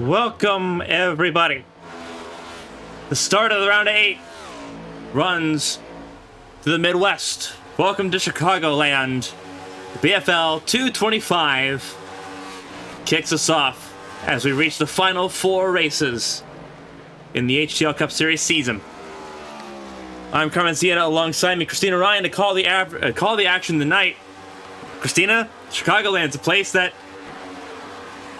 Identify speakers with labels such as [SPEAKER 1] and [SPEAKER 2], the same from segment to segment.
[SPEAKER 1] Welcome, everybody. The start of the round of 8 runs to the Midwest. Welcome to Chicagoland. The BFL 225 kicks us off as we reach the final 4 races in the HTL Cup Series season. I'm Carmen alongside me, Kristina Ryan, to call the action tonight. Kristina, Chicagoland's a place that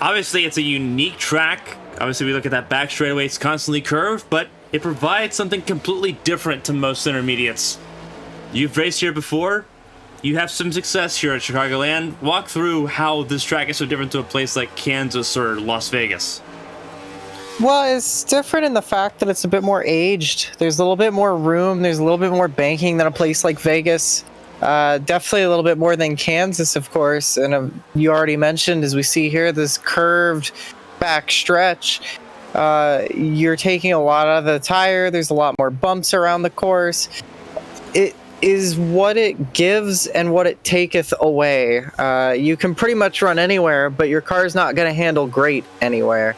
[SPEAKER 1] obviously it's a unique track. Obviously we look at that back straightaway, it's constantly curved, but it provides something completely different to most intermediates. You've raced here before. You have some success here at Chicagoland. Walk through how this track is so different to a place like Kansas or Las Vegas.
[SPEAKER 2] Well, it's different in the fact that it's a bit more aged. There's a little bit more room. There's a little bit more banking than a place like Vegas. Definitely a little bit more than Kansas, of course. And you already mentioned, as we see here, this curved back stretch. You're taking a lot out of the tire. There's a lot more bumps around the course. It is what it gives and what it taketh away. You can pretty much run anywhere, but your car's not going to handle great anywhere.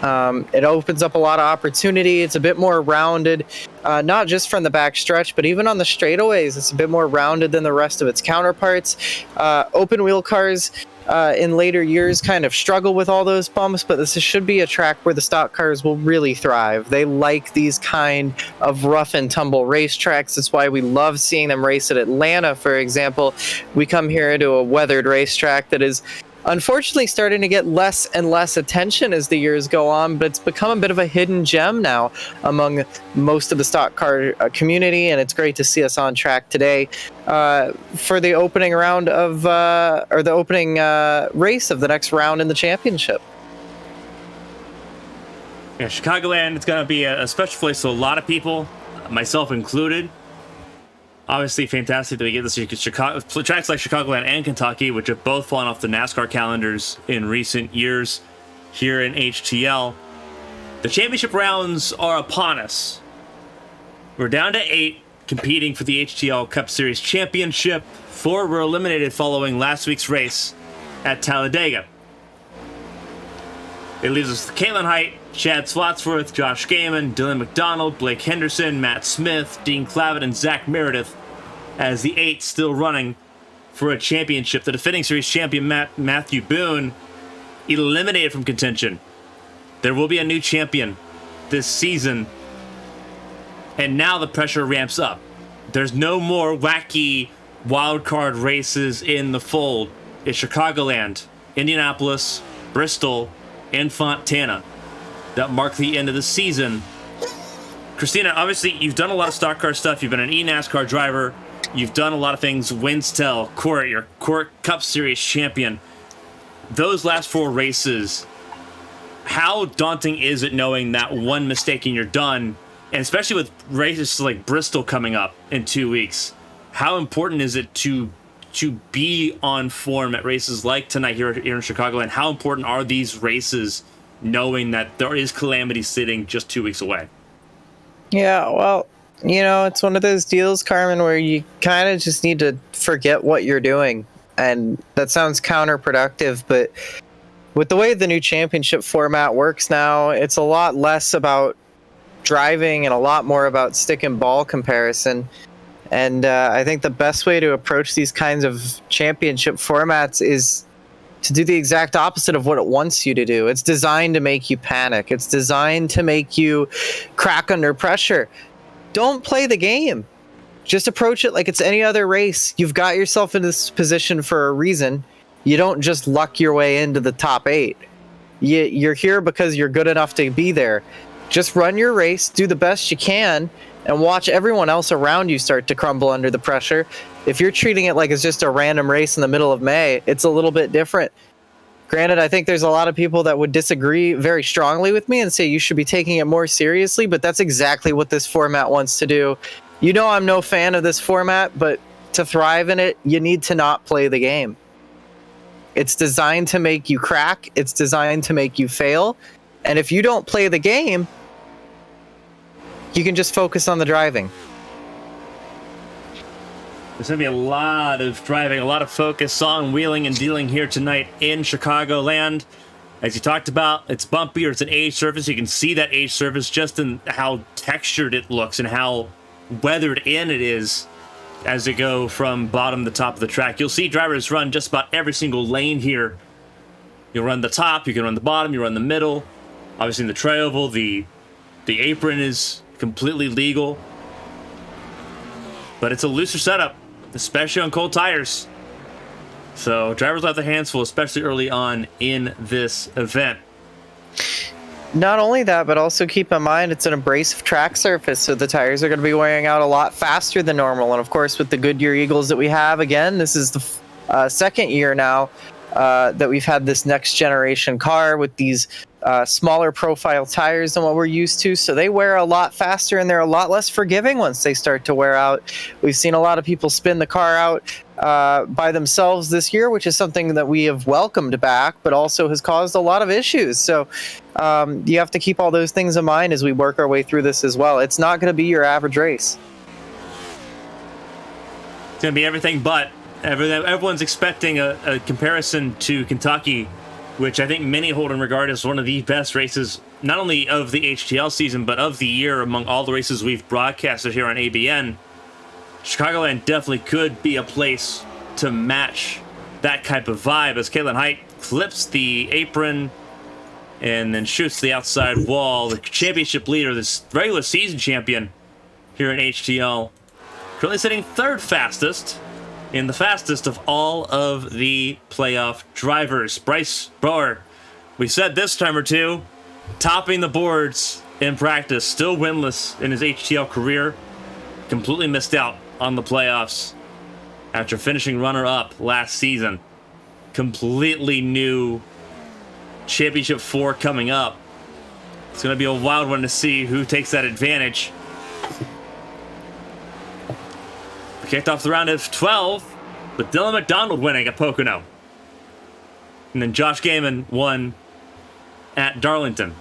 [SPEAKER 2] It opens up a lot of opportunity. It's a bit more rounded, not just from the back stretch, but even on the straightaways. It's a bit more rounded than the rest of its counterparts. Open wheel cars in later years kind of struggle with all those bumps, but this should be a track where the stock cars will really thrive. They like these kind of rough and tumble racetracks. That's why we love seeing them race at Atlanta, for example. We come here to a weathered racetrack that is unfortunately starting to get less and less attention as the years go on, but it's become a bit of a hidden gem now among most of the stock car community, and it's great to see us on track today for the opening round of, or the opening race of the next round in the championship.
[SPEAKER 1] Yeah, Chicagoland, it's going to be a special place to a lot of people, myself included. Obviously, fantastic that we get this tracks like Chicagoland and Kentucky, which have both fallen off the NASCAR calendars in recent years here in HTL. The championship rounds are upon us. We're down to 8 competing for the HTL Cup Series championship. 4 were eliminated following last week's race at Talladega. It leaves us with Caitlin Height, Chad Slotsworth, Josh Gaiman, Dylan McDonald, Blake Henderson, Matt Smith, Dean Clavitt, and Zach Meredith as the 8 still running for a championship. The defending series champion Matthew Boone eliminated from contention. There will be a new champion this season, and now the pressure ramps up. There's no more wacky wildcard races in the fold. It's Chicagoland, Indianapolis, Bristol, and Fontana that mark the end of the season. Kristina, obviously you've done a lot of stock car stuff. You've been an eNASCAR driver. You've done a lot of things. Winstel, Court, your Court Cup Series champion. Those last 4 races, how daunting is it knowing that one mistake and you're done? And especially with races like Bristol coming up in 2 weeks, how important is it to be on form at races like tonight here in Chicagoland? How important are these races knowing that there is calamity sitting just 2 weeks away?
[SPEAKER 2] Yeah, well, it's one of those deals, Carmen, where you kind of just need to forget what you're doing. And that sounds counterproductive, but with the way the new championship format works now, it's a lot less about driving and a lot more about stick and ball comparison. And I think the best way to approach these kinds of championship formats is to do the exact opposite of what it wants you to do. It's designed to make you panic. It's designed to make you crack under pressure. Don't play the game. Just approach it like it's any other race. You've got yourself in this position for a reason. You don't just luck your way into the top 8. You're here because you're good enough to be there. Just run your race, do the best you can, and watch everyone else around you start to crumble under the pressure. If you're treating it like it's just a random race in the middle of May, it's a little bit different. Granted, I think there's a lot of people that would disagree very strongly with me and say you should be taking it more seriously, but that's exactly what this format wants to do. I'm no fan of this format, but to thrive in it, you need to not play the game. It's designed to make you crack. It's designed to make you fail. And if you don't play the game, you can just focus on the driving.
[SPEAKER 1] There's going to be a lot of driving, a lot of focus on wheeling and dealing here tonight in Chicagoland. As you talked about, it's bumpy or it's an aged surface. You can see that aged surface just in how textured it looks and how weathered in it is as you go from bottom to top of the track. You'll see drivers run just about every single lane here. You'll run the top, you can run the bottom, you run the middle. Obviously in the tri-oval, the apron is completely legal. But it's a looser setup, especially on cold tires. So drivers will have their hands full, especially early on in this event.
[SPEAKER 2] Not only that, but also keep in mind it's an abrasive track surface, so the tires are going to be wearing out a lot faster than normal. And of course, with the Goodyear Eagles that we have, again, this is the second year now that we've had this next generation car with these smaller profile tires than what we're used to, so they wear a lot faster and they're a lot less forgiving once they start to wear out. We've seen a lot of people spin the car out by themselves this year, which is something that we have welcomed back, but also has caused a lot of issues. So you have to keep all those things in mind as we work our way through this as well. It's not going to be your average race.
[SPEAKER 1] It's going to be everything but. Everyone's expecting a comparison to Kentucky, which I think many hold in regard as one of the best races, not only of the HTL season, but of the year among all the races we've broadcasted here on ABN. Chicagoland definitely could be a place to match that type of vibe as Caitlin Height clips the apron and then shoots the outside wall. The championship leader, this regular season champion here in HTL, currently sitting third fastest in the fastest of all of the playoff drivers. Bryce Brower, we said this time or two, topping the boards in practice, still winless in his HTL career, completely missed out on the playoffs after finishing runner-up last season. Completely new Championship 4 coming up. It's going to be a wild one to see who takes that advantage. We kicked off the round of 12 with Dylan McDonald winning at Pocono. And then Josh Gaiman won at Darlington.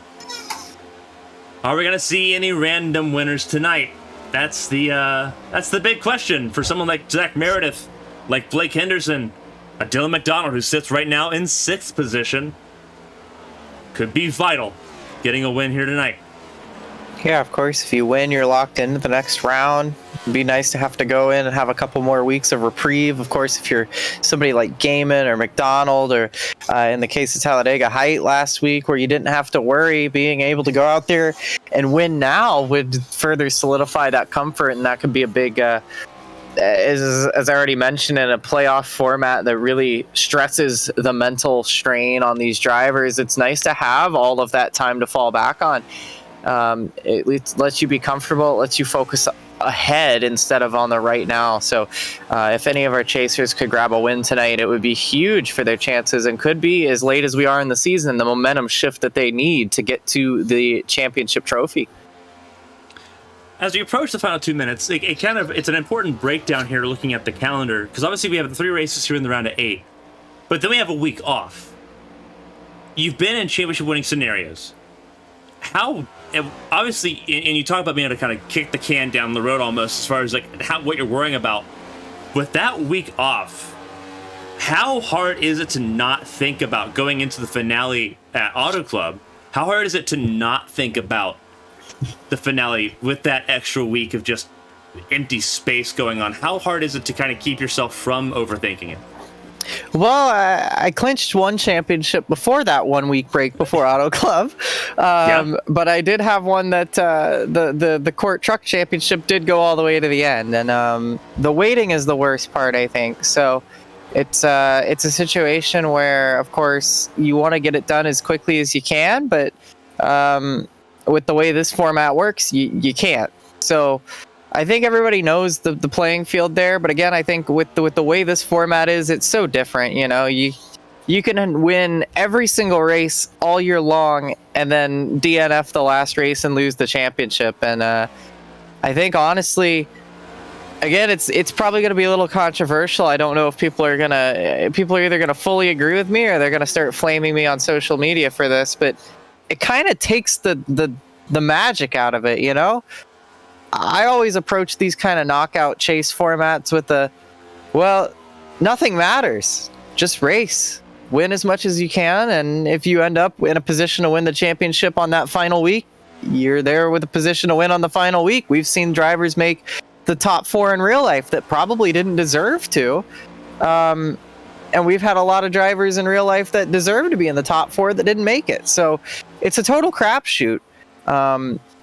[SPEAKER 1] Are we going to see any random winners tonight? That's the big question for someone like Zach Meredith, like Blake Henderson, a Dylan McDonald who sits right now in 6th position. Could be vital getting a win here tonight.
[SPEAKER 2] Yeah, of course, if you win, you're locked into the next round. It'd be nice to have to go in and have a couple more weeks of reprieve. Of course, if you're somebody like Gaiman or McDonald, or in the case of Talladega Height last week, where you didn't have to worry, being able to go out there and win now would further solidify that comfort, and that could be a big, as I already mentioned, in a playoff format that really stresses the mental strain on these drivers. It's nice to have all of that time to fall back on. It lets you be comfortable, it lets you focus ahead instead of on the right now. So if any of our chasers could grab a win tonight, it would be huge for their chances, and could be, as late as we are in the season, the momentum shift that they need to get to the championship trophy.
[SPEAKER 1] As we approach the final 2 minutes, it's an important breakdown here looking at the calendar, because obviously we have the 3 races here in the round of 8, but then we have a week off. You've been in championship winning scenarios. How, obviously, and you talk about being able to kind of kick the can down the road almost, as far as like what you're worrying about. With that week off, how hard is it to not think about going into the finale at Auto Club? How hard is it to not think about the finale with that extra week of just empty space going on? How hard is it to kind of keep yourself from overthinking it?
[SPEAKER 2] Well, I clinched one championship before that 1 week break before Auto Club, but I did have one that the Court Truck Championship did go all the way to the end, and the waiting is the worst part, I think. So it's a situation where, of course, you want to get it done as quickly as you can, but with the way this format works, you can't. So I think everybody knows the playing field there, but again, I think with the way this format is, it's so different. You know, you can win every single race all year long and then DNF the last race and lose the championship. And I think, honestly, again, it's probably going to be a little controversial. I don't know if people are either going to fully agree with me or they're going to start flaming me on social media for this, but it kind of takes the magic out of it, you know? I always approach these kind of knockout chase formats with well, nothing matters. Just race. win as much as you can, and if you end up in a position to win the championship on that final week, you're there with a position to win on the final week. We've seen drivers make the top 4 in real life that probably didn't deserve to. And we've had a lot of drivers in real life that deserve to be in the top 4 that didn't make it. So it's a total crapshoot.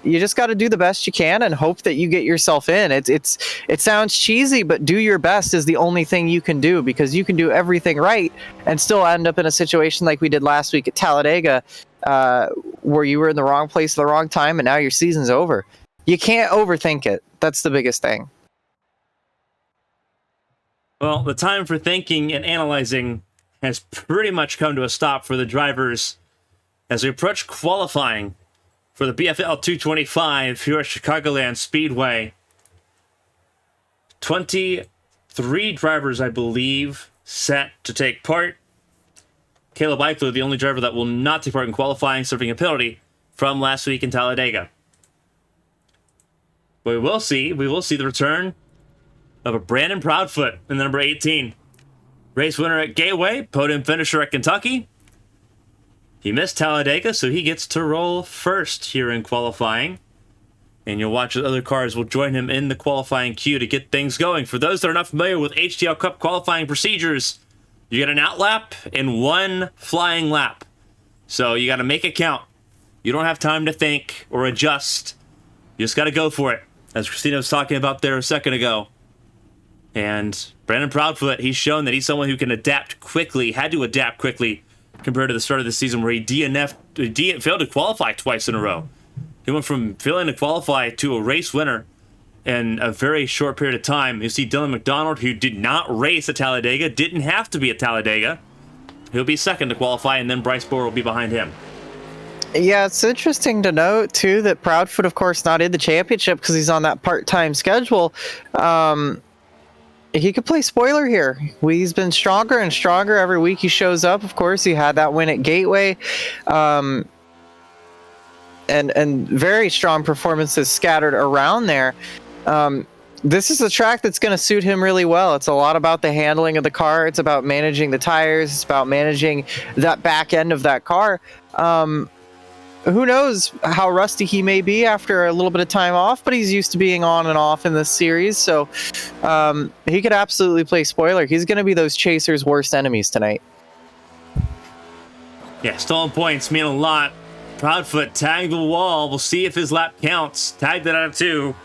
[SPEAKER 2] You just got to do the best you can and hope that you get yourself in. It sounds cheesy, but do your best is the only thing you can do, because you can do everything right and still end up in a situation like we did last week at Talladega, where you were in the wrong place at the wrong time and now your season's over. You can't overthink it. That's the biggest thing.
[SPEAKER 1] Well, the time for thinking and analyzing has pretty much come to a stop for the drivers as we approach qualifying for the BFL 225 here at Chicagoland Speedway. 23 drivers, I believe, set to take part. Caleb Eichler, the only driver that will not take part in qualifying, serving a penalty from last week in Talladega. But we will see the return of a Brandon Proudfoot in the number 18. Race winner at Gateway, podium finisher at Kentucky. He missed Talladega, so he gets to roll first here in qualifying. And you'll watch as other cars will join him in the qualifying queue to get things going. For those that are not familiar with HTL Cup qualifying procedures, you get an out lap and 1 flying lap. So you got to make it count. You don't have time to think or adjust. You just got to go for it, as Kristina was talking about there a second ago. And Brandon Proudfoot, he's shown that he's someone who can adapt quickly, had to adapt quickly compared to the start of the season where he failed to qualify twice in a row. He went from failing to qualify to a race winner in a very short period of time. You see Dylan McDonald, who did not race at Talladega, didn't have to be at Talladega. He'll be second to qualify, and then Bryce Bohr will be behind him.
[SPEAKER 2] Yeah, it's interesting to note, too, that Proudfoot, of course, not in the championship because he's on that part-time schedule. He could play spoiler here. He's been stronger and stronger every week he shows up. Of course, he had that win at Gateway. And very strong performances scattered around there. This is a track that's going to suit him really well. It's a lot about the handling of the car. It's about managing the tires. It's about managing that back end of that car. Who knows how rusty he may be after a little bit of time off, but he's used to being on and off in this series, so he could absolutely play spoiler. He's going to be those chasers' worst enemies tonight.
[SPEAKER 1] Yeah, stolen points mean a lot. Proudfoot tagged the wall. We'll see if his lap counts. Tagged it out of 2.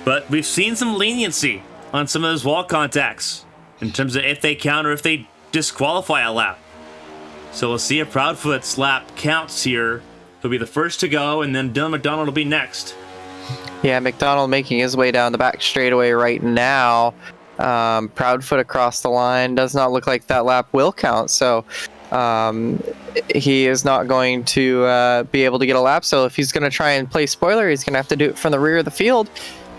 [SPEAKER 1] But we've seen some leniency on some of those wall contacts in terms of if they count or if they disqualify a lap. So we'll see if Proudfoot's lap counts here. He'll be the first to go, and then Dylan McDonald will be next.
[SPEAKER 2] Yeah, McDonald making his way down the back straightaway right now. Proudfoot across the line. Does not look like that lap will count, so he is not going to be able to get a lap. So if he's going to try and play spoiler, he's going to have to do it from the rear of the field.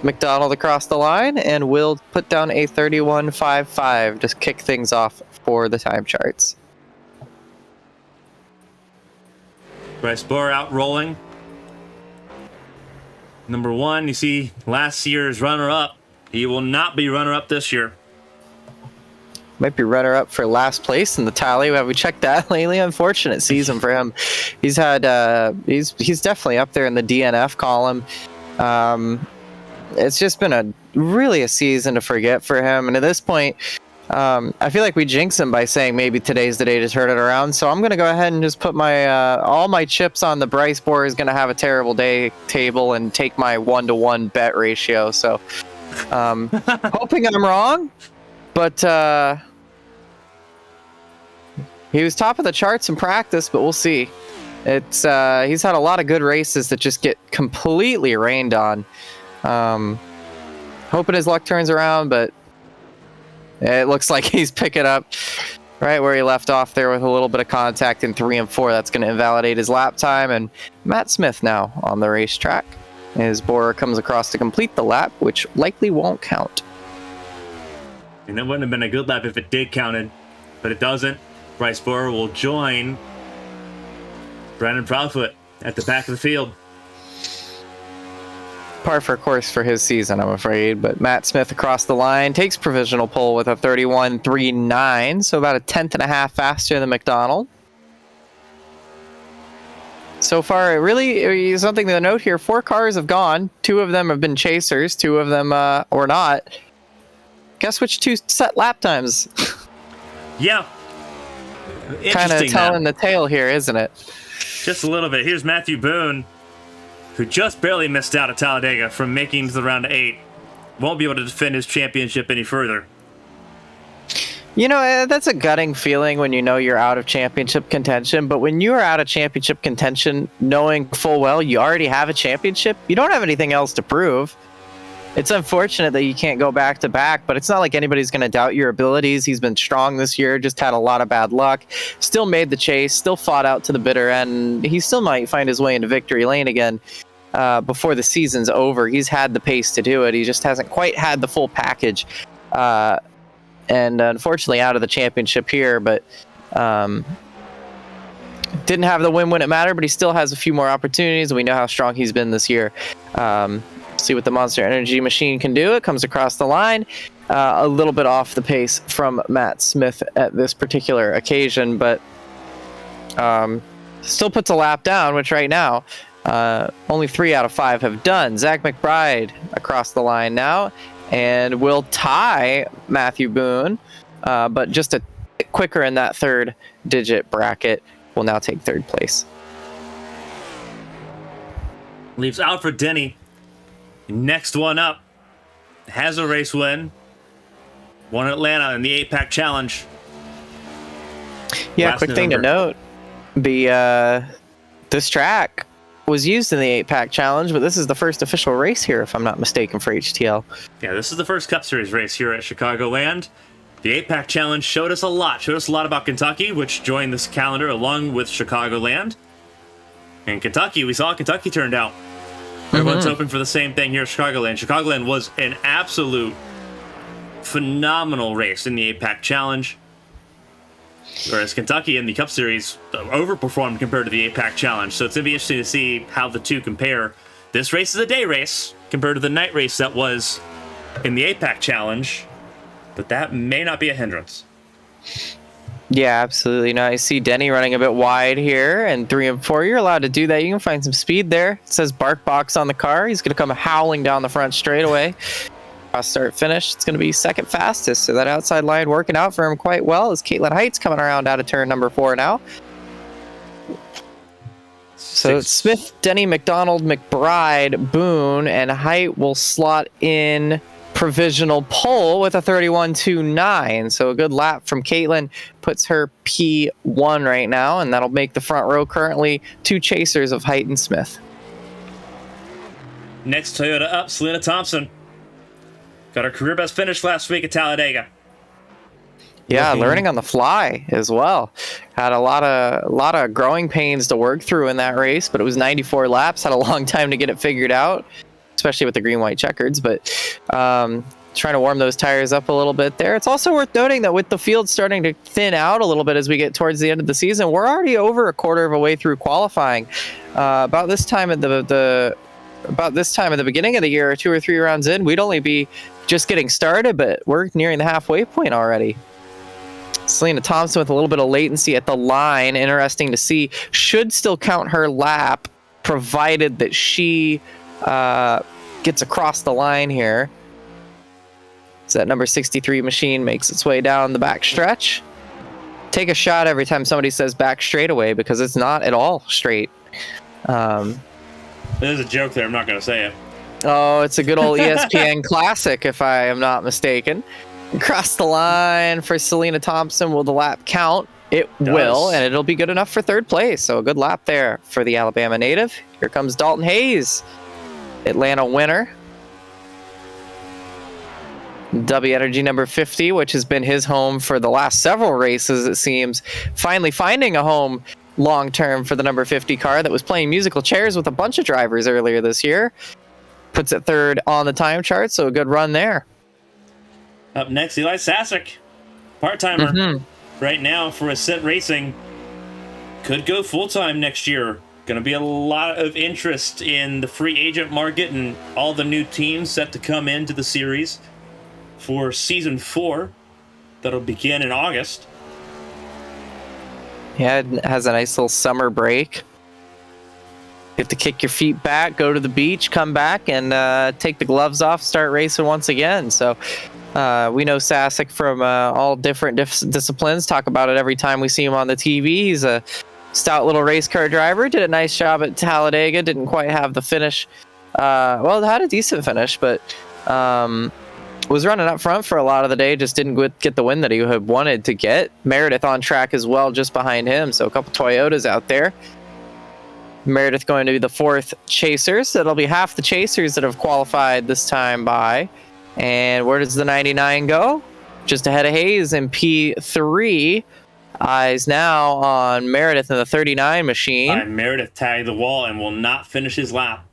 [SPEAKER 2] McDonald across the line, and will put down a 31.55 to kick things off for the time charts.
[SPEAKER 1] Bryce Bohr out rolling. Number 1, you see last year's runner-up. He will not be runner-up this year.
[SPEAKER 2] Might be runner-up for last place in the tally. Have we checked that lately? Unfortunate season for him. He's had he's definitely up there in the DNF column. It's just been a season to forget for him. And at this point, I feel like we jinx him by saying maybe today's the day to turn it around. So I'm going to go ahead and just put my all my chips on the Bryce Bohr is going to have a terrible day table and take my 1-to-1 bet ratio. So hoping I'm wrong, but he was top of the charts in practice, but we'll see. It's he's had a lot of good races that just get completely rained on. Hoping his luck turns around, but it looks like he's picking up right where he left off there with a little bit of contact in 3 and 4. That's going to invalidate his lap time. And Matt Smith now on the racetrack as Bohr comes across to complete the lap, which likely won't count.
[SPEAKER 1] And it wouldn't have been a good lap if it did counted, but it doesn't. Bryce Bohr will join Brandon Proudfoot at the back of the field.
[SPEAKER 2] par for course for his season, I'm afraid. But Matt Smith across the line takes provisional pole with a 31.39, so about a tenth and a half faster than McDonald. So far, it really is something to note here. 4 cars have gone. 2 of them have been chasers. 2 of them or not. Guess which 2 set lap times?
[SPEAKER 1] Yeah.
[SPEAKER 2] Kind of telling the tale here, isn't it?
[SPEAKER 1] Just a little bit. Here's Matthew Boone, who just barely missed out at Talladega from making to the round of 8. Won't be able to defend his championship any further.
[SPEAKER 2] You know, that's a gutting feeling when you know you're out of championship contention. But when you are out of championship contention, knowing full well you already have a championship, you don't have anything else to prove. It's unfortunate that you can't go back to back, but it's not like anybody's going to doubt your abilities. He's been strong this year, just had a lot of bad luck. Still made the chase, still fought out to the bitter end. He still might find his way into victory lane again before the season's over. He's had the pace to do it. He just hasn't quite had the full package. And unfortunately out of the championship here, but didn't have the win when it mattered, but he still has a few more opportunities, and we know how strong he's been this year. See what the Monster Energy machine can do. It comes across the line, a little bit off the pace from Matt Smith at this particular occasion, but still puts a lap down, which right now only 3 out of 5 have done. Zach McBride across the line now, and will tie Matthew Boone, but just a bit quicker in that 3rd digit bracket. Will now take 3rd place.
[SPEAKER 1] Leaves Alfred Denny. Next one up. Has a race win. Won Atlanta in the 8-pack challenge.
[SPEAKER 2] Yeah, quick thing to note. This track was used in the 8-pack challenge, but this is the first official race here, if I'm not mistaken, for HTL.
[SPEAKER 1] Yeah, this is the first Cup Series race here at Chicagoland. The 8-pack challenge showed us a lot. Showed us a lot about Kentucky, which joined this calendar along with Chicagoland. And Kentucky, we saw how Kentucky turned out. Everyone's hoping for the same thing here at Chicagoland. Chicagoland was an absolute phenomenal race in the 8-pack challenge. Whereas Kentucky in the Cup Series overperformed compared to the 8-pack challenge. So it's going to be interesting to see how the two compare. This race is a day race compared to the night race that was in the 8-pack challenge. But that may not be a hindrance.
[SPEAKER 2] Yeah, absolutely. Now I see Denny running a bit wide here, and 3 and 4. You're allowed to do that. You can find some speed there. It says Bark Box on the car. He's going to come howling down the front straightaway. Start finish. It's going to be 2nd fastest. So that outside line working out for him quite well as Caitlin Heights coming around out of turn number 4 now. So it's Smith, Denny, McDonald, McBride, Boone, and Height will slot in provisional pole with a 31.29. So a good lap from Caitlin puts her P1 right now, and that'll make the front row currently 2 chasers of Height and Smith.
[SPEAKER 1] Next Toyota up, Selena Thompson. Got her career best finish last week at Talladega.
[SPEAKER 2] Yeah, learning on the fly as well. Had a lot of growing pains to work through in that race, but it was 94 laps. Had a long time to get it figured out, especially with the green-white checkers, but trying to warm those tires up a little bit there. It's also worth noting that with the field starting to thin out a little bit as we get towards the end of the season, we're already over a quarter of a way through qualifying. About this time at the beginning of the year, 2 or 3 rounds in, we'd only be just getting started, but we're nearing the halfway point already. Selena Thompson with a little bit of latency at the line. Interesting to see. Should still count her lap, provided that she gets across the line here. So that number 63 machine makes its way down the back stretch. Take a shot every time somebody says back straightaway, because it's not at all straight.
[SPEAKER 1] There's a joke there. I'm not going to say it.
[SPEAKER 2] Oh, it's a good old ESPN classic, if I am not mistaken. Across the line for Selena Thompson. Will the lap count? It will, and it'll be good enough for 3rd place. So a good lap there for the Alabama native. Here comes Dalton Hayes, Atlanta winner. W Energy number 50, which has been his home for the last several races, it seems. Finally finding a home long-term for the number 50 car that was playing musical chairs with a bunch of drivers earlier this year. Puts it 3rd on the time chart, so a good run there.
[SPEAKER 1] Up next, Eli Sasek, part-timer. Right now for Ascent Racing. Could go full-time next year. Going to be a lot of interest in the free agent market and all the new teams set to come into the series for Season 4 that'll begin in August.
[SPEAKER 2] Yeah, it has a nice little summer break. You have to kick your feet back, go to the beach, come back, and take the gloves off, start racing once again. So we know Sasek from all different disciplines. Talk about it every time we see him on the TV. He's a stout little race car driver. Did a nice job at Talladega. Didn't quite have the finish. Well, had a decent finish, but was running up front for a lot of the day. Just didn't get the win that he had wanted to get. Meredith on track as well, just behind him. So a couple Toyotas out there. Meredith going to be the 4th chaser. So it'll be half the chasers that have qualified this time by. And where does the 99 go? Just ahead of Hayes in P3. Eyes now on Meredith in the 39 machine.
[SPEAKER 1] Meredith tagged the wall and will not finish his lap.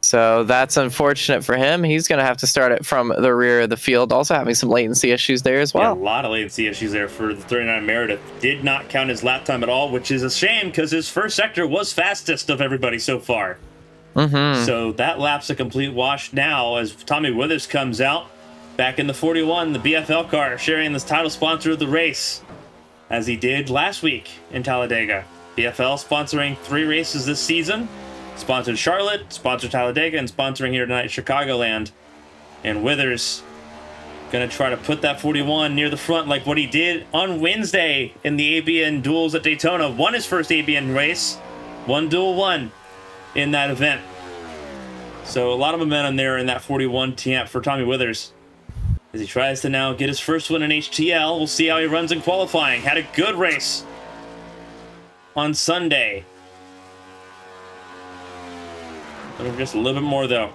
[SPEAKER 2] So that's unfortunate for him. He's going to have to start it from the rear of the field. Also having some latency issues there as well.
[SPEAKER 1] Yeah, a lot of latency issues there for the 39 Meredith. Did not count his lap time at all, which is a shame because his first sector was fastest of everybody so far.
[SPEAKER 2] Mm-hmm.
[SPEAKER 1] So that lap's a complete wash now as Tommy Withers comes out back in the 41, the BFL car, sharing this title sponsor of the race, as he did last week in Talladega. BFL sponsoring 3 races this season. Sponsored Charlotte, sponsored Talladega, and sponsoring here tonight Chicagoland. And Withers going to try to put that 41 near the front like what he did on Wednesday in the ABN duels at Daytona. Won his first ABN race. One duel won in that event. So a lot of momentum there in that 41 TM for Tommy Withers as he tries to now get his first win in HTL. We'll see how he runs in qualifying. Had a good race on Sunday. Just a little bit more, though.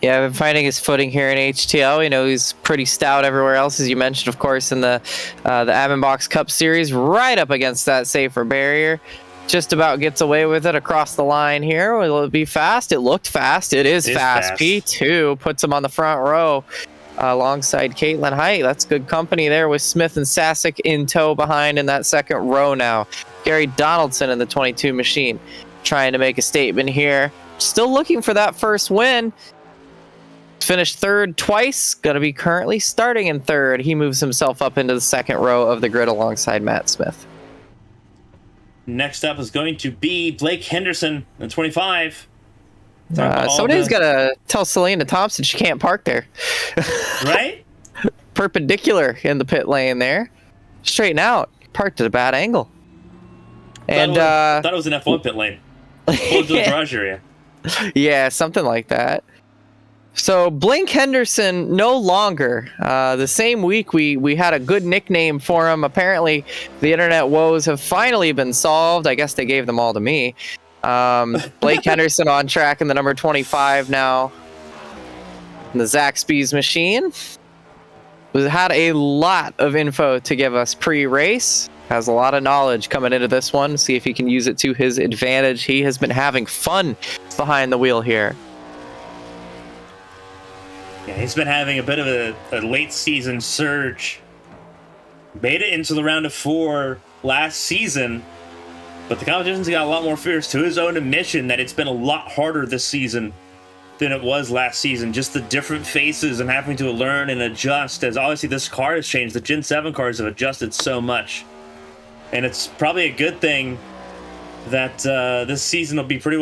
[SPEAKER 2] Yeah, I've been finding his footing here in HTL. You know, he's pretty stout everywhere else, as you mentioned, of course, in the Box Cup Series, right up against that safer barrier. Just about gets away with it across the line here. Will it be fast? It looked fast. It is fast. P2 puts him on the front row alongside Caitlin Height. That's good company there with Smith and Sasek in tow behind in that second row now. Gary Donaldson in the 22 machine trying to make a statement here. Still looking for that first win. Finished 3rd twice. Going to be currently starting in 3rd. He moves himself up into the second row of the grid alongside Matt Smith.
[SPEAKER 1] Next up is going to be Blake Henderson, the 25.
[SPEAKER 2] Somebody's got to tell Selena Thompson she can't park there.
[SPEAKER 1] Right?
[SPEAKER 2] Perpendicular in the pit lane there. Straighten out. Parked at a bad angle. And
[SPEAKER 1] I thought it was an F1 pit lane. Close to the garage area.
[SPEAKER 2] Yeah, something like that. So Blake Henderson no longer. The same week we had a good nickname for him. Apparently the internet woes have finally been solved. I guess they gave them all to me. Blake Henderson on track in the number 25 now. In the Zaxby's machine. Had a lot of info to give us pre-race. Has a lot of knowledge coming into this one. See if he can use it to his advantage. He has been having fun behind the wheel here.
[SPEAKER 1] Yeah, he's been having a bit of a late season surge. Made it into the round of 4 last season, but the competition's got a lot more fierce, to his own admission that it's been a lot harder this season than it was last season. Just the different faces and having to learn and adjust, as obviously this car has changed. The Gen 7 cars have adjusted so much. And it's probably a good thing that this season will be pretty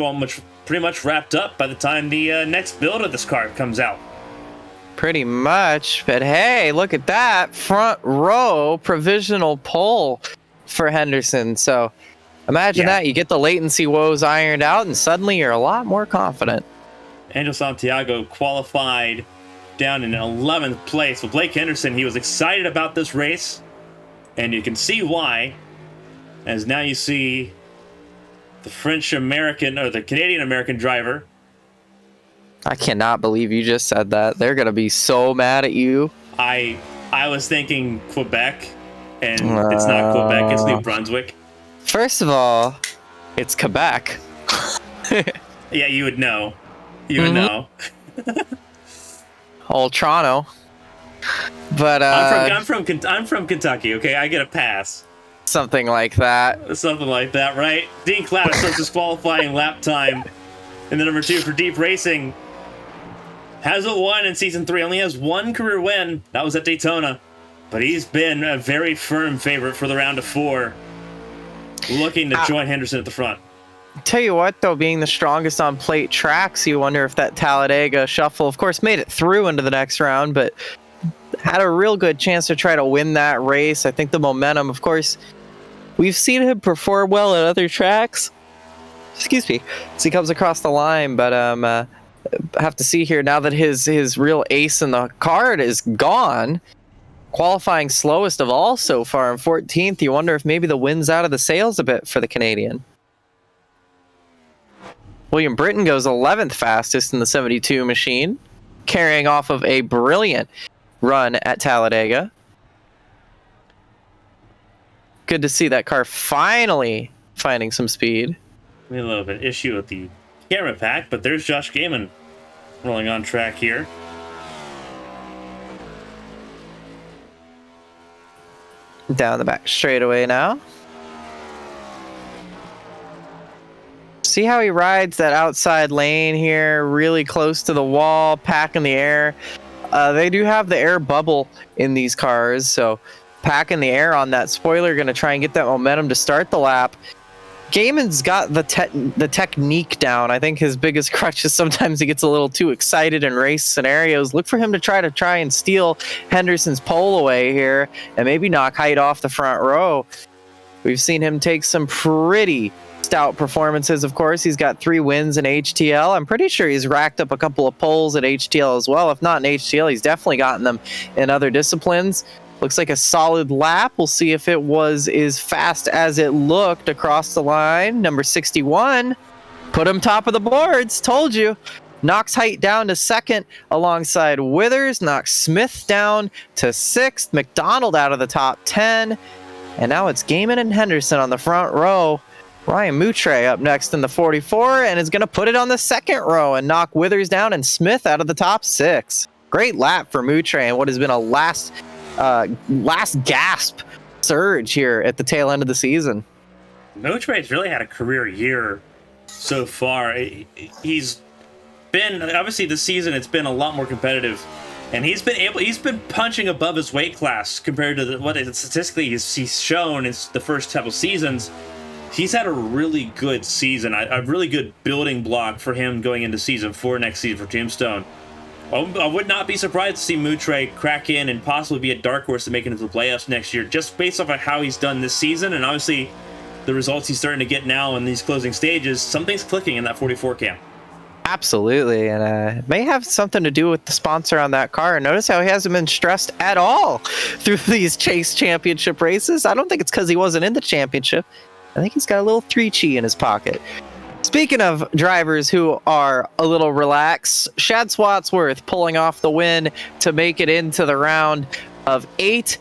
[SPEAKER 1] much wrapped up by the time the next build of this car comes out.
[SPEAKER 2] Pretty much, but hey, look at that front row provisional pole for Henderson. So imagine that, you get the latency woes ironed out and suddenly you're a lot more confident.
[SPEAKER 1] Angel Santiago qualified down in 11th place. With Blake Henderson, he was excited about this race, and you can see why, as now you see the French-American, or the Canadian-American driver.
[SPEAKER 2] I cannot believe you just said that. They're going to be so mad at you.
[SPEAKER 1] I was thinking Quebec, and it's not Quebec, it's New Brunswick.
[SPEAKER 2] First of all, it's Quebec.
[SPEAKER 1] Yeah, you would know. You would know.
[SPEAKER 2] Old Toronto. But
[SPEAKER 1] I'm from Kentucky, okay? I get a pass.
[SPEAKER 2] Something like that.
[SPEAKER 1] Something like that, right? Dean Clavitt starts his qualifying lap time. And the number 2 for Deep Racing hasn't won in Season 3. Only has one career win. That was at Daytona. But he's been a very firm favorite for the round of 4. Looking to join Henderson at the front.
[SPEAKER 2] Tell you what, though, being the strongest on plate tracks, you wonder if that Talladega shuffle, of course, made it through into the next round, but had a real good chance to try to win that race. I think the momentum, of course, we've seen him perform well at other tracks. Excuse me, as he comes across the line, but have to see here now that his real ace in the card is gone. Qualifying slowest of all so far in 14th. You wonder if maybe the wind's out of the sails a bit for the Canadian. William Britton goes 11th fastest in the 72 machine, carrying off of a brilliant run at Talladega. Good to see that car finally finding some speed.
[SPEAKER 1] We had a little bit of issue with the camera pack, but there's Josh Gaiman rolling on track here.
[SPEAKER 2] Down the back straightaway now. See how he rides that outside lane here, really close to the wall, pack in the air. They do have the air bubble in these cars, so pack in the air on that spoiler, going to try and get that momentum to start the lap. Gaiman's got the technique down. I think his biggest crutch is sometimes he gets a little too excited in race scenarios. Look for him to try and steal Henderson's pole away here and maybe knock Height off the front row. We've seen him take some pretty stout performances, of course. He's got 3 wins in HTL. I'm pretty sure he's racked up a couple of poles at HTL as well. If not in HTL, he's definitely gotten them in other disciplines. Looks like a solid lap. We'll see if it was as fast as it looked across the line. Number 61, put him top of the boards. Told you. Knocks Height down to 2nd alongside Withers. Knocks Smith down to 6th. McDonald out of the top 10. And now it's Gaiman and Henderson on the front row. Ryan Moutre up next in the 44 and is going to put it on the 2nd row and knock Withers down and Smith out of the top 6. Great lap for Moutre and what has been a last gasp surge here at the tail end of the season.
[SPEAKER 1] Moutre's really had a career year so far. He's been, obviously this season it's been a lot more competitive, and he's been punching above his weight class compared to what statistically he's shown in the first couple seasons. He's had a really good season, a really good building block for him going into season 4 next season for Tombstone. I would not be surprised to see Moutre crack in and possibly be a dark horse to make it into the playoffs next year, just based off of how he's done this season, and obviously the results he's starting to get now in these closing stages. Something's clicking in that 44 cam.
[SPEAKER 2] Absolutely, and it may have something to do with the sponsor on that car. Notice how he hasn't been stressed at all through these Chase Championship races. I don't think it's because he wasn't in the championship. I think he's got a little 3-chi in his pocket. Speaking of drivers who are a little relaxed, Shad Swatsworth pulling off the win to make it into the round of 8.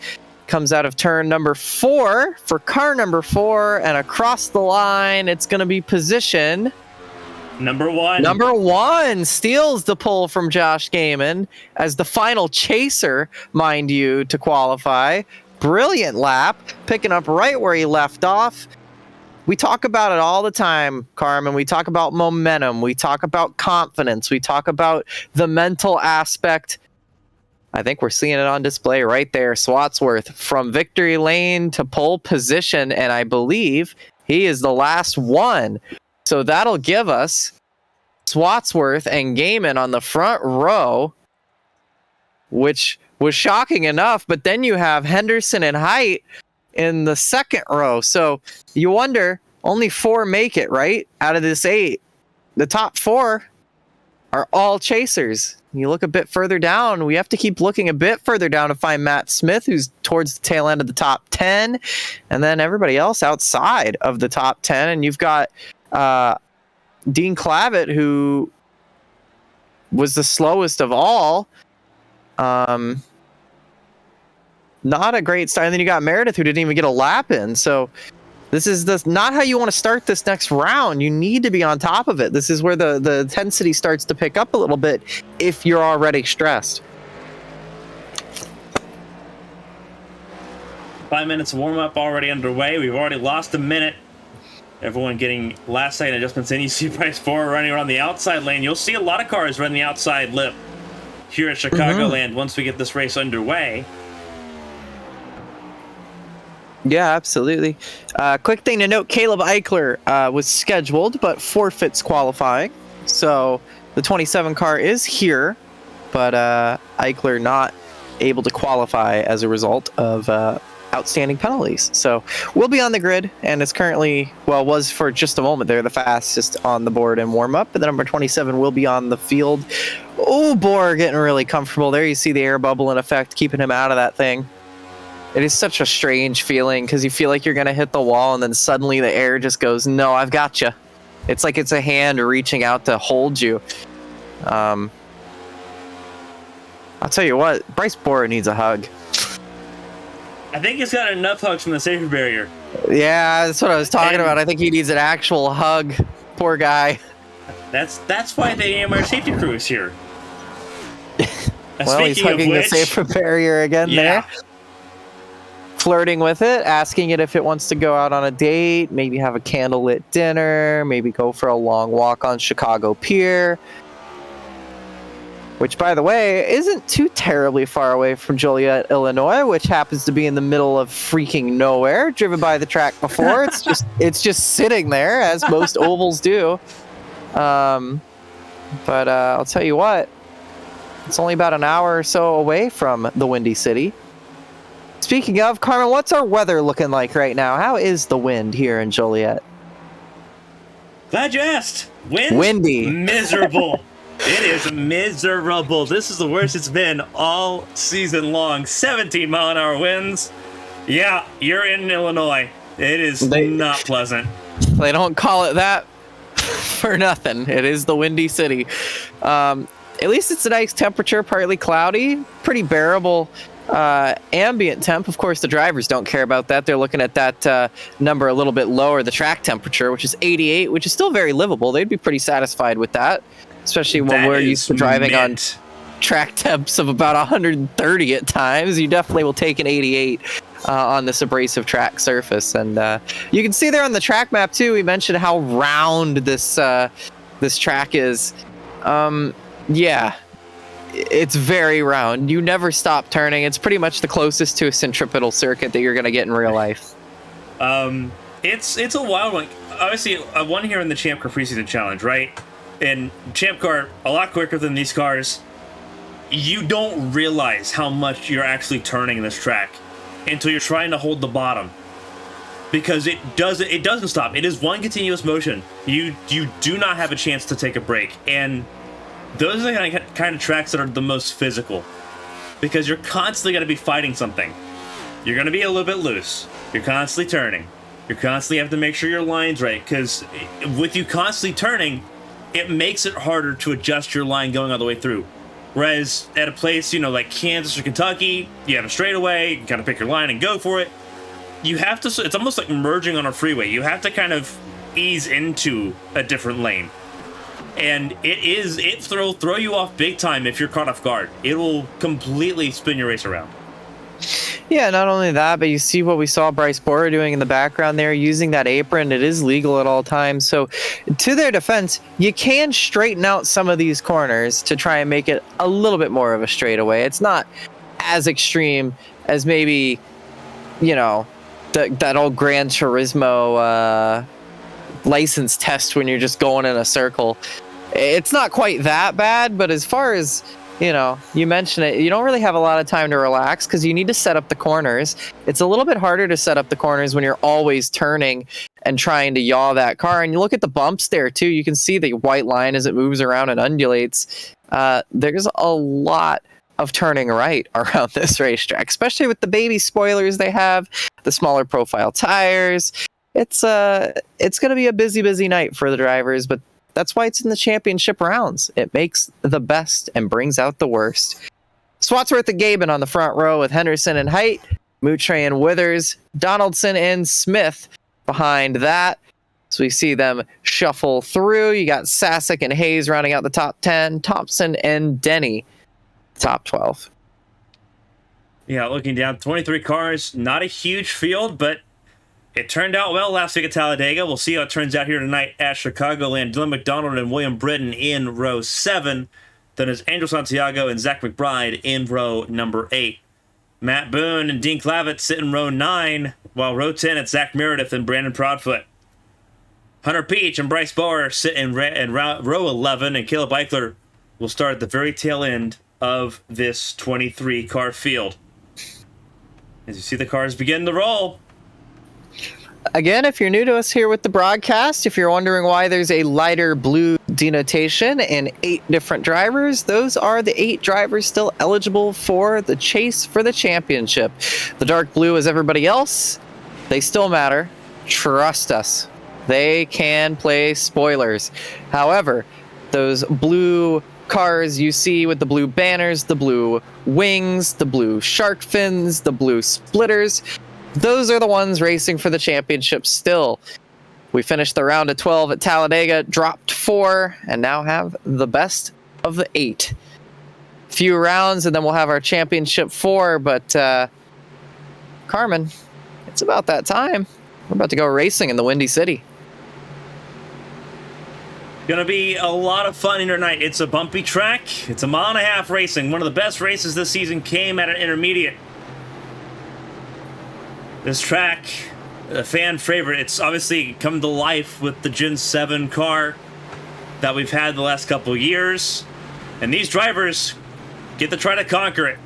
[SPEAKER 2] Comes out of turn number 4 for car number 4, and across the line, it's going to be position
[SPEAKER 1] number 1.
[SPEAKER 2] Number 1 steals the pole from Josh Gaiman as the final chaser, mind you, to qualify. Brilliant lap, picking up right where he left off. We talk about it all the time, Carmen. We talk about momentum. We talk about confidence. We talk about the mental aspect. I think we're seeing it on display right there. Swatsworth from victory lane to pole position, and I believe he is the last one. So that'll give us Swatsworth and Gaiman on the front row, which was shocking enough. But then you have Henderson and Height in the 2nd row. So you wonder, only 4 make it, right? Out of this 8. The top 4 are all chasers. You look a bit further down, we have to keep looking a bit further down to find Matt Smith, who's towards the tail end of the top 10, and then everybody else outside of the top 10. And you've got Dean Clavitt, who was the slowest of all. Not a great start. And then you got Meredith, who didn't even get a lap in. So this is not how you want to start this next round. You need to be on top of it. This is where the intensity starts to pick up a little bit if you're already stressed.
[SPEAKER 1] 5 minutes of warm-up already underway. We've already lost a minute. Everyone getting last-second adjustments in. You see Bryce Borer running around the outside lane. You'll see a lot of cars running the outside lip here at Chicagoland once we get this race underway.
[SPEAKER 2] Yeah, absolutely. Quick thing to note, Caleb Eichler was scheduled, but forfeits qualifying. So the 27 car is here, but Eichler not able to qualify as a result of outstanding penalties. So we'll be on the grid, and it's currently, well, was for just a moment there, the fastest on the board in warm-up, but the number 27 will be on the field. Oh, Borer getting really comfortable. There you see the air bubble in effect, keeping him out of that thing. It is such a strange feeling because you feel like you're going to hit the wall and then suddenly the air just goes, no, I've got you. It's like it's a hand reaching out to hold you. I'll tell you what, Bryce Borer needs a hug.
[SPEAKER 1] I think he's got enough hugs from the safety barrier.
[SPEAKER 2] Yeah, that's what I was talking about. I think he needs an actual hug. Poor guy.
[SPEAKER 1] That's why the AMR safety crew is here.
[SPEAKER 2] Well, he's hugging the safety barrier again there. Flirting with it, asking it if it wants to go out on a date, maybe have a candlelit dinner, maybe go for a long walk on Chicago Pier. Which, by the way, isn't too terribly far away from Joliet, Illinois, which happens to be in the middle of freaking nowhere. Driven by the track before, it's just sitting there, as most ovals do. But I'll tell you what, it's only about an hour or so away from the Windy City. Speaking of, Carmen, what's our weather looking like right now? How is the wind here in Joliet?
[SPEAKER 1] Glad you asked.
[SPEAKER 2] Windy.
[SPEAKER 1] Miserable. It is miserable. This is the worst it's been all season long. 17-mile-an-hour winds. Yeah, you're in Illinois. It is not pleasant.
[SPEAKER 2] They don't call it that for nothing. It is the Windy City. At least it's a nice temperature, partly cloudy, pretty bearable. Ambient temp, of course, the drivers don't care about that. They're looking at that number a little bit lower, the track temperature, which is 88, which is still very livable. They'd be pretty satisfied with that, especially when we're used to driving on track temps of about 130 at times. You definitely will take an 88 on this abrasive track surface. And you can see there on the track map too, we mentioned how round this track is. Yeah, it's very round. You never stop turning. It's pretty much the closest to a centripetal circuit that you're going to get in real life.
[SPEAKER 1] It's a wild one. Obviously, I won here in the Champ Car Preseason Challenge, right? And Champ Car, a lot quicker than these cars. You don't realize how much you're actually turning this track until you're trying to hold the bottom. Because it doesn't stop. It is one continuous motion. You do not have a chance to take a break. And those are the kind of tracks that are the most physical, because you're constantly going to be fighting something. You're going to be a little bit loose. You're constantly turning. You constantly have to make sure your line's right, because with you constantly turning, it makes it harder to adjust your line going all the way through. Whereas at a place, like Kansas or Kentucky, you have a straightaway, you can kind of pick your line and go for it. You have to, it's almost like merging on a freeway. You have to kind of ease into a different lane. And it'll throw you off big time if you're caught off guard. It will completely spin your race around.
[SPEAKER 2] Yeah, not only that, but you see what we saw Bryce Borer doing in the background there, using that apron. It is legal at all times. So to their defense, you can straighten out some of these corners to try and make it a little bit more of a straightaway. It's not as extreme as maybe, that old Gran Turismo license test when you're just going in a circle. It's not quite that bad, but as far as, you mentioned it, you don't really have a lot of time to relax because you need to set up the corners. It's a little bit harder to set up the corners when you're always turning and trying to yaw that car. And you look at the bumps there too. You can see the white line as it moves around and undulates. There's a lot of turning right around this racetrack, especially with the baby spoilers they have, the smaller profile tires. It's going to be a busy night for the drivers, but that's why it's in the championship rounds. It makes the best and brings out the worst. Swatsworth and Gabin on the front row with Henderson and Height, Moutre and Withers, Donaldson and Smith behind that. So we see them shuffle through. You got Sasek and Hayes rounding out the top 10, Thompson and Denny top 12.
[SPEAKER 1] Yeah, looking down, 23 cars, not a huge field, but it turned out well last week at Talladega. We'll see how it turns out here tonight at Chicagoland. Dylan McDonald and William Britton in row 7. Then it's Angel Santiago and Zach McBride in row number 8. Matt Boone and Dean Clavitt sit in row 9, while row 10 it's Zach Meredith and Brandon Proudfoot. Hunter Peach and Bryce Bauer sit in row 11, and Caleb Eichler will start at the very tail end of this 23-car field. As you see the cars begin to roll.
[SPEAKER 2] Again, if you're new to us here with the broadcast, if you're wondering why there's a lighter blue denotation and 8 different drivers, those are the 8 drivers still eligible for the chase for the championship. The dark blue is everybody else. They still matter. Trust us. They can play spoilers. However, those blue cars you see with the blue banners, the blue wings, the blue shark fins, the blue splitters, those are the ones racing for the championship still. We finished the round of 12 at Talladega, dropped 4, and now have the best of the 8. Few rounds, and then we'll have our championship 4, but Carmen, it's about that time. We're about to go racing in the Windy City.
[SPEAKER 1] Gonna be a lot of fun here tonight. It's a bumpy track. It's a 1.5 mile racing. One of the best races this season came at an intermediate. This track, a fan favorite. It's obviously come to life with the Gen 7 car that we've had the last couple of years. And these drivers get to try to conquer it.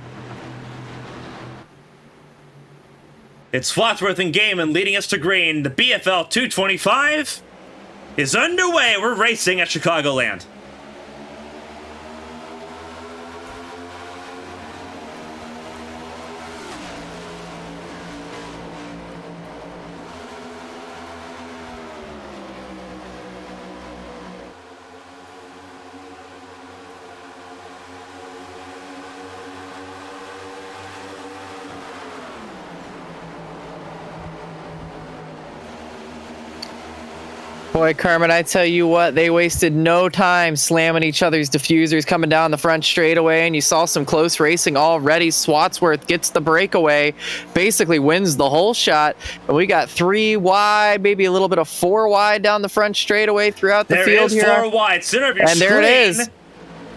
[SPEAKER 1] It's Flotsworth and Gaiman leading us to green. The BFL 225 is underway. We're racing at Chicagoland.
[SPEAKER 2] Boy, Carmen, I tell you what, they wasted no time slamming each other's diffusers coming down the front straightaway, and you saw some close racing already. Swatsworth gets the breakaway, basically wins the whole shot, and we got 3 wide, maybe a little bit of 4 wide down the front straightaway throughout the field here.
[SPEAKER 1] There is 4 wide, center of your screen.
[SPEAKER 2] And there it is.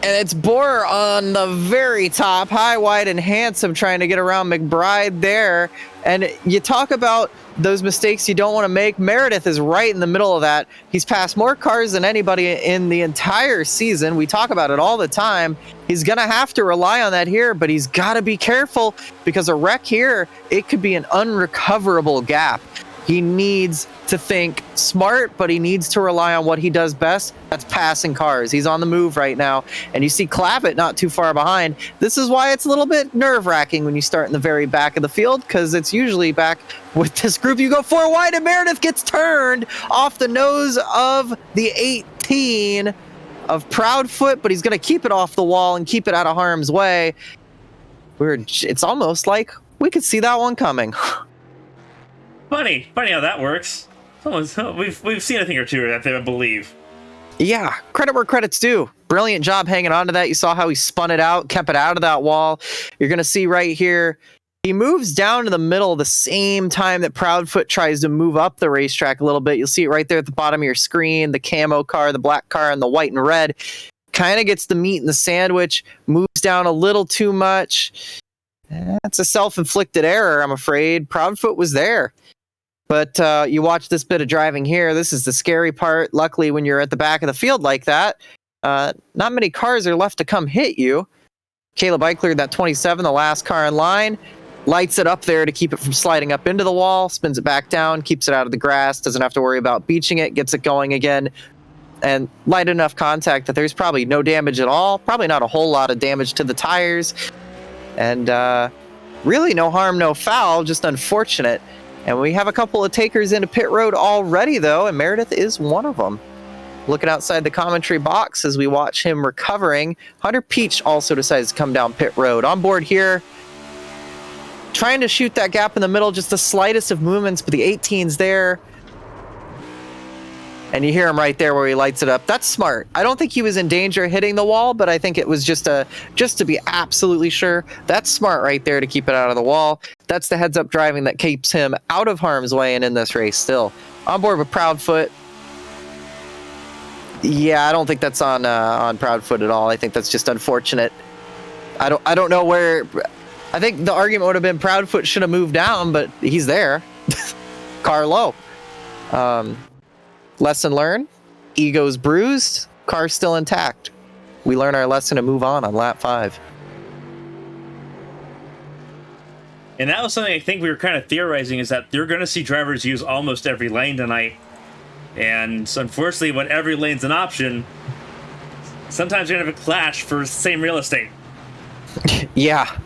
[SPEAKER 2] And it's Boer on the very top, high, wide, and handsome, trying to get around McBride there. And you talk about those mistakes you don't want to make. Meredith is right in the middle of that. He's passed more cars than anybody in the entire season. We talk about it all the time. He's going to have to rely on that here, but he's got to be careful because a wreck here, it could be an unrecoverable gap. He needs to think smart, but he needs to rely on what he does best. That's passing cars. He's on the move right now. And you see Clavitt not too far behind. This is why it's a little bit nerve-wracking when you start in the very back of the field, because it's usually back with this group. You go 4 wide, and Meredith gets turned off the nose of the 18 of Proudfoot, but he's going to keep it off the wall and keep it out of harm's way. It's almost like we could see that one coming.
[SPEAKER 1] Funny how that works. We've seen a thing or two of that, I believe.
[SPEAKER 2] Yeah, credit where credit's due. Brilliant job hanging on to that. You saw how he spun it out, kept it out of that wall. You're going to see right here, he moves down to the middle the same time that Proudfoot tries to move up the racetrack a little bit. You'll see it right there at the bottom of your screen, the camo car, the black car, and the white and red. Kind of gets the meat in the sandwich, moves down a little too much. That's a self-inflicted error, I'm afraid. Proudfoot was there. But you watch this bit of driving here. This is the scary part. Luckily, when you're at the back of the field like that, not many cars are left to come hit you. Caleb Eichler, that 27, the last car in line, lights it up there to keep it from sliding up into the wall, spins it back down, keeps it out of the grass, doesn't have to worry about beaching it, gets it going again, and light enough contact that there's probably no damage at all, probably not a whole lot of damage to the tires, and really no harm, no foul, just unfortunate. And we have a couple of takers into pit road already, though, and Meredith is one of them. Looking outside the commentary box as we watch him recovering. Hunter Peach also decides to come down pit road. On board here, trying to shoot that gap in the middle, just the slightest of movements, but the 18's there. And you hear him right there where he lights it up. That's smart. I don't think he was in danger of hitting the wall, but I think it was just to be absolutely sure. That's smart right there to keep it out of the wall. That's the heads-up driving that keeps him out of harm's way and in this race still. On board with Proudfoot. Yeah, I don't think that's on Proudfoot at all. I think that's just unfortunate. I don't know where. I think the argument would have been Proudfoot should have moved down, but he's there. Car low. Lesson learned. Ego's bruised. Car's still intact. We learn our lesson and move on lap 5.
[SPEAKER 1] And that was something I think we were kind of theorizing, is that you're going to see drivers use almost every lane tonight. And unfortunately, when every lane's an option, sometimes you're going to have a clash for the same real estate.
[SPEAKER 2] Yeah.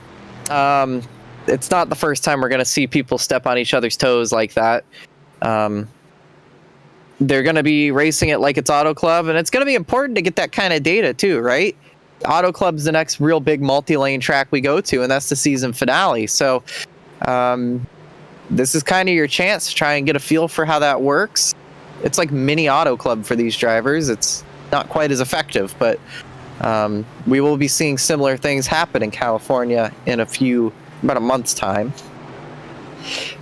[SPEAKER 2] It's not the first time we're going to see people step on each other's toes like that. They're going to be racing it like it's Auto Club, and it's going to be important to get that kind of data too, right? Auto Club's the next real big multi-lane track we go to, and that's the season finale. So this is kind of your chance to try and get a feel for how that works. It's like mini Auto Club for these drivers. It's not quite as effective, but we will be seeing similar things happen in California in about a month's time.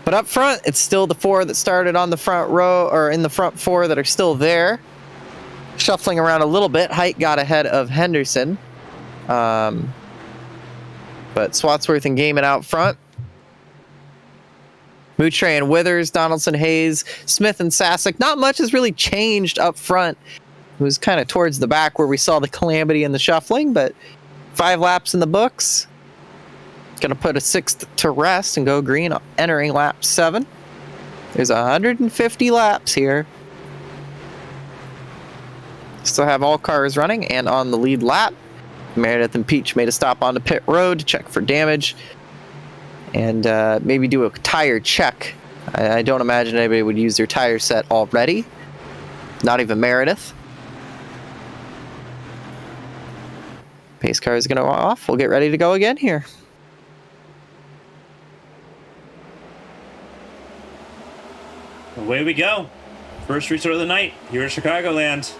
[SPEAKER 2] But up front, it's still the 4 that started on the front row, or in the front 4 that are still there. Shuffling around a little bit. Height got ahead of Henderson. But Swatsworth and Gaiman out front. Moutre and Withers, Donaldson, Hayes, Smith and Sasek. Not much has really changed up front. It was kind of towards the back where we saw the calamity and the shuffling, but 5 laps in the books. Going to put a 6th to rest and go green entering lap 7. There's 150 laps here. Still have all cars running, and on the lead lap, Meredith and Peach made a stop on the pit road to check for damage and maybe do a tire check. I don't imagine anybody would use their tire set already. Not even Meredith. Pace car is going to go off. We'll get ready to go again here.
[SPEAKER 1] Away we go. First restart of the night here at Chicagoland.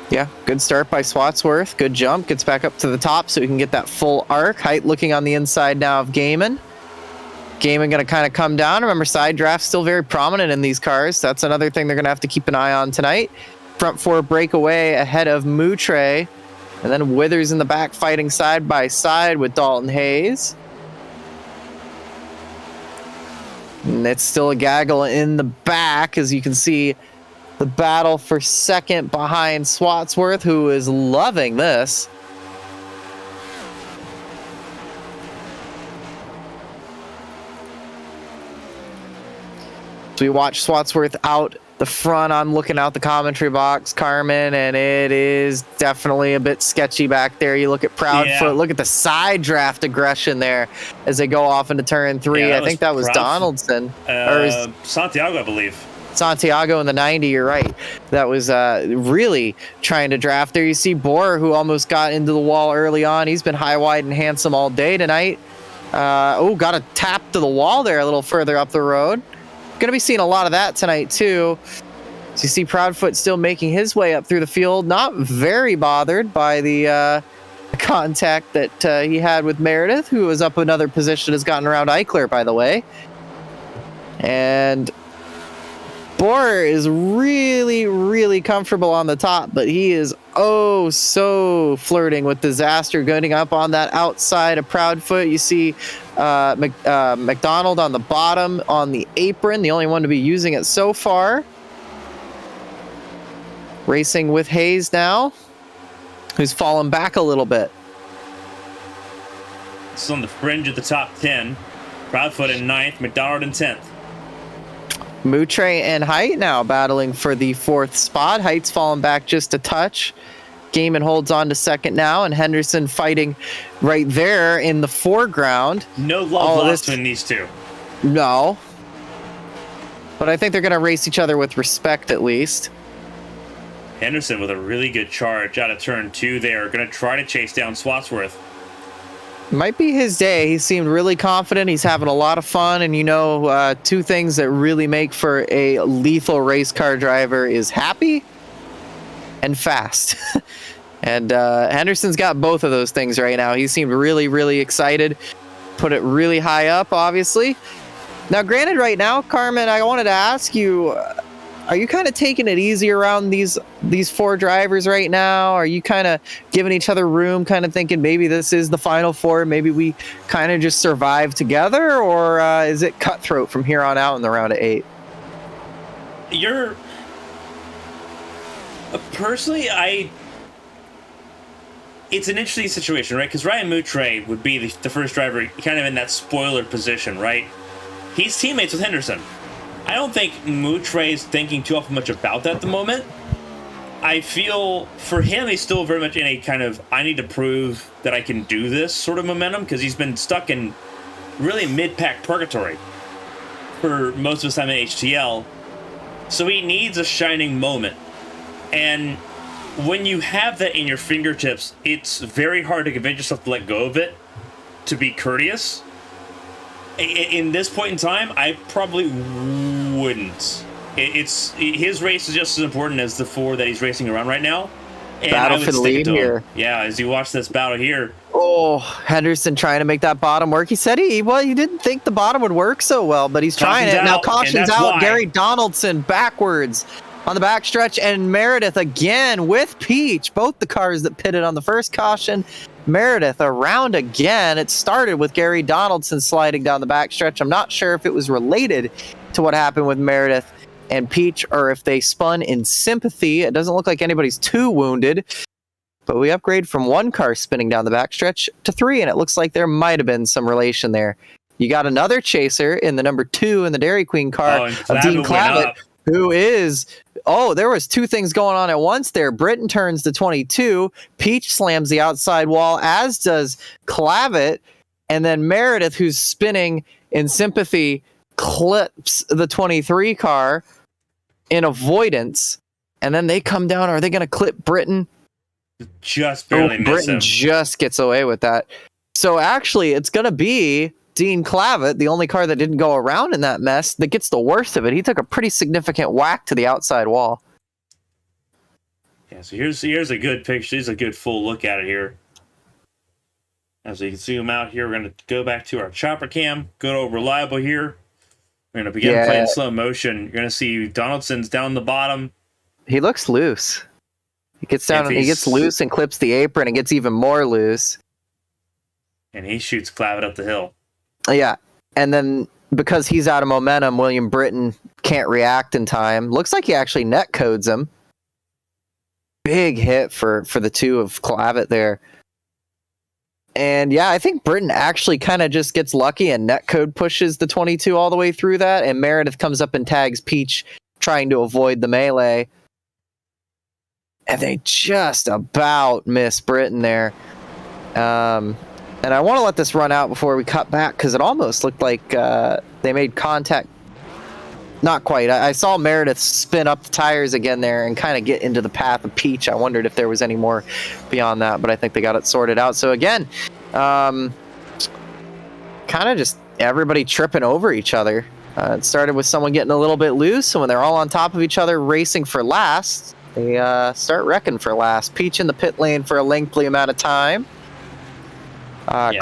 [SPEAKER 2] Yeah, good start by Swatsworth. Good jump. Gets back up to the top so we can get that full arc. Height looking on the inside now of Gaiman. Gaiman going to kind of come down. Remember, side draft still very prominent in these cars. That's another thing they're going to have to keep an eye on tonight. Front 4 breakaway ahead of Moutre. And then Withers in the back fighting side by side with Dalton Hayes. And it's still a gaggle in the back, as you can see the battle for second behind Swatsworth, who is loving this. So we watch Swatsworth out the front. I'm looking out the commentary box, Carmen, and it is definitely a bit sketchy back there. You look at Proudfoot, look at the side draft aggression there as they go off into turn 3.
[SPEAKER 1] Yeah,
[SPEAKER 2] I think that was Donaldson. Or
[SPEAKER 1] Santiago, I believe.
[SPEAKER 2] Santiago in the 90, you're right. That was really trying to draft there. You see Bohr, who almost got into the wall early on. He's been high, wide, and handsome all day tonight. Got a tap to the wall there a little further up the road. Going to be seeing a lot of that tonight, too. So you see Proudfoot still making his way up through the field. Not very bothered by the contact that he had with Meredith, who was up another position, has gotten around Eichler, by the way. And Bohr is really, really comfortable on the top, but he is so flirting with disaster, getting up on that outside of Proudfoot. You see McDonald on the bottom on the apron, the only one to be using it so far. Racing with Hayes now, who's fallen back a little bit.
[SPEAKER 1] This is on the fringe of the top 10. Proudfoot in 9th, McDonald in 10th.
[SPEAKER 2] Moutre and Height now battling for the 4th spot. Height's fallen back just a touch. Gaiman holds on to 2nd now, and Henderson fighting right there in the foreground.
[SPEAKER 1] No love lost between these two.
[SPEAKER 2] No. But I think they're going to race each other with respect, at least.
[SPEAKER 1] Henderson with a really good charge out of turn 2 there. Going to try to chase down Swatsworth.
[SPEAKER 2] Might be his day. He seemed really confident. He's having a lot of fun. And, two things that really make for a lethal race car driver is happy and fast. And Henderson's got both of those things right now. He seemed really, really excited. Put it really high up, obviously. Now, granted, right now, Carmen, I wanted to ask you, are you kind of taking it easy around these four drivers right now? Are you kind of giving each other room, kind of thinking maybe this is the final four, maybe we kind of just survive together, or is it cutthroat from here on out in the round of 8?
[SPEAKER 1] Personally, it's an interesting situation, right? Because Ryan Moutre would be the first driver kind of in that spoiler position, right? He's teammates with Henderson. I don't think Moutre is thinking too often much about that at the moment. I feel for him, he's still very much in a kind of, I need to prove that I can do this sort of momentum, because he's been stuck in really mid-pack purgatory for most of his time in HTL. So he needs a shining moment. And when you have that in your fingertips, it's very hard to convince yourself to let go of it, to be courteous. In this point in time, I probably wouldn't. His race is just as important as the four that he's racing around right now. And
[SPEAKER 2] battle for the lead here.
[SPEAKER 1] Yeah, as you watch this battle here.
[SPEAKER 2] Oh, Henderson trying to make that bottom work. He said he didn't think the bottom would work so well, but he's trying it. Now caution's out. Gary Donaldson backwards on the backstretch, and Meredith again with Peach. Both the cars that pitted on the first caution. Meredith around again. It started with Gary Donaldson sliding down the backstretch. I'm not sure if it was related to what happened with Meredith and Peach, or if they spun in sympathy. It doesn't look like anybody's too wounded, but we upgrade from one car spinning down the backstretch to 3, and it looks like there might have been some relation there. You got another chaser in the number 2 in the Dairy Queen car of Dean Clavitt, who is... Oh, there was two things going on at once there. Britton turns to 22. Peach slams the outside wall, as does Clavitt. And then Meredith, who's spinning in sympathy, clips the 23 car in avoidance. And then they come down. Are they going to clip Britton?
[SPEAKER 1] Just barely miss
[SPEAKER 2] Britton
[SPEAKER 1] him.
[SPEAKER 2] Just gets away with that. So actually, it's going to be Dean Clavitt, the only car that didn't go around in that mess, that gets the worst of it. He took a pretty significant whack to the outside wall.
[SPEAKER 1] Yeah, so here's a good picture. Here's a good full look at it here. As we can zoom out here, we're going to go back to our chopper cam. Good old reliable here. We're going to begin playing slow motion. You're going to see Donaldson's down the bottom.
[SPEAKER 2] He looks loose. He gets down and he gets loose and clips the apron and gets even more loose.
[SPEAKER 1] And he shoots Clavitt up the hill.
[SPEAKER 2] Yeah, and then because he's out of momentum, William Britton can't react in time. Looks like he actually net codes him. Big hit for the two of Clavitt there. And yeah, I think Britton actually kind of just gets lucky and net code pushes the 22 all the way through that, and Meredith comes up and tags Peach trying to avoid the melee. And they just about miss Britton there. And I want to let this run out before we cut back, because it almost looked like they made contact. Not quite. I saw Meredith spin up the tires again there and kind of get into the path of Peach. I wondered if there was any more beyond that, but I think they got it sorted out. So again, kind of just everybody tripping over each other. It started with someone getting a little bit loose, and when they're all on top of each other racing for last, they start wrecking for last. Peach in the pit lane for a lengthy amount of time.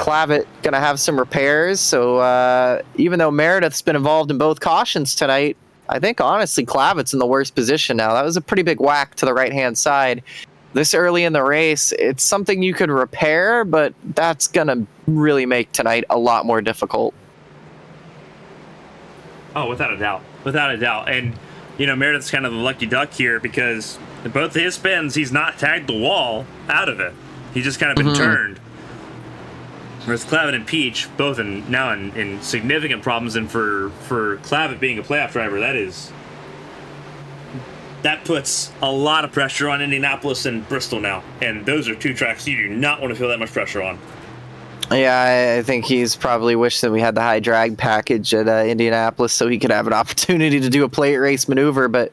[SPEAKER 2] Clavitt going to have some repairs, so even though Meredith's been involved in both cautions tonight, I think honestly Clavitt's in the worst position now. That was a pretty big whack to the right-hand side. This early in the race, it's something you could repair, but that's going to really make tonight a lot more difficult.
[SPEAKER 1] Oh, without a doubt. Without a doubt. And, Meredith's kind of the lucky duck here, because in both of his spins, he's not tagged the wall out of it. He's just kind of been turned. Whereas Clavitt and Peach, both now in significant problems, and for Clavitt being a playoff driver, that puts a lot of pressure on Indianapolis and Bristol now. And those are two tracks you do not want to feel that much pressure on.
[SPEAKER 2] Yeah, I think he's probably wished that we had the high drag package at Indianapolis so he could have an opportunity to do a plate race maneuver. But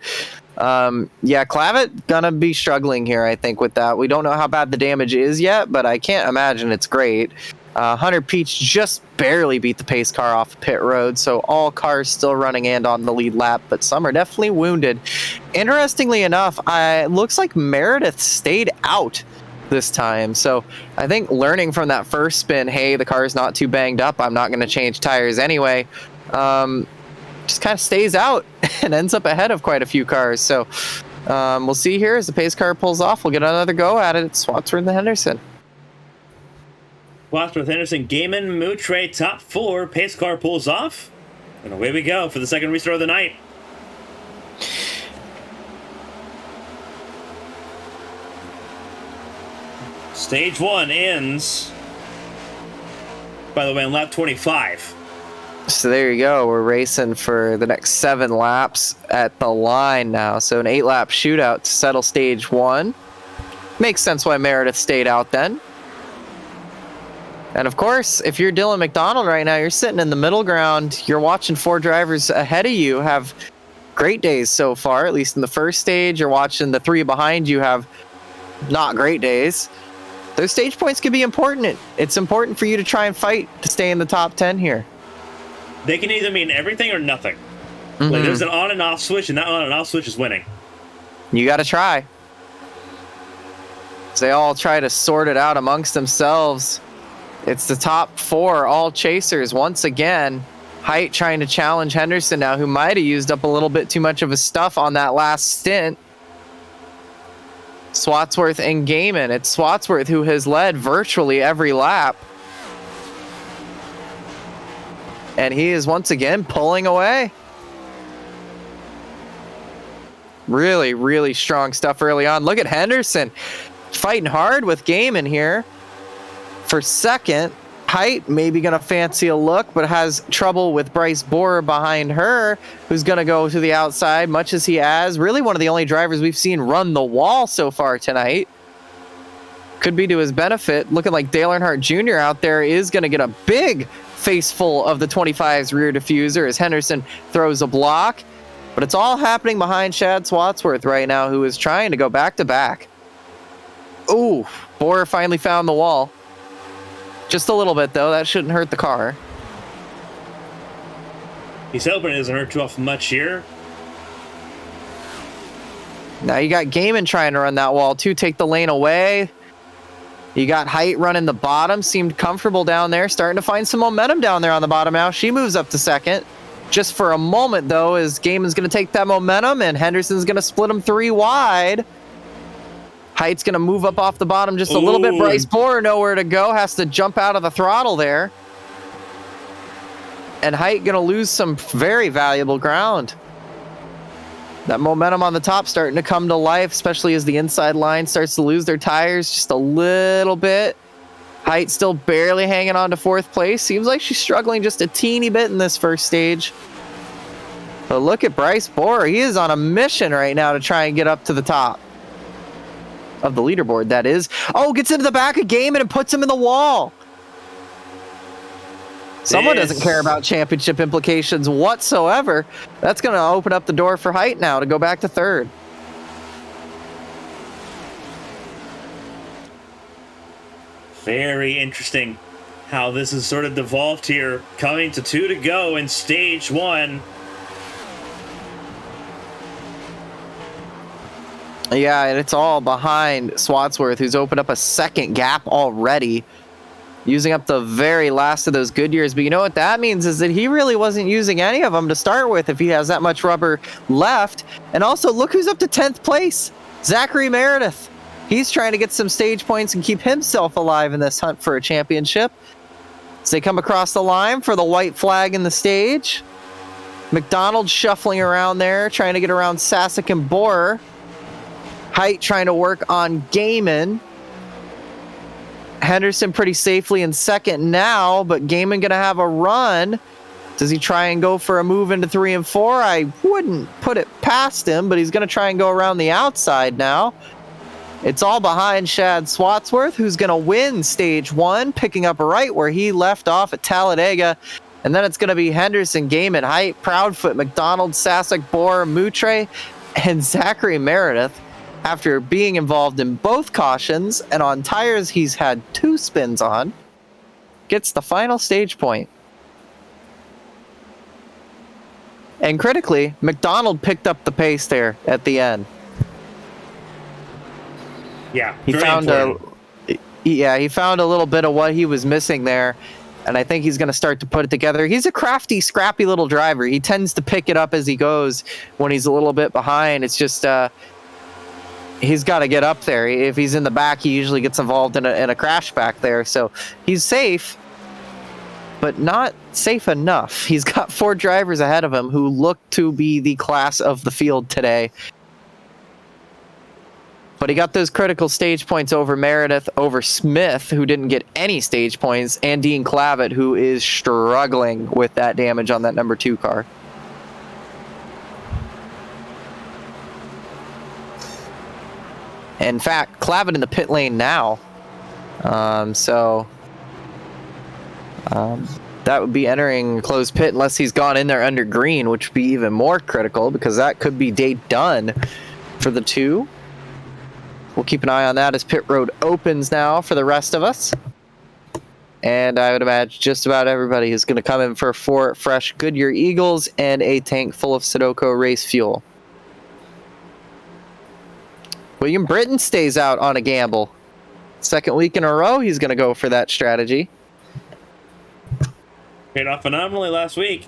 [SPEAKER 2] Clavitt gonna be struggling here, I think, with that. We don't know how bad the damage is yet, but I can't imagine it's great. Hunter Peach just barely beat the pace car off the pit road, so all cars still running and on the lead lap, but some are definitely wounded. Interestingly enough, it looks like Meredith stayed out this time, so I think learning from that first spin, hey, the car is not too banged up, I'm not going to change tires anyway, just kind of stays out and ends up ahead of quite a few cars. So we'll see here as the pace car pulls off. We'll get another go at it. It's Swatsworth and Henderson.
[SPEAKER 1] Swatsworth, Henderson, Gaiman, Moutre, top 4. Pace car pulls off. And away we go for the second restart of the night. Stage 1 ends, by the way, on lap 25.
[SPEAKER 2] So there you go. We're racing for the next 7 laps at the line now. So an 8-lap shootout to settle stage 1. Makes sense why Meredith stayed out then. And of course, if you're Dylan McDonald right now, you're sitting in the middle ground. You're watching 4 drivers ahead of you have great days so far, at least in the first stage. You're watching the 3 behind you have not great days. Those stage points can be important. It's important for you to try and fight to stay in the top 10 here.
[SPEAKER 1] They can either mean everything or nothing. Like, there's an on and off switch, and that on and off switch is winning.
[SPEAKER 2] You got to try. They all try to sort it out amongst themselves. It's the top 4, all chasers. Once again, Height trying to challenge Henderson now, who might have used up a little bit too much of his stuff on that last stint. Swatsworth and Gaiman. It's Swatsworth who has led virtually every lap. And he is once again pulling away. Really, really strong stuff early on. Look at Henderson fighting hard with Gaiman here. For second, Height maybe going to fancy a look, but has trouble with Bryce Borer behind her, who's going to go to the outside, much as he has. Really one of the only drivers we've seen run the wall so far tonight. Could be to his benefit. Looking like Dale Earnhardt Jr. out there is going to get a big face full of the 25's rear diffuser as Henderson throws a block. But it's all happening behind Chad Swatsworth right now, who is trying to go back-to-back. Ooh, Borer finally found the wall. Just a little bit, though. That shouldn't hurt the car.
[SPEAKER 1] He's hoping it doesn't hurt too often much here.
[SPEAKER 2] Now you got Gaiman trying to run that wall, too. Take the lane away. You got Height running the bottom. Seemed comfortable down there. Starting to find some momentum down there on the bottom now. She moves up to second. Just for a moment, though, as Gaiman's going to take that momentum, and Henderson's going to split him 3 wide. Height's going to move up off the bottom just a little bit. Bryce Borer nowhere to go. Has to jump out of the throttle there. And Height going to lose some very valuable ground. That momentum on the top starting to come to life, especially as the inside line starts to lose their tires just a little bit. Height still barely hanging on to 4th place. Seems like she's struggling just a teeny bit in this first stage. But look at Bryce Borer. He is on a mission right now to try and get up to the top of the leaderboard, that is. Oh, gets into the back of Gaiman and puts him in the wall. Someone doesn't care about championship implications whatsoever. That's going to open up the door for Height now to go back to 3rd.
[SPEAKER 1] Very interesting how this has sort of devolved here. Coming to 2 to go in stage 1.
[SPEAKER 2] Yeah, and it's all behind Swatsworth, who's opened up a second gap already, using up the very last of those good years. But you know what that means is that he really wasn't using any of them to start with if he has that much rubber left. And also, look who's up to 10th place. Zachary Meredith. He's trying to get some stage points and keep himself alive in this hunt for a championship. As they come across the line for the white flag in the stage. McDonald shuffling around there, trying to get around Sasek and Borer. Height trying to work on Gaiman. Henderson pretty safely in second now, but Gaiman going to have a run. Does he try and go for a move into 3 and 4? I wouldn't put it past him, but he's going to try and go around the outside now. It's all behind Chad Swatsworth, who's going to win stage 1, picking up right where he left off at Talladega. And then it's going to be Henderson, Gaiman, Height, Proudfoot, McDonald, Sasek, Borer, Moutre, and Zachary Meredith. After being involved in both cautions and on tires he's had 2 spins on. gets the final stage point. And critically, McDonald picked up the pace there at the end.
[SPEAKER 1] Yeah,
[SPEAKER 2] he found a little bit of what he was missing there, and I think he's going to start to put it together. He's a crafty, scrappy little driver. He tends to pick it up as he goes when he's a little bit behind. It's just he's got to get up there. If he's in the back, he usually gets involved in a crash back there. So he's safe, but not safe enough. He's got 4 drivers ahead of him who look to be the class of the field today. But he got those critical stage points over Meredith, over Smith, who didn't get any stage points, and Dean Clavitt, who is struggling with that damage on that number 2 car. In fact, Clavitt in the pit lane now. That would be entering closed pit unless he's gone in there under green, which would be even more critical because that could be day done for the 2. We'll keep an eye on that as pit road opens now for the rest of us. And I would imagine just about everybody is going to come in for 4 fresh Goodyear Eagles and a tank full of Sudoku race fuel. William Britton stays out on a gamble. Second week in a row, he's going to go for that strategy.
[SPEAKER 1] Paid off phenomenally last week.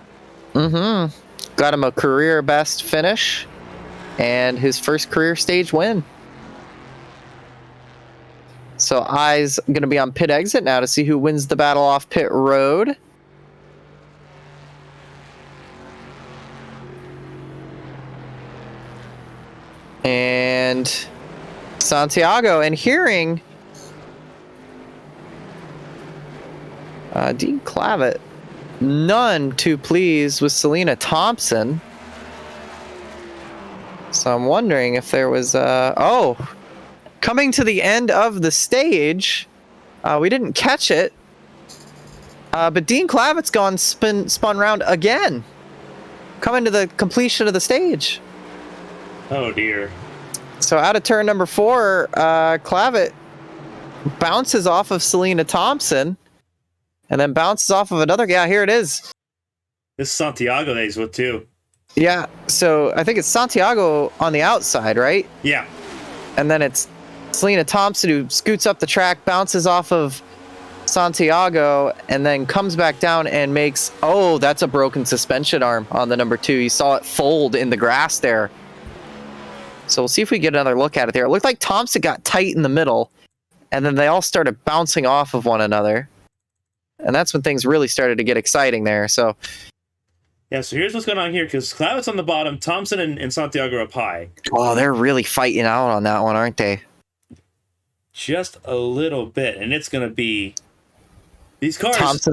[SPEAKER 2] Got him a career best finish and his first career stage win. So eyes going to be on pit exit now to see who wins the battle off pit road. And Santiago, and hearing Dean Clavitt none too pleased with Selena Thompson. So I'm wondering if there was coming to the end of the stage. We didn't catch it. But Dean Clavitt's spun round again. Coming to the completion of the stage.
[SPEAKER 1] Oh dear.
[SPEAKER 2] So out of turn number 4, Clavitt bounces off of Selena Thompson and then bounces off of another. Yeah, here it is.
[SPEAKER 1] This is Santiago that he's with too.
[SPEAKER 2] Yeah, so I think it's Santiago on the outside, right?
[SPEAKER 1] Yeah.
[SPEAKER 2] And then it's Selena Thompson who scoots up the track, bounces off of Santiago, and then comes back down and makes, that's a broken suspension arm on the number 2. You saw it fold in the grass there. So we'll see if we get another look at it there. It looked like Thompson got tight in the middle, and then they all started bouncing off of one another. And that's when things really started to get exciting there. So
[SPEAKER 1] yeah, so here's what's going on here, because Clavitt's on the bottom, Thompson and Santiago are up high.
[SPEAKER 2] Oh, they're really fighting out on that one, aren't they?
[SPEAKER 1] Just a little bit, and it's going to be... These cars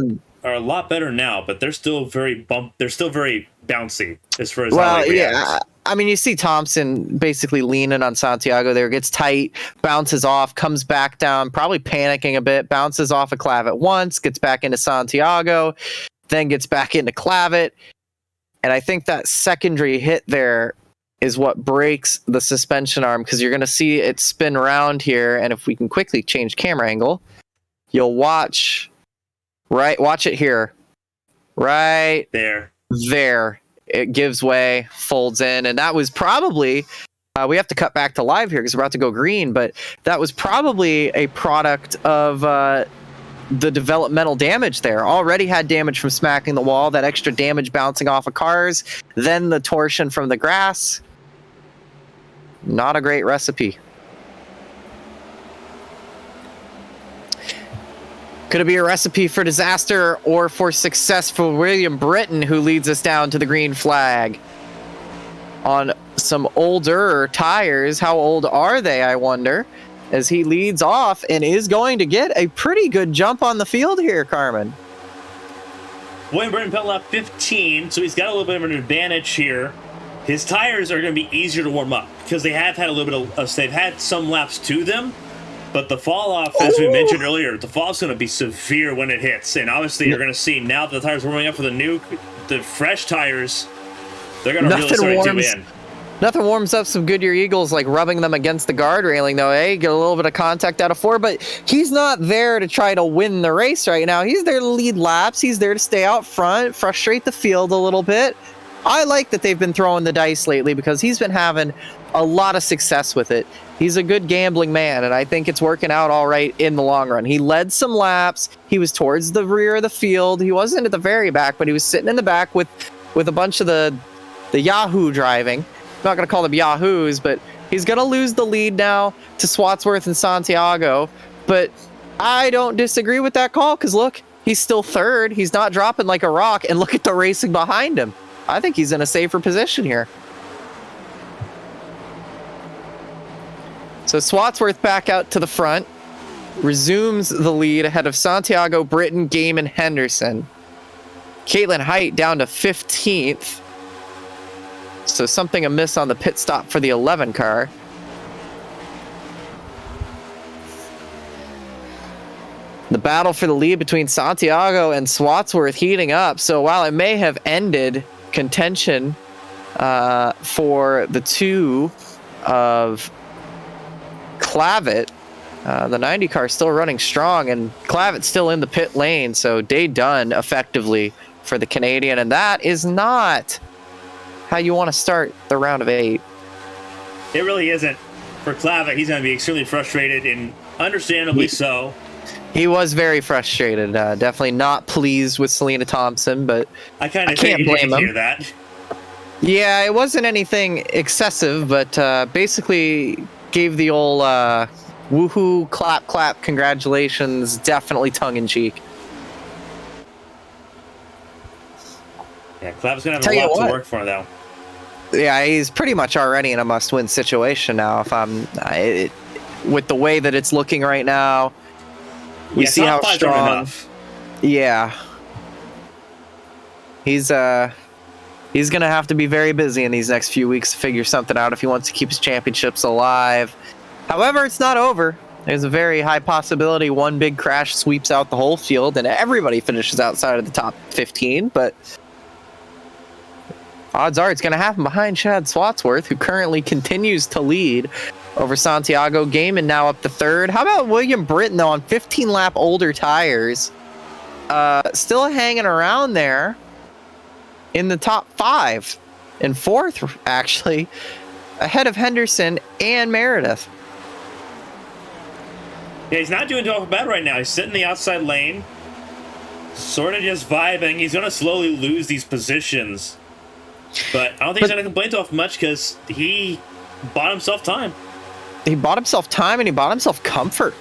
[SPEAKER 1] are a lot better now, but they're still very bouncy as far as how they react.
[SPEAKER 2] Yeah. I mean, you see Thompson basically leaning on Santiago there, gets tight, bounces off, comes back down, probably panicking a bit, bounces off of Clavitt once, gets back into Santiago, then gets back into Clavitt. And I think that secondary hit there is what breaks the suspension arm, because you're going to see it spin around here. And if we can quickly change camera angle, you'll watch it here. Right there. It gives way, folds in, and that was probably, we have to cut back to live here because we're about to go green, but that was probably a product of the developmental damage there. Already had damage from smacking the wall, that extra damage bouncing off of cars, then the torsion from the grass. Not a great recipe. Could it be a recipe for disaster or for success for William Britton, who leads us down to the green flag? On some older tires. How old are they, I wonder? As he leads off and is going to get a pretty good jump on the field here, Carmen.
[SPEAKER 1] William Britton pit lap 15, so he's got a little bit of an advantage here. His tires are going to be easier to warm up because they have had a little bit of, they've had some laps to them. But the fall off, as we mentioned earlier, the fall is going to be severe when it hits. And obviously, you're going to see now that the tires are warming up for the fresh tires, they're going to really start to do in.
[SPEAKER 2] Nothing warms up some Goodyear Eagles like rubbing them against the guard railing, though. Hey, get a little bit of contact out of 4, but he's not there to try to win the race right now. He's there to lead laps. He's there to stay out front, frustrate the field a little bit. I like that they've been throwing the dice lately because he's been having a lot of success with it. He's a good gambling man, and I think it's working out all right in the long run. He led some laps. He was towards the rear of the field. He wasn't at the very back, but he was sitting in the back with a bunch of the Yahoo driving. I'm not going to call them Yahoos, but he's going to lose the lead now to Swatsworth and Santiago. But I don't disagree with that call because, look, he's still third. He's not dropping like a rock, and look at the racing behind him. I think he's in a safer position here. So Swatsworth back out to the front, resumes the lead ahead of Santiago, Britton, Game, and Henderson. Caitlin Height down to 15th. So something amiss on the pit stop for the 11 car. The battle for the lead between Santiago and Swatsworth heating up. So while it may have ended contention for the two of Clavitt, the 90 car still running strong, and Clavitt's still in the pit lane. So day done effectively for the Canadian, and that is not how you want to start the round of 8.
[SPEAKER 1] It really isn't. For Clavitt, he's going to be extremely frustrated, and understandably so.
[SPEAKER 2] He was very frustrated. Definitely not pleased with Selena Thompson, but
[SPEAKER 1] I can't
[SPEAKER 2] blame him.
[SPEAKER 1] Hear that.
[SPEAKER 2] Yeah, it wasn't anything excessive, but basically gave the old woohoo, clap, clap, congratulations, definitely tongue-in-cheek.
[SPEAKER 1] Yeah, Clavitt's going to have a lot to work for, though.
[SPEAKER 2] Yeah, he's pretty much already in a must-win situation now. With the way that it's looking right now, we see how strong. Enough. Yeah, he's gonna have to be very busy in these next few weeks to figure something out if he wants to keep his championships alive. However, it's not over. There's a very high possibility one big crash sweeps out the whole field and everybody finishes outside of the top 15, but odds are it's going to happen behind Chad Swatsworth, who currently continues to lead over Santiago. Gaiman now up to third. How about William Britton, though, on 15-lap older tires? Still hanging around there in the top 5. In 4th, actually, ahead of Henderson and Meredith.
[SPEAKER 1] Yeah, he's not doing too bad right now. He's sitting in the outside lane, sort of just vibing. He's going to slowly lose these positions. But I don't think he's going to complain too much because he bought himself time.
[SPEAKER 2] He bought himself time and he bought himself comfort.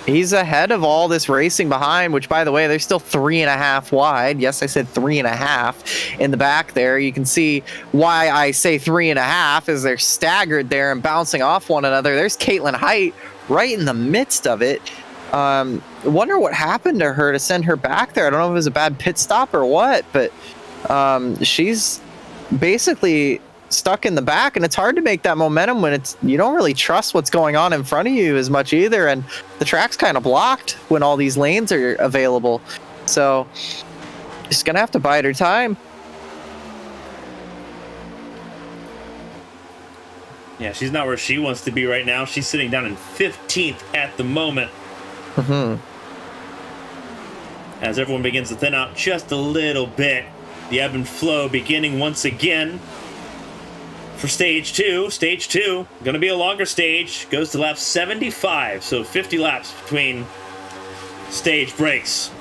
[SPEAKER 2] He's ahead of all this racing behind, which, by the way, they're still 3.5 wide. Yes, I said 3.5 in the back there. You can see why I say 3.5 is they're staggered there and bouncing off one another. There's Caitlin Height right in the midst of it. Wonder what happened to her to send her back there. I don't know if it was a bad pit stop or what, but she's basically stuck in the back, and it's hard to make that momentum when you don't really trust what's going on in front of you as much either, and the track's kind of blocked when all these lanes are available. So just gonna have to bide her time.
[SPEAKER 1] Yeah, she's not where she wants to be right now. She's sitting down in 15th at the moment. As everyone begins to thin out just a little bit, the ebb and flow beginning once again. For stage 2, going to be a longer stage, goes to lap 75, so 50 laps between stage breaks.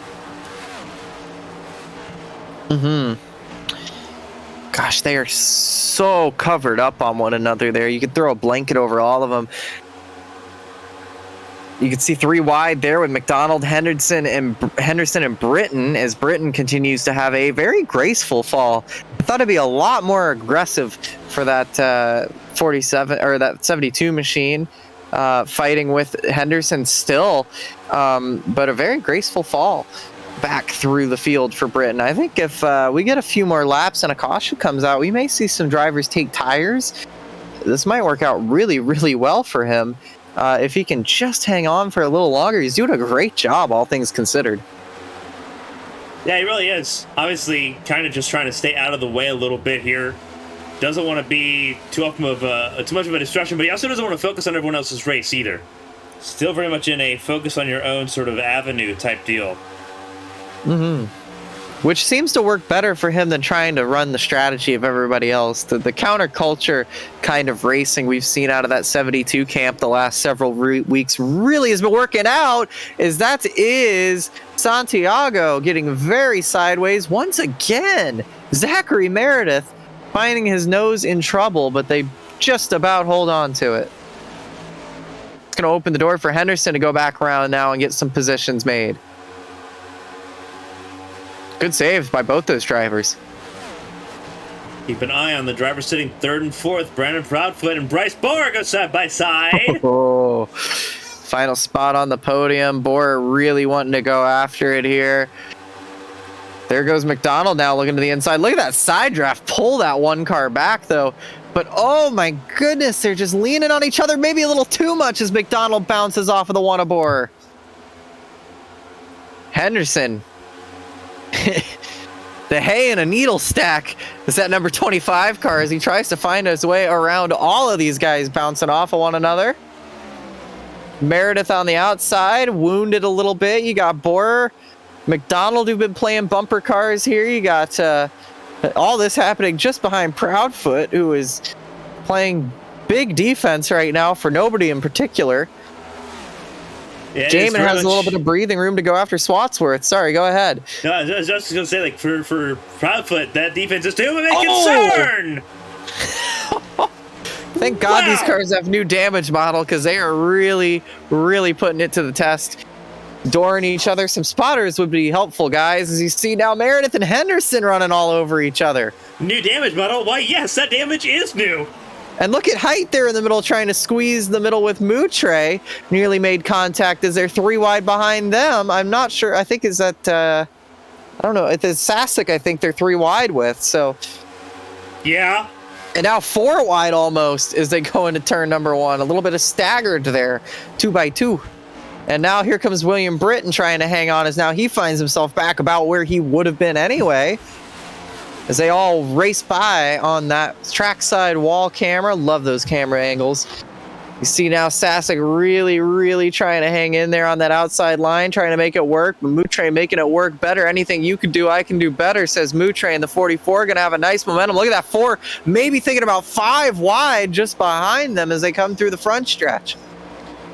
[SPEAKER 2] Gosh, they are so covered up on one another there. You could throw a blanket over all of them. You can see 3 wide there with McDonald, Henderson, and Britton, as Britton continues to have a very graceful fall. I thought it'd be a lot more aggressive for that 47 or that 72 machine, fighting with Henderson still, but a very graceful fall back through the field for Britton. I think if we get a few more laps and a caution comes out, we may see some drivers take tires. This might work out really, really well for him. If he can just hang on for a little longer. He's doing a great job, all things considered.
[SPEAKER 1] Yeah, he really is. Obviously, kind of just trying to stay out of the way a little bit here. doesn't want to be too much of a distraction, but he also doesn't want to focus on everyone else's race either. Still very much in a focus on your own sort of avenue type deal.
[SPEAKER 2] Which seems to work better for him than trying to run the strategy of everybody else. The counterculture kind of racing we've seen out of that 72 camp the last several weeks really has been working out. That is Santiago getting very sideways once again. Zachary Meredith finding his nose in trouble, but they just about hold on to it. It's going to open the door for Henderson to go back around now and get some positions made. Good saves by both those drivers.
[SPEAKER 1] Keep an eye on the driver sitting third and fourth. Brandon Proudfoot and Bryce Boer go side by side.
[SPEAKER 2] Oh, final spot on the podium. Boer really wanting to go after it here. There goes McDonald now looking to the inside. Look at that side draft. Pull that one car back, though. But, oh, my goodness, they're just leaning on each other maybe a little too much as McDonald bounces off of the one of Boer. Henderson. The hay in a needle stack is that number 25 car as he tries to find his way around all of these guys bouncing off of one another. Meredith on the outside, wounded a little bit. You got Boer, McDonald, who've been playing bumper cars here. You got all this happening just behind Proudfoot, who is playing big defense right now for nobody in particular.
[SPEAKER 1] Yeah,
[SPEAKER 2] Jamin has a little bit of breathing room to go after Swatsworth. Sorry, go ahead.
[SPEAKER 1] No, I was just going to say, like, for Proudfoot, that defense is too big concern!
[SPEAKER 2] Thank God these cars have new damage model because they are really, really putting it to the test. Dooring each other. Some spotters would be helpful, guys. As you see now, Meredith and Henderson running all over each other.
[SPEAKER 1] New damage model? Why, yes, that damage is new.
[SPEAKER 2] And look at Height there in the middle, trying to squeeze the middle with Moutre. Nearly made contact as they're 3 wide behind them. I'm not sure. I think is that, I don't know. It's Sasek, I think they're 3 wide with. So,
[SPEAKER 1] yeah.
[SPEAKER 2] And now 4 wide almost as they go into turn number 1. A little bit of staggered there, 2 by 2. And now here comes William Britton trying to hang on as now he finds himself back about where he would have been anyway. As they all race by on that trackside wall camera. Love those camera angles. You see now Sasek really, really trying to hang in there on that outside line, trying to make it work. But Moutre making it work better. Anything you could do, I can do better, says Moutre. And the 44 going to have a nice momentum. Look at that 4, maybe thinking about 5 wide just behind them as they come through the front stretch.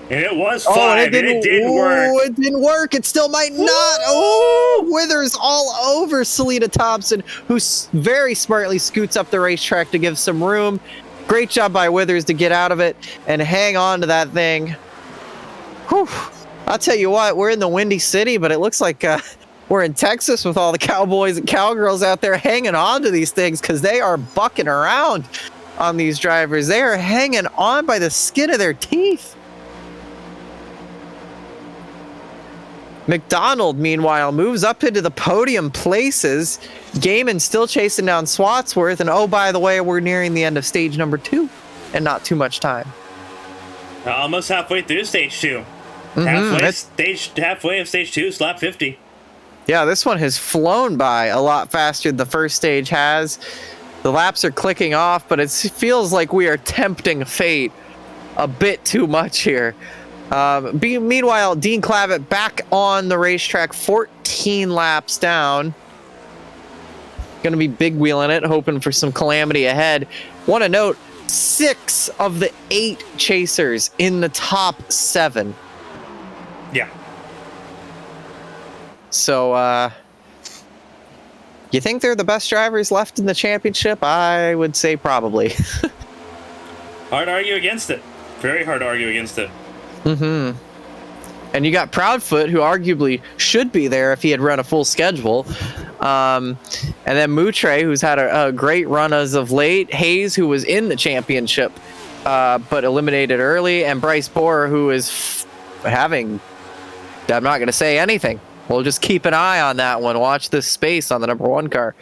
[SPEAKER 1] And it was 5, and it didn't work.
[SPEAKER 2] Oh, it didn't work. It still might not. Oh, Withers all over Selena Thompson, who very smartly scoots up the racetrack to give some room. Great job by Withers to get out of it and hang on to that thing. Whew. I'll tell you what, we're in the Windy City, but it looks like we're in Texas with all the cowboys and cowgirls out there hanging on to these things because they are bucking around on these drivers. They are hanging on by the skin of their teeth. McDonald, meanwhile, moves up into the podium places. Gaiman still chasing down Swatsworth. And oh, by the way, we're nearing the end of stage number 2 and not too much time.
[SPEAKER 1] Almost halfway through stage 2. Halfway of stage 2, slap 50.
[SPEAKER 2] Yeah, this one has flown by a lot faster than the first stage has. The laps are clicking off, but it feels like we are tempting fate a bit too much here. Meanwhile, Dean Clavitt back on the racetrack, 14 laps down. Going to be big wheeling it, hoping for some calamity ahead. Want to note, 6 of the 8 chasers in the top 7.
[SPEAKER 1] Yeah.
[SPEAKER 2] So, you think they're the best drivers left in the championship? I would say probably.
[SPEAKER 1] Hard to argue against it. Very hard to argue against it.
[SPEAKER 2] Mm-hmm. And you got Proudfoot, who arguably should be there if he had run a full schedule. And then Moutre, who's had a great run as of late. Hayes, who was in the championship, but eliminated early. And Bryce Boer, who is having... I'm not going to say anything. We'll just keep an eye on that one. Watch this space on the number 1 car.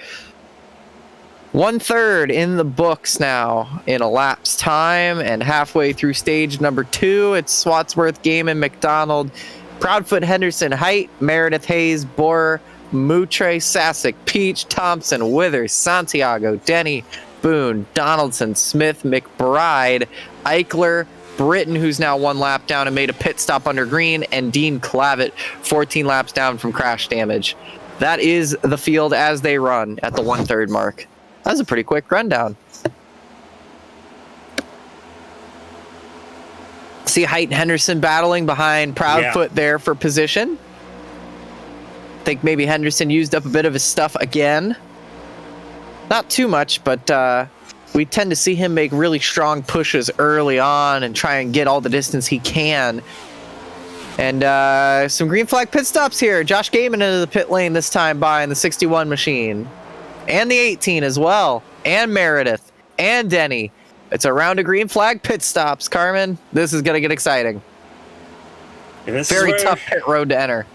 [SPEAKER 2] 1/3 in the books now in elapsed time, and halfway through stage number 2, it's Swatsworth, Gaiman, McDonald, Proudfoot, Henderson, Height, Meredith, Hayes, Boer, Moutre, Sasek, Peach, Thompson, Withers, Santiago, Denny, Boone, Donaldson, Smith, McBride, Eichler, Britton, who's now 1 lap down and made a pit stop under green, and Dean Clavitt, 14 laps down from crash damage. That is the field as they run at the 1/3 mark. That was a pretty quick rundown. See Height and Henderson battling behind Proudfoot there for position. I think maybe Henderson used up a bit of his stuff again. Not too much, but we tend to see him make really strong pushes early on and try and get all the distance he can. And some green flag pit stops here. Josh Gaiman into the pit lane this time by in the 61 machine. And the 18 as well. And Meredith. And Denny. It's a round of green flag pit stops, Carmen. This is going to get exciting. Very tough pit road to enter.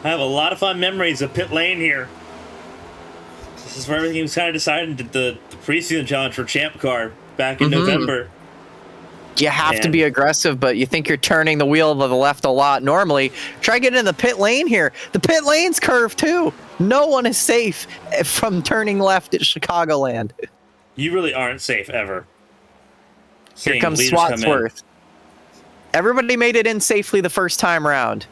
[SPEAKER 1] I have a lot of fun memories of pit lane here. This is where everything was kind of decided at the preseason challenge for Champ Car back in November.
[SPEAKER 2] You have to be aggressive, but you think you're turning the wheel to the left a lot normally. Try getting in the pit lane here. The pit lane's curved too. No one is safe from turning left at Chicagoland.
[SPEAKER 1] You really aren't safe ever.
[SPEAKER 2] Here comes Swatsworth. Everybody made it in safely the first time around.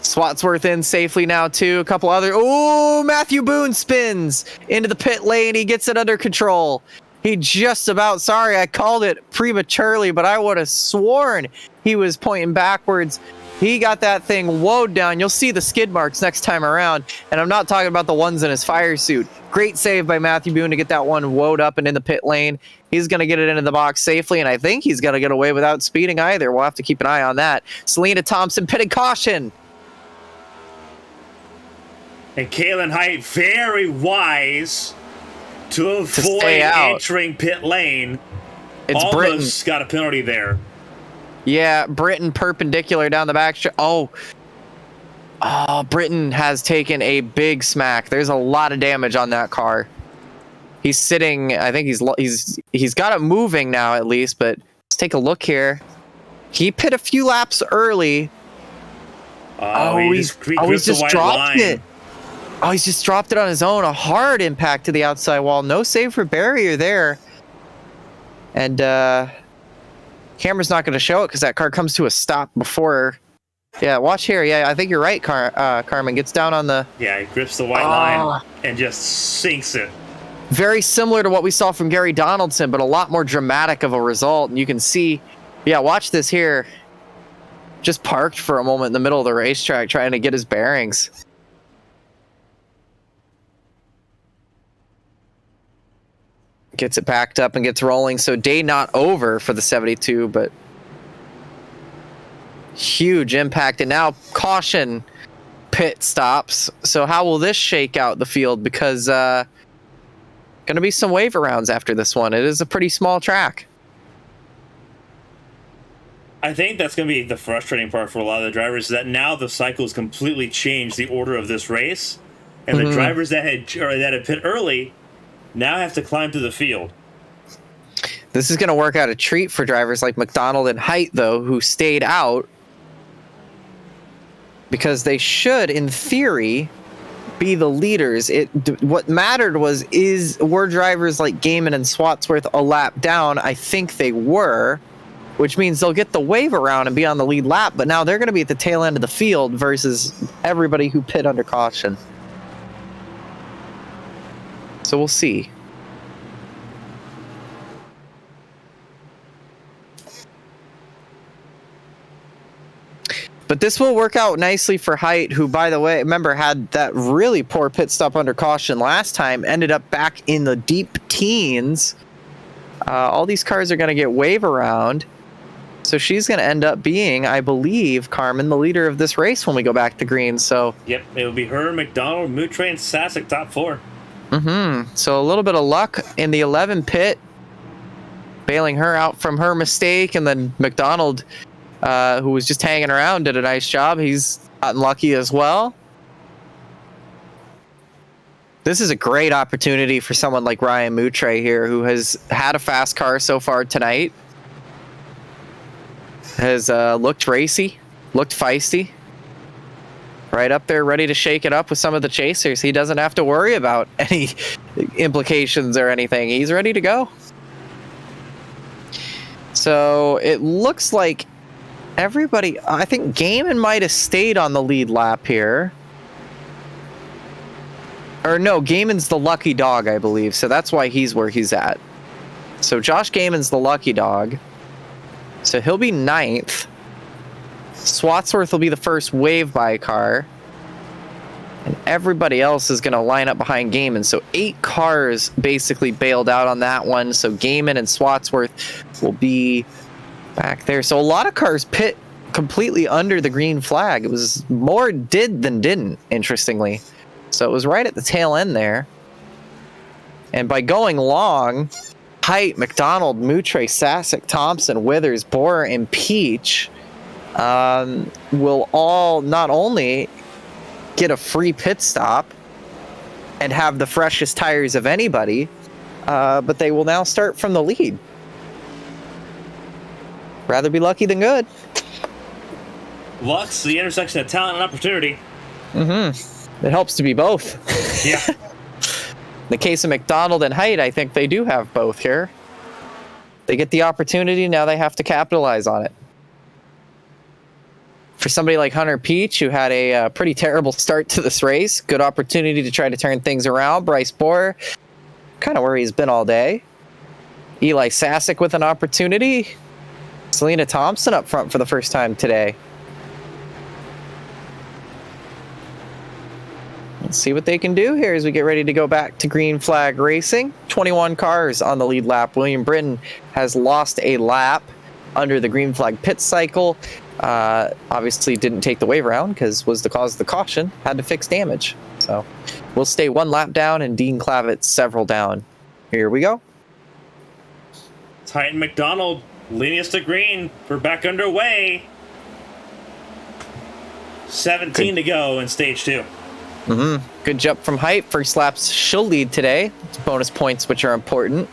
[SPEAKER 2] Swatsworth in safely now too. A couple other. Oh, Matthew Boone spins into the pit lane. He gets it under control. He just about, sorry, I called it prematurely, but I would have sworn he was pointing backwards. He got that thing woed down. You'll see the skid marks next time around. And I'm not talking about the ones in his fire suit. Great save by Matthew Boone to get that one woed up and in the pit lane. He's going to get it into the box safely, and I think he's going to get away without speeding either. We'll have to keep an eye on that. Selena Thompson pitting caution.
[SPEAKER 1] And Kalen Height, very wise to avoid entering pit lane.
[SPEAKER 2] It's
[SPEAKER 1] almost got a penalty there.
[SPEAKER 2] Yeah, Britton perpendicular down the back. Oh, Britton has taken a big smack. There's a lot of damage on that car. He's sitting. I think he's got it moving now at least. But let's take a look here. He pit a few laps early. He's just dropped it. Oh, he's just dropped it on his own. A hard impact to the outside wall. No save for barrier there. And camera's not going to show it because that car comes to a stop before. Yeah, watch here. Yeah, I think you're right, Carmen. Gets down on the...
[SPEAKER 1] Yeah, he grips the white line and just sinks it.
[SPEAKER 2] Very similar to what we saw from Gary Donaldson, but a lot more dramatic of a result. And you can see... Yeah, watch this here. Just parked for a moment in the middle of the racetrack trying to get his bearings. Gets it backed up and gets rolling. So day not over for the 72, but huge impact. And now caution pit stops. So how will this shake out the field? Because going to be some wave rounds after this one. It is a pretty small track.
[SPEAKER 1] I think that's going to be the frustrating part for a lot of the drivers, is that now the cycles completely changed the order of this race. And the drivers that had pit early now have to climb through the field.
[SPEAKER 2] This is going to work out a treat for drivers like McDonald and Height, though, who stayed out. Because they should, in theory, be the leaders. What mattered were drivers like Gaiman and Swatsworth a lap down? I think they were, which means they'll get the wave around and be on the lead lap. But now they're going to be at the tail end of the field versus everybody who pit under caution. So we'll see. But this will work out nicely for Height, who, by the way, remember, had that really poor pit stop under caution last time, ended up back in the deep teens. All these cars are going to get wave around. So she's going to end up being, I believe, Carmen, the leader of this race when we go back to green. So
[SPEAKER 1] yep, it will be her, McDonald, Moutre, and Sasek top four.
[SPEAKER 2] So a little bit of luck in the 11 pit, bailing her out from her mistake, and then McDonald, who was just hanging around, did a nice job. He's gotten lucky as well. This is a great opportunity for someone like Ryan Moutre here, who has had a fast car so far tonight. Has looked racy, looked feisty. Right up there, ready to shake it up with some of the chasers. He doesn't have to worry about implications or anything. He's ready to go. So it looks like everybody, I think Gaiman might have stayed on the lead lap here. Or no, Gaiman's the lucky dog, I believe. So that's why he's where he's at. So Josh Gaiman's the lucky dog. So he'll be 9th. Swatsworth will be the first wave by car. And everybody else is going to line up behind Gaiman. So 8 cars basically bailed out on that one. So Gaiman and Swatsworth will be back there. So a lot of cars pit completely under the green flag. It was more did than didn't, interestingly. So it was right at the tail end there. And by going long, Height, McDonald, Moutre, Sasek, Thompson, Withers, Borer, and Peach will all not only get a free pit stop and have the freshest tires of anybody, but they will now start from the lead. Rather be lucky than good.
[SPEAKER 1] Luck's the intersection of talent and opportunity.
[SPEAKER 2] It helps to be both.
[SPEAKER 1] Yeah.
[SPEAKER 2] In the case of McDonald and Height, I think they do have both here. They get the opportunity, now they have to capitalize on it. For somebody like Hunter Peach, who had a pretty terrible start to this race, good opportunity to try to turn things around. Bryce Borer, kind of where he's been all day. Eli Sasek with an opportunity. Selena Thompson up front for the first time today. Let's see what they can do here as we get ready to go back to green flag racing. 21 cars on the lead lap. William Britton has lost a lap under the green flag pit cycle. Obviously didn't take the wave around because was the cause of the caution. Had to fix damage. So we'll stay 1 lap down and Dean Clavett several down. Here we go.
[SPEAKER 1] Titan McDonald leading us to green. We're back underway. 17 to go in stage 2.
[SPEAKER 2] Good jump from Height. First laps she'll lead today. It's bonus points, which are important.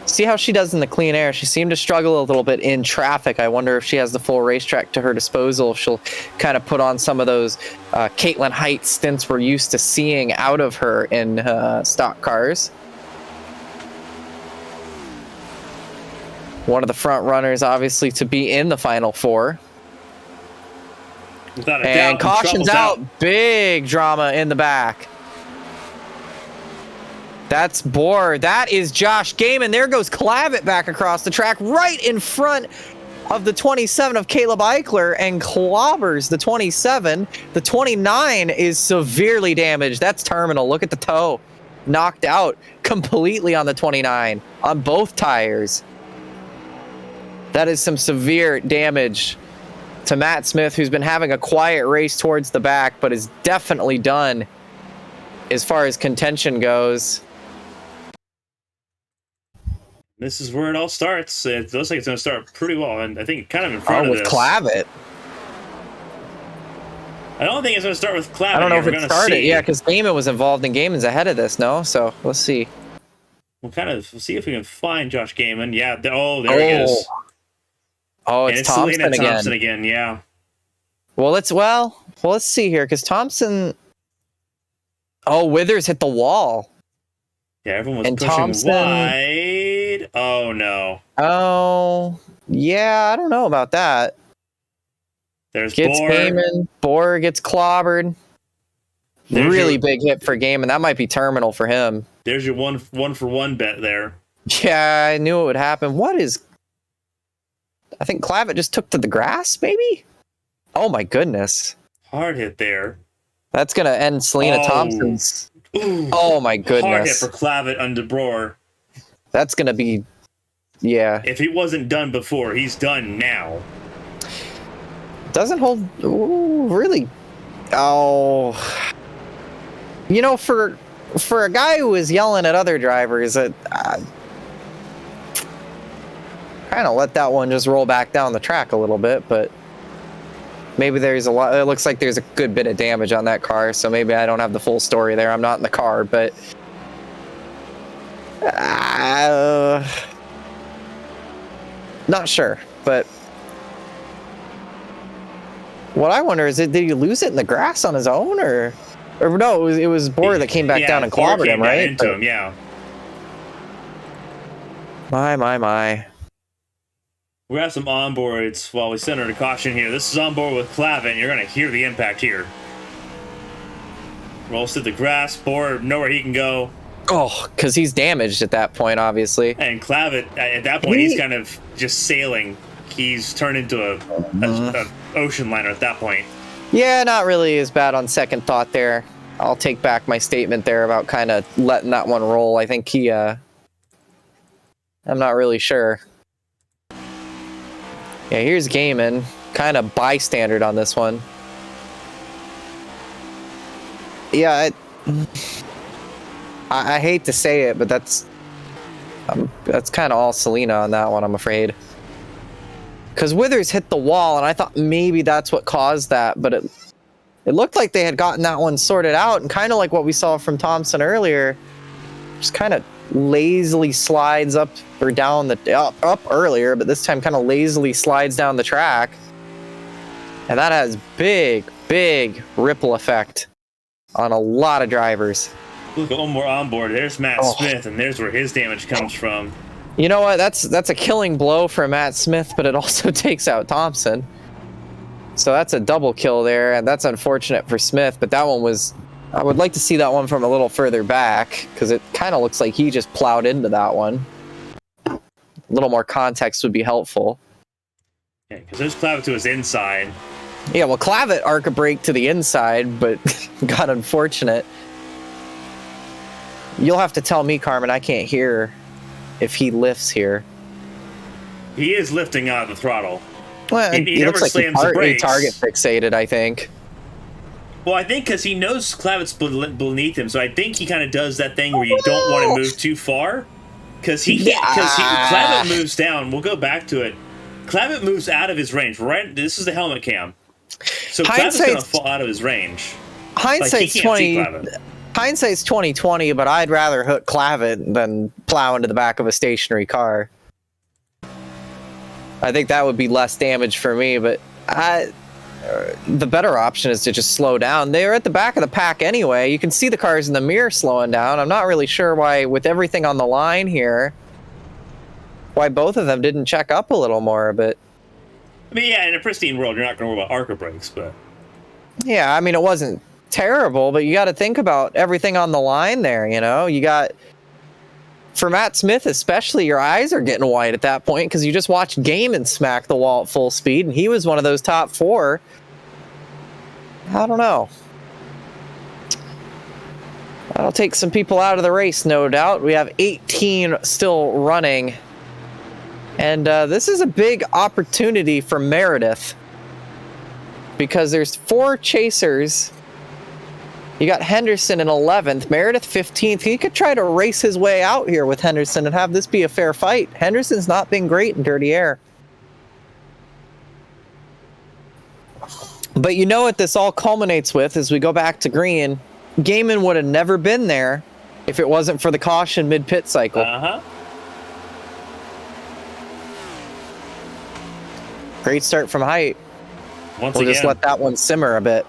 [SPEAKER 2] See how she does in the clean air. She seemed to struggle a little bit in traffic. I wonder if she has the full racetrack to her disposal. If she'll kind of put on some of those Caitlin Height stints we're used to seeing out of her in stock cars. One of the front runners, obviously, to be in the Final Four.
[SPEAKER 1] Without a
[SPEAKER 2] And
[SPEAKER 1] doubt,
[SPEAKER 2] caution's out. Big drama in the back. That's Borer. That is Josh Gaiman. There goes Clavett back across the track right in front of the 27 of Caleb Eichler and clobbers the 27. The 29 is severely damaged. That's terminal. Look at the toe. Knocked out completely on the 29 on both tires. That is some severe damage to Matt Smith, who's been having a quiet race towards the back, but is definitely done as far as contention goes.
[SPEAKER 1] This is where it all starts. It looks like it's going to start pretty well, and I think kind of in front of
[SPEAKER 2] with
[SPEAKER 1] this.
[SPEAKER 2] Clavett.
[SPEAKER 1] I don't think it's going to start with Clavett.
[SPEAKER 2] I don't know if
[SPEAKER 1] We're
[SPEAKER 2] it
[SPEAKER 1] gonna
[SPEAKER 2] started.
[SPEAKER 1] see.
[SPEAKER 2] Yeah, because Gaiman was involved, and Gaiman's ahead of this, no? So let's see.
[SPEAKER 1] We'll see if we can find Josh Gaiman. Yeah. There he is.
[SPEAKER 2] Oh,
[SPEAKER 1] And
[SPEAKER 2] it's
[SPEAKER 1] Selena
[SPEAKER 2] Thompson
[SPEAKER 1] Thompson
[SPEAKER 2] again.
[SPEAKER 1] Yeah.
[SPEAKER 2] Well, let's see here, because Thompson. Oh, Withers hit the wall.
[SPEAKER 1] Yeah, everyone was
[SPEAKER 2] And
[SPEAKER 1] pushing
[SPEAKER 2] Thompson-
[SPEAKER 1] wide. Oh, no.
[SPEAKER 2] Oh, yeah, I don't know about that.
[SPEAKER 1] There's
[SPEAKER 2] Gets
[SPEAKER 1] Borer.
[SPEAKER 2] Gaiman. Borer gets clobbered.
[SPEAKER 1] There's
[SPEAKER 2] Really
[SPEAKER 1] your-
[SPEAKER 2] big hit for Gaiman. That might be terminal for him.
[SPEAKER 1] There's your one for one bet there.
[SPEAKER 2] Yeah, I knew it would happen. I think Clavett just took to the grass, maybe? Oh my goodness.
[SPEAKER 1] Hard hit there.
[SPEAKER 2] That's going to end Selena
[SPEAKER 1] Oh.
[SPEAKER 2] Thompson's.
[SPEAKER 1] Ooh.
[SPEAKER 2] Oh my
[SPEAKER 1] Hard hit
[SPEAKER 2] goodness.
[SPEAKER 1] for Clavett on DeBroer.
[SPEAKER 2] That's going to be, yeah.
[SPEAKER 1] If he wasn't done before, he's done now.
[SPEAKER 2] Doesn't hold, ooh, really. Oh. You know, for a guy who was yelling at other drivers, kind of let that one just roll back down the track a little bit, but maybe there's a lot. It looks like there's a good bit of damage on that car, so maybe I don't have the full story there. I'm not in the car, but not sure. But what I wonder is, did he lose it in the grass on his own, or Or no, it was Bor that came back down and clobbered him, right?
[SPEAKER 1] Into him, yeah.
[SPEAKER 2] My.
[SPEAKER 1] We have some onboards while we send her to caution here. This is onboard with Clavin. You're going to hear the impact here. Rolls to the grass. Bor, nowhere he can go.
[SPEAKER 2] Oh, because he's damaged at that point, obviously.
[SPEAKER 1] And Clavin, at that point, he's kind of just sailing. He's turned into a ocean liner at that point.
[SPEAKER 2] Yeah, not really as bad on second thought there. I'll take back my statement there about kind of letting that one roll. I think he, I'm not really sure. Yeah, here's Gaiman, kind of bystander on this one. Yeah, I hate to say it, but that's kind of all Selena on that one, I'm afraid. Because Withers hit the wall, and I thought maybe that's what caused that, but it looked like they had gotten that one sorted out, and kind of like what we saw from Thompson earlier, just kind of lazily slides up or down up earlier, but this time kind of lazily slides down the track, and that has big ripple effect on a lot of drivers.
[SPEAKER 1] Look at one more onboard. There's Matt Smith, and there's where his damage comes from.
[SPEAKER 2] You know what? That's a killing blow for Matt Smith, but it also takes out Thompson. So that's a double kill there, and that's unfortunate for Smith, but that one was... I would like to see that one from a little further back, because it kind of looks like he just plowed into that one. A little more context would be helpful.
[SPEAKER 1] Yeah, because there's Clavitt to his inside.
[SPEAKER 2] Yeah, well, Clavitt arc a brake to the inside, but got unfortunate. You'll have to tell me, Carmen, I can't hear if he lifts here.
[SPEAKER 1] He is lifting out of the throttle.
[SPEAKER 2] Well,
[SPEAKER 1] he never
[SPEAKER 2] looks like
[SPEAKER 1] slams the brakes.
[SPEAKER 2] Target fixated, I think.
[SPEAKER 1] Well, I think because he knows Clavitt's beneath him, so I think he kind of does that thing where you don't want to move too far. Because Clavitt moves down. We'll go back to it. Clavitt moves out of his range. Right, this is the helmet cam. So Clavitt's going to fall out of his range.
[SPEAKER 2] Hindsight's 2020, but I'd rather hook Clavitt than plow into the back of a stationary car. I think that would be less damage for me, but the better option is to just slow down. They're at the back of the pack anyway. You can see the cars in the mirror slowing down. I'm not really sure why, with everything on the line here, why both of them didn't check up a little more, but...
[SPEAKER 1] I mean, yeah, in a pristine world, you're not going to worry about ARCA brakes, but...
[SPEAKER 2] Yeah, I mean, it wasn't terrible, but you got to think about everything on the line there, you know? You got... For Matt Smith especially, your eyes are getting wide at that point because you just watched Gaiman smack the wall at full speed, and he was one of those top four. I don't know. That'll take some people out of the race, no doubt. We have 18 still running. And this is a big opportunity for Meredith because there's 4 chasers. You got Henderson in 11th, Meredith 15th. He could try to race his way out here with Henderson and have this be a fair fight. Henderson's not been great in dirty air. But you know what this all culminates with as we go back to green. Gaiman would have never been there if it wasn't for the caution mid-pit cycle.
[SPEAKER 1] Uh-huh.
[SPEAKER 2] Great start from height.
[SPEAKER 1] We'll
[SPEAKER 2] just let that one simmer a bit.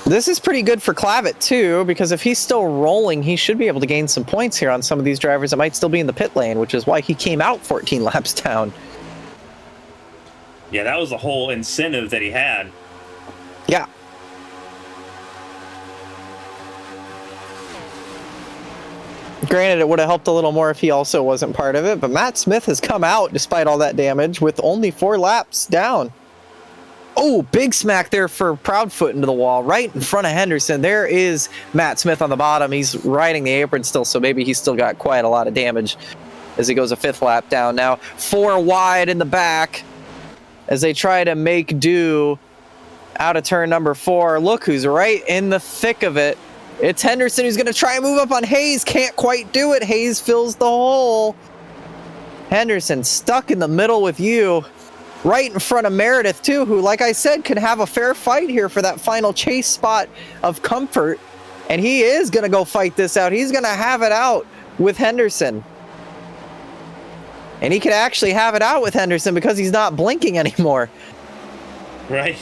[SPEAKER 2] This is pretty good for Clavitt, too, because if he's still rolling, he should be able to gain some points here on some of these drivers that might still be in the pit lane, which is why he came out 14 laps down.
[SPEAKER 1] Yeah, that was the whole incentive that he had.
[SPEAKER 2] Yeah. Granted, it would have helped a little more if he also wasn't part of it, but Matt Smith has come out despite all that damage with only 4 laps down. Oh, big smack there for Proudfoot into the wall, right in front of Henderson. There is Matt Smith on the bottom. He's riding the apron still, so maybe he's still got quite a lot of damage as he goes a 5th lap down now. 4 wide in the back as they try to make do out of turn number 4. Look who's right in the thick of it. It's Henderson who's going to try and move up on Hayes. Can't quite do it. Hayes fills the hole. Henderson stuck in the middle with you. Right in front of Meredith, too, who, like I said, can have a fair fight here for that final chase spot of comfort. And he is going to go fight this out. He's going to have it out with Henderson. And he could actually have it out with Henderson because he's not blinking anymore.
[SPEAKER 1] Right.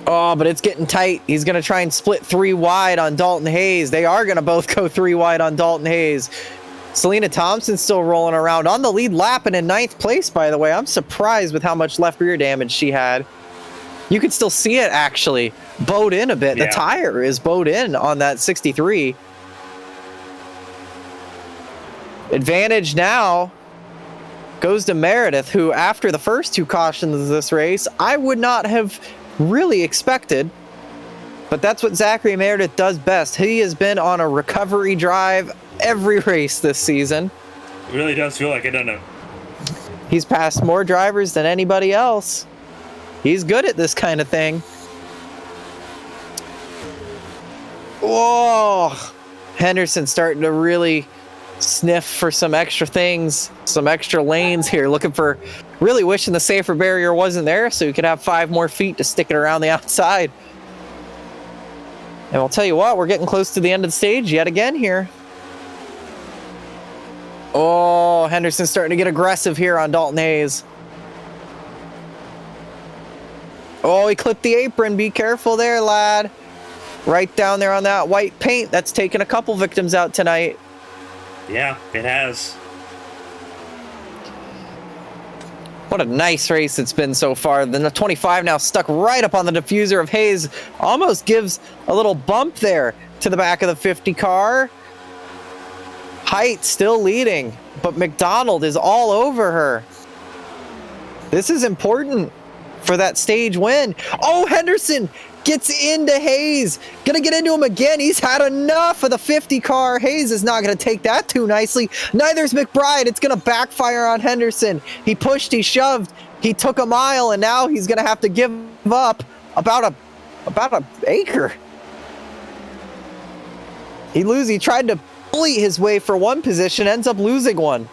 [SPEAKER 2] Oh, but it's getting tight. He's going to try and split 3 wide on Dalton Hayes. They are going to both go 3 wide on Dalton Hayes. Selena Thompson's still rolling around on the lead lap and in 9th place, by the way. I'm surprised with how much left rear damage she had. You can still see it actually bowed in a bit. Yeah. The tire is bowed in on that 63. Advantage now goes to Meredith, who after the first 2 cautions of this race, I would not have really expected. But that's what Zachary Meredith does best. He has been on a recovery drive every race this season.
[SPEAKER 1] It really does feel like it, doesn't it?
[SPEAKER 2] He's passed more drivers than anybody else. He's good at this kind of thing. Whoa! Henderson starting to really sniff for some extra things, some extra lanes here, looking for, really wishing the safer barrier wasn't there so he could have 5 more feet to stick it around the outside. And I'll tell you what, we're getting close to the end of the stage yet again here. Oh, Henderson's starting to get aggressive here on Dalton Hayes. Oh, he clipped the apron. Be careful there, lad. Right down there on that white paint. That's taken a couple victims out tonight.
[SPEAKER 1] Yeah, it has.
[SPEAKER 2] What a nice race it's been so far. The 25 now stuck right up on the diffuser of Hayes. Almost gives a little bump there to the back of the 50 car. Height still leading, but McDonald is all over her. This is important for that stage win. Oh, Henderson gets into Hayes. Gonna get into him again. He's had enough of the 50 car. Hayes is not gonna take that too nicely. Neither's McBride. It's gonna backfire on Henderson. He pushed, he shoved, he took a mile, and now he's gonna have to give up about an acre. He tried to bully his way for 1 position, ends up losing 1.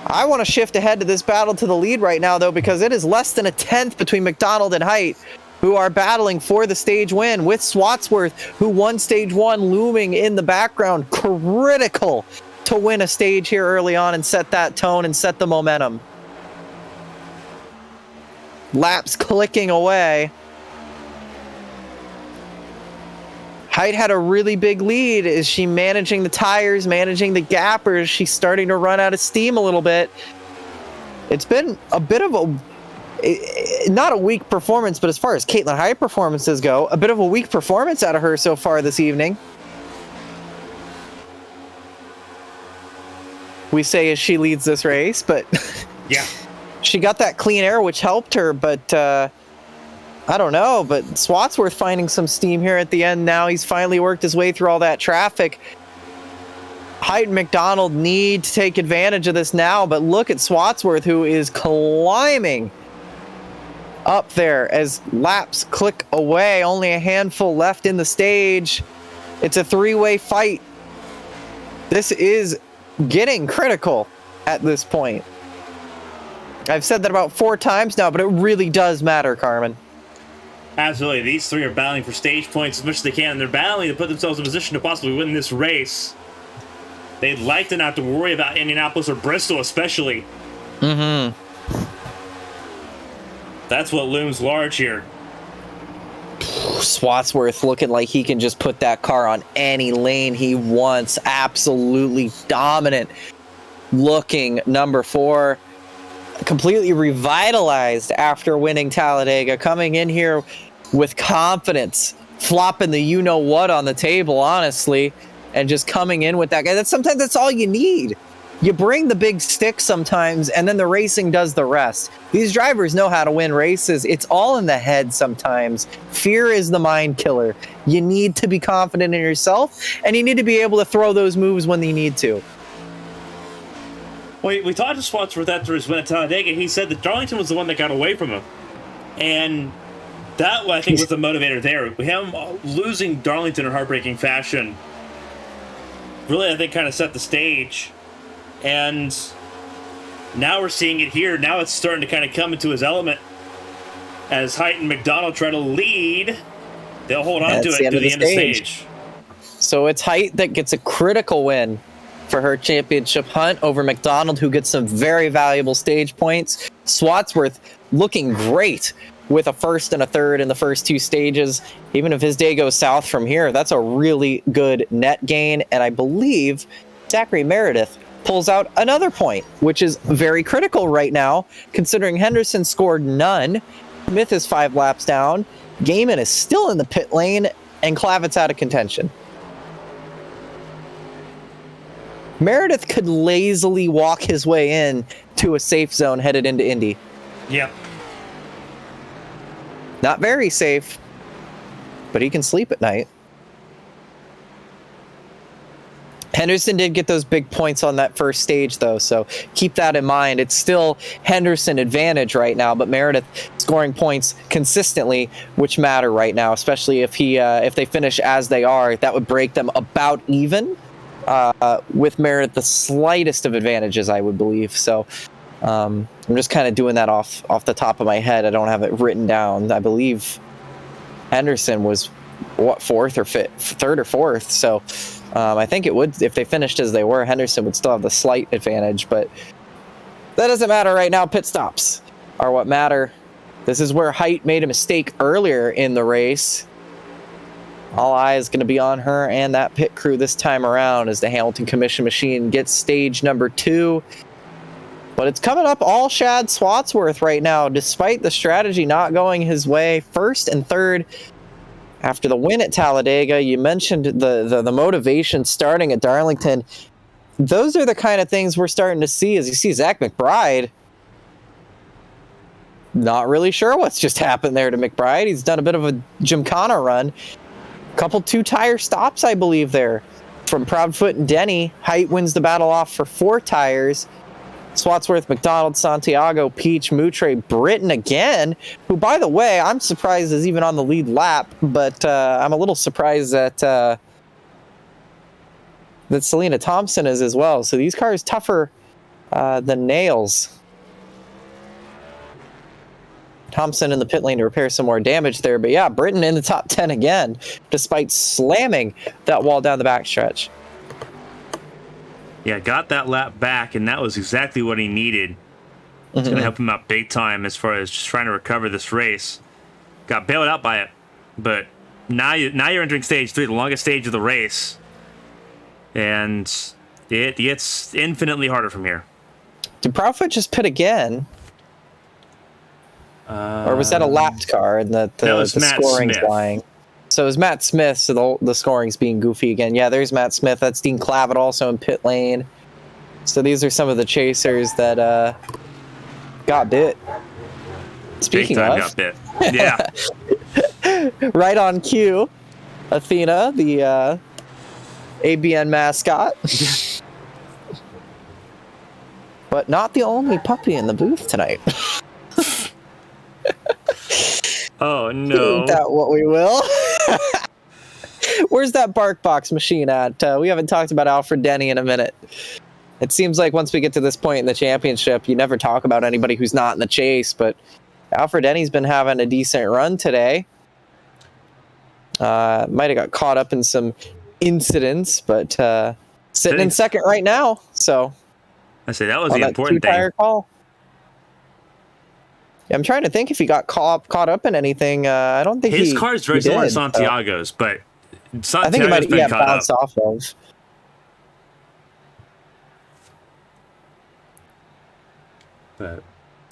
[SPEAKER 2] I want to shift ahead to this battle to the lead right now, though, because it is less than a 10th between McDonald and Height, who are battling for the stage win, with Swatsworth, who won stage 1, looming in the background. Critical to win a stage here early on and set that tone and set the momentum. Laps clicking away. Height had a really big lead. Is she managing the tires, managing the gappers? She's starting to run out of steam a little bit. It's been a bit of a, not a weak performance, but as far as Caitlin Height performances go, a bit of a weak performance out of her so far this evening. We say as she leads this race, but
[SPEAKER 1] yeah,
[SPEAKER 2] she got that clean air, which helped her, but I don't know, but Swatsworth finding some steam here at the end now. He's finally worked his way through all that traffic. Height and McDonald need to take advantage of this now, but look at Swatsworth, who is climbing up there as laps click away. Only a handful left in the stage. It's a 3-way fight. This is getting critical at this point. I've said that about 4 times now, but it really does matter, Carmen.
[SPEAKER 1] Absolutely. These 3 are battling for stage points as much as they can. They're battling to put themselves in a position to possibly win this race. They'd like to not have to worry about Indianapolis or Bristol, especially.
[SPEAKER 2] Mm-hmm.
[SPEAKER 1] That's what looms large here.
[SPEAKER 2] Swatsworth looking like he can just put that car on any lane he wants. Absolutely dominant looking number 4. Completely revitalized after winning Talladega, coming in here with confidence, flopping the you-know-what on the table, honestly, and just coming in with that guy. Sometimes that's all you need. You bring the big stick sometimes, and then the racing does the rest. These drivers know how to win races. It's all in the head sometimes. Fear is the mind killer. You need to be confident in yourself, and you need to be able to throw those moves when you need to.
[SPEAKER 1] We talked to Swatsworth after his win at Talladega. He said that Darlington was the one that got away from him. And that, I think, was the motivator there. Him losing Darlington in heartbreaking fashion really, I think, kind of set the stage. And now we're seeing it here. Now it's starting to kind of come into his element. As Height and McDonald try to lead, they'll hold on to it to the end of the stage.
[SPEAKER 2] So it's Height that gets a critical win for her championship hunt over McDonald, who gets some very valuable stage points. Swatsworth looking great with a first and a third in the first two stages. Even if his day goes south from here, that's a really good net gain. And I believe Zachary Meredith pulls out another point, which is very critical right now, considering Henderson scored none. Smith is 5 laps down. Gaiman is still in the pit lane, and Klavitt's out of contention. Meredith could lazily walk his way in to a safe zone headed into Indy.
[SPEAKER 1] Yep.
[SPEAKER 2] Not very safe, but he can sleep at night. Henderson did get those big points on that first stage, though, so keep that in mind. It's still Henderson advantage right now, but Meredith scoring points consistently, which matter right now, especially if they finish as they are. That would break them about even, with Meredith the slightest of advantages, I would believe. So I'm just kind of doing that off the top of my head. I don't have it written down. I believe Henderson was third or fourth. So I think it would, if they finished as they were, Henderson would still have the slight advantage, but that doesn't matter right now. Pit stops are what matter. This is where Height made a mistake earlier in the race. All eyes going to be on her and that pit crew this time around as the Hamilton Commission machine gets stage number 2. But it's coming up all Shad Swatsworth right now, despite the strategy not going his way. First and third after the win at Talladega. You mentioned the motivation starting at Darlington. Those are the kind of things we're starting to see as you see Zach McBride. Not really sure what's just happened there to McBride. He's done a bit of a Gymkhana run. Couple 2-tire stops, I believe, there from Proudfoot and Denny. Height wins the battle off for 4 tires. Swatsworth, McDonald, Santiago, Peach, Moutre, Britton again, who, by the way, I'm surprised is even on the lead lap, but I'm a little surprised that Selena Thompson is as well. So these cars tougher than nails. Thompson in the pit lane to repair some more damage there, but yeah, Britton in the top 10 again, despite slamming that wall down the backstretch.
[SPEAKER 1] Yeah, got that lap back, and that was exactly what he needed. It's going to help him out big time as far as just trying to recover this race. Got bailed out by it, but now you're entering stage 3, the longest stage of the race, and it gets infinitely harder from here.
[SPEAKER 2] Did Proudfoot just pit again? Or was that a lapped car and the scoring's lying? So it was Matt Smith, so the scoring's being goofy again. Yeah, there's Matt Smith. That's Dean Clavitt also in pit lane. So these are some of the chasers that got bit. Speaking
[SPEAKER 1] big time
[SPEAKER 2] of,
[SPEAKER 1] got bit. Yeah.
[SPEAKER 2] Right on cue, Athena, the ABN mascot. But not the only puppy in the booth tonight.
[SPEAKER 1] Oh, no.
[SPEAKER 2] Ain't that what we will? Where's that bark box machine at? We haven't talked about Alfred Denny in a minute. It seems like once we get to this point in the championship, you never talk about anybody who's not in the chase, but Alfred Denny's been having a decent run today. Might have got caught up in some incidents, but sitting in second right now. So
[SPEAKER 1] I say that was the important thing.
[SPEAKER 2] Call. I'm trying to think if he got caught up in anything. I don't think
[SPEAKER 1] his car's very similar to Santiago's, but Santiago's
[SPEAKER 2] I think he might
[SPEAKER 1] been caught
[SPEAKER 2] bounced
[SPEAKER 1] up.
[SPEAKER 2] off of.
[SPEAKER 1] But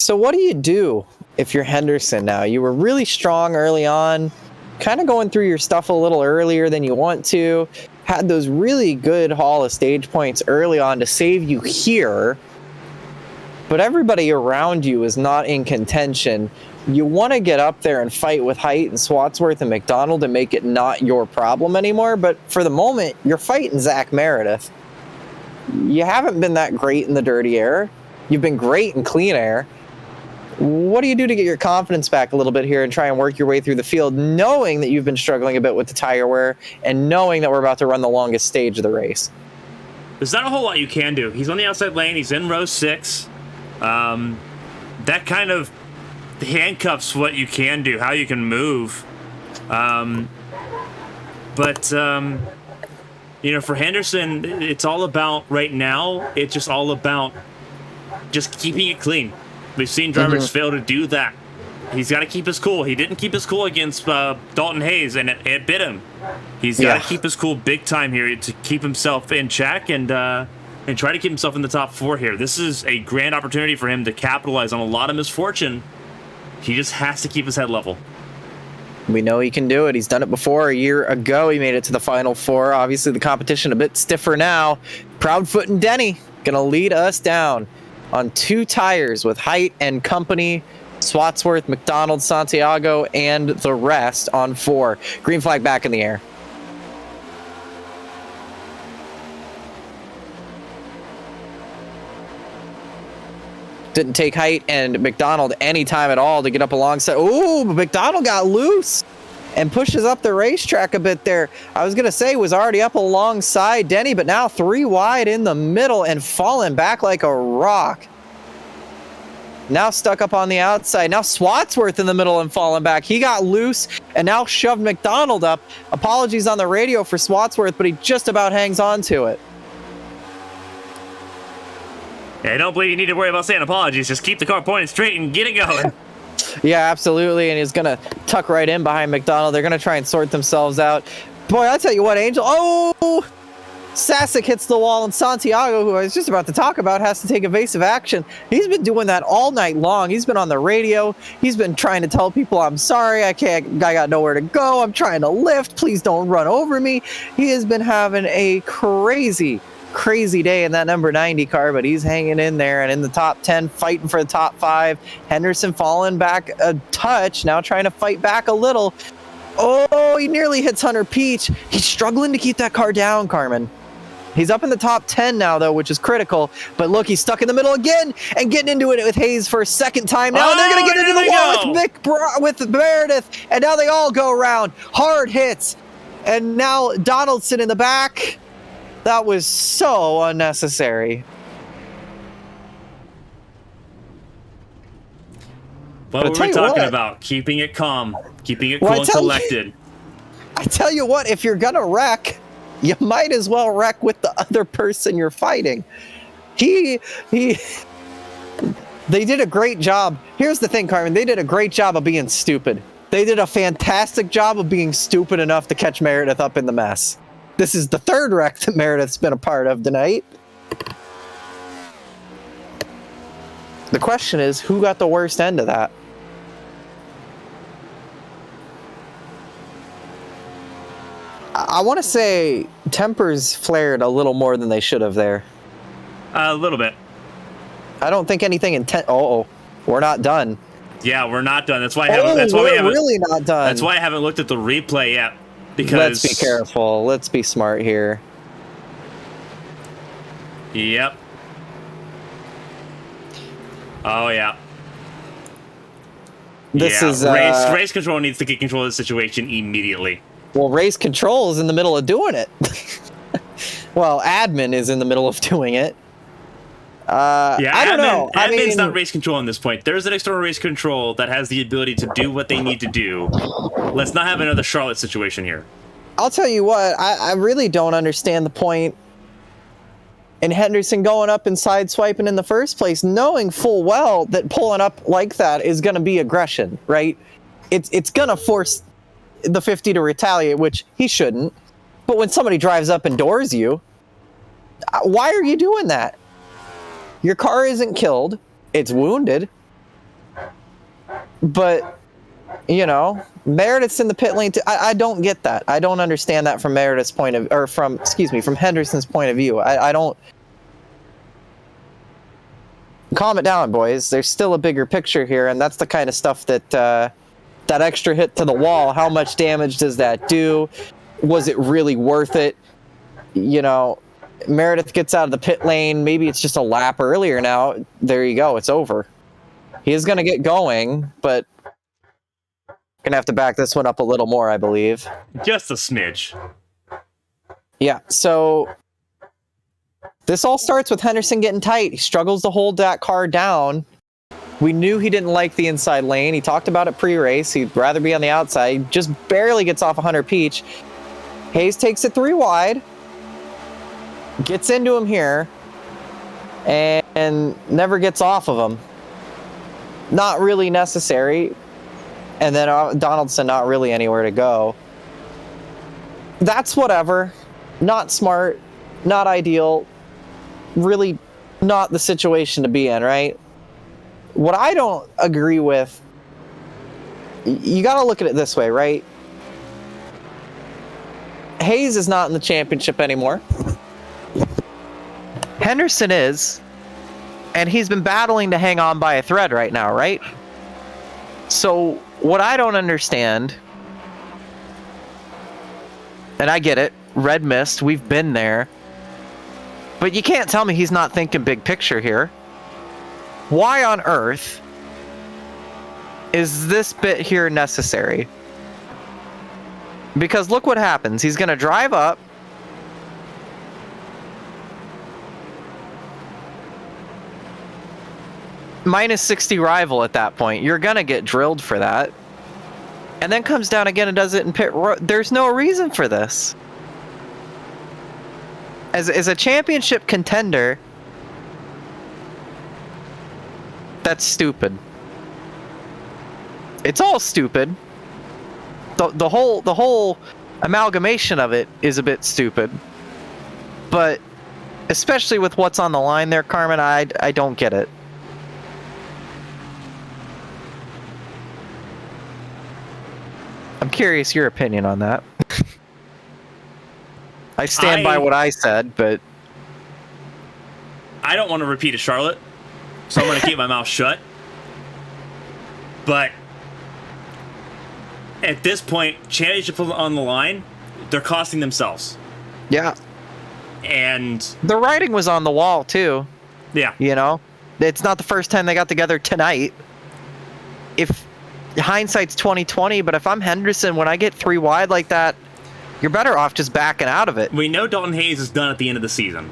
[SPEAKER 2] So what do you do if you're Henderson now? You were really strong early on, kind of going through your stuff a little earlier than you want to, had those really good haul of stage points early on to save you here, but everybody around you is not in contention. You want to get up there and fight with Height and Swatsworth and McDonald and make it not your problem anymore, but for the moment, you're fighting Zach Meredith. You haven't been that great in the dirty air. You've been great in clean air. What do you do to get your confidence back a little bit here and try and work your way through the field, knowing that you've been struggling a bit with the tire wear and knowing that we're about to run the longest stage of the race?
[SPEAKER 1] There's not a whole lot you can do. He's on the outside lane. He's in row 6. That kind of handcuffs what you can do, how you can move. But For Henderson, it's all about right now. It's just all about just keeping it clean. We've seen drivers fail to do that. He's got to keep his cool. He didn't keep his cool against Dalton Hayes, and it bit him. He's got to keep his cool big time here to keep himself in check and try to keep himself in the top 4 here. This is a grand opportunity for him to capitalize on a lot of misfortune. He just has to keep his head level.
[SPEAKER 2] We know he can do it. He's done it before. A year ago, he made it to the Final Four. Obviously, the competition a bit stiffer now. Proudfoot and Denny going to lead us down on 2 tires with Height and company. Swatsworth, McDonald, Santiago, and the rest on 4. Green flag back in the air. Didn't take Height and McDonald any time at all to get up alongside. Ooh, McDonald got loose and pushes up the racetrack a bit there. I was going to say was already up alongside Denny, but now 3 wide in the middle and falling back like a rock. Now stuck up on the outside. Now Swatsworth in the middle and falling back. He got loose and now shoved McDonald up. Apologies on the radio for Swatsworth, but he just about hangs on to it.
[SPEAKER 1] Yeah, I don't believe you need to worry about saying apologies. Just keep the car pointed straight and get it going.
[SPEAKER 2] Yeah, absolutely. And he's going to tuck right in behind McDonald. They're going to try and sort themselves out. Boy, I'll tell you what, Angel. Oh! Sasek hits the wall, and Santiago, who I was just about to talk about, has to take evasive action. He's been doing that all night long. He's been on the radio. He's been trying to tell people, I'm sorry, I got nowhere to go. I'm trying to lift. Please don't run over me. He has been having a crazy day in that number 90 car, but he's hanging in there and in the top 10, fighting for the top 5. Henderson falling back a touch, now trying to fight back a little. Oh, he nearly hits Hunter Peach. He's struggling to keep that car down, Carmen. He's up in the top 10 now, though, which is critical. But look, he's stuck in the middle again and getting into it with Hayes for a second time. Now they're going to get into the wall with Meredith, and now they all go around. Hard hits. And now Donaldson in the back. That was so unnecessary.
[SPEAKER 1] What were we talking about? Keeping it calm. Keeping it cool and collected.
[SPEAKER 2] I tell you what, if you're going to wreck, you might as well wreck with the other person you're fighting. They did a great job. Here's the thing, Carmen. They did a great job of being stupid. They did a fantastic job of being stupid enough to catch Meredith up in the mess. This is the 3rd wreck that Meredith's been a part of tonight. The question is, who got the worst end of that? I want to say tempers flared a little more than they should have there.
[SPEAKER 1] A little bit.
[SPEAKER 2] I don't think anything intent. We're not done.
[SPEAKER 1] Yeah, we're not done. That's why we haven't
[SPEAKER 2] really not done.
[SPEAKER 1] That's why I haven't looked at the replay yet. Because
[SPEAKER 2] let's be careful. Let's be smart here.
[SPEAKER 1] Yep. Oh yeah.
[SPEAKER 2] This is
[SPEAKER 1] race control needs to get control of the situation immediately.
[SPEAKER 2] Well, race control is in the middle of doing it. Well, admin is in the middle of doing it. I don't know.
[SPEAKER 1] Admin's not race control on this point. There's an external race control that has the ability to do what they need to do. Let's not have another Charlotte situation here.
[SPEAKER 2] I'll tell you what, I really don't understand the point in Henderson going up and sideswiping in the first place, knowing full well that pulling up like that is going to be aggression, right? It's going to force the 50 to retaliate, which he shouldn't. But when somebody drives up and doors you, why are you doing that? Your car isn't killed. It's wounded. But, Meredith's in the pit lane. I don't get that. I don't understand that from Meredith's point of, or from Henderson's point of view. I don't. Calm it down, boys. There's still a bigger picture here, and that's the kind of stuff that that extra hit to the wall. How much damage does that do? Was it really worth it? Meredith gets out of the pit lane. Maybe it's just a lap earlier now. There you go. It's over. He is going to get going, but going to have to back this one up a little more, I believe.
[SPEAKER 1] Just a smidge.
[SPEAKER 2] Yeah, so this all starts with Henderson getting tight. He struggles to hold that car down. We knew he didn't like the inside lane. He talked about it pre-race. He'd rather be on the outside. He just barely gets off 100 Peach. Hayes takes it 3 wide. gets into him here, and never gets off of him. Not really necessary. And then Donaldson not really anywhere to go. That's whatever. Not smart. Not ideal. Really not the situation to be in, right? What I don't agree with, you got to look at it this way, right? Hayes is not in the championship anymore. Henderson is. And he's been battling to hang on by a thread right now, right? So what I don't understand, and I get it, red mist, we've been there, but you can't tell me he's not thinking big picture here. Why on earth is this bit here necessary? Because look what happens. He's going to drive up. Minus 60 rival at that point. You're going to get drilled for that. And then comes down again and does it in pit road. There's no reason for this. As a championship contender, that's stupid. It's all stupid. The whole amalgamation of it is a bit stupid. But especially with what's on the line there, Carmen, I don't get it. I'm curious your opinion on that. I stand by what I said, but
[SPEAKER 1] I don't want to repeat a Charlotte, so I'm going to keep my mouth shut. But at this point, championship on the line, they're costing themselves.
[SPEAKER 2] Yeah.
[SPEAKER 1] And
[SPEAKER 2] the writing was on the wall too.
[SPEAKER 1] Yeah.
[SPEAKER 2] You know, it's not the first time they got together tonight. If hindsight's 20/20, but if I'm Henderson, when I get 3 wide like that, you're better off just backing out of it.
[SPEAKER 1] We know Dalton Hayes is done at the end of the season.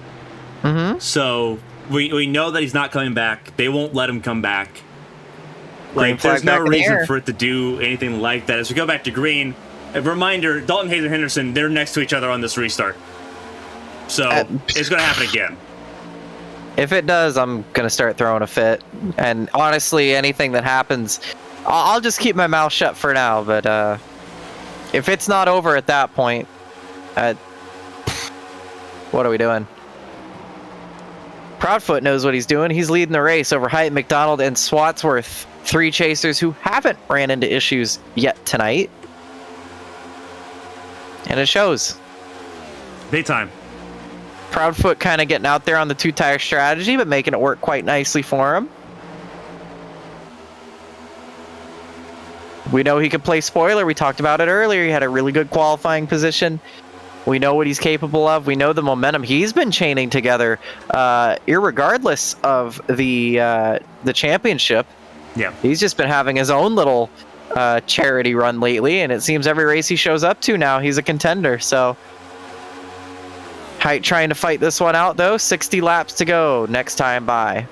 [SPEAKER 2] Mm-hmm.
[SPEAKER 1] So we know that he's not coming back. They won't let him come back. Like,
[SPEAKER 2] Green
[SPEAKER 1] there's no
[SPEAKER 2] flag back in the
[SPEAKER 1] reason
[SPEAKER 2] air.
[SPEAKER 1] for it to do anything like that. As we go back to green, a reminder, Dalton Hayes and Henderson, they're next to each other on this restart. So it's going to happen again.
[SPEAKER 2] If it does, I'm going to start throwing a fit. And honestly, anything that happens, I'll just keep my mouth shut for now. But if it's not over at that point, what are we doing? Proudfoot knows what he's doing. He's leading the race over Height, McDonald, and Swatsworth. 3 chasers who haven't ran into issues yet tonight. And it shows.
[SPEAKER 1] Big time.
[SPEAKER 2] Proudfoot kind of getting out there on the 2-tire strategy, but making it work quite nicely for him. We know he can play spoiler. We talked about it earlier. He had a really good qualifying position. We know what he's capable of. We know the momentum he's been chaining together, irregardless of the championship.
[SPEAKER 1] Yeah.
[SPEAKER 2] He's just been having his own little charity run lately, and it seems every race he shows up to now, he's a contender. So Height trying to fight this one out, though. 60 laps to go next time by.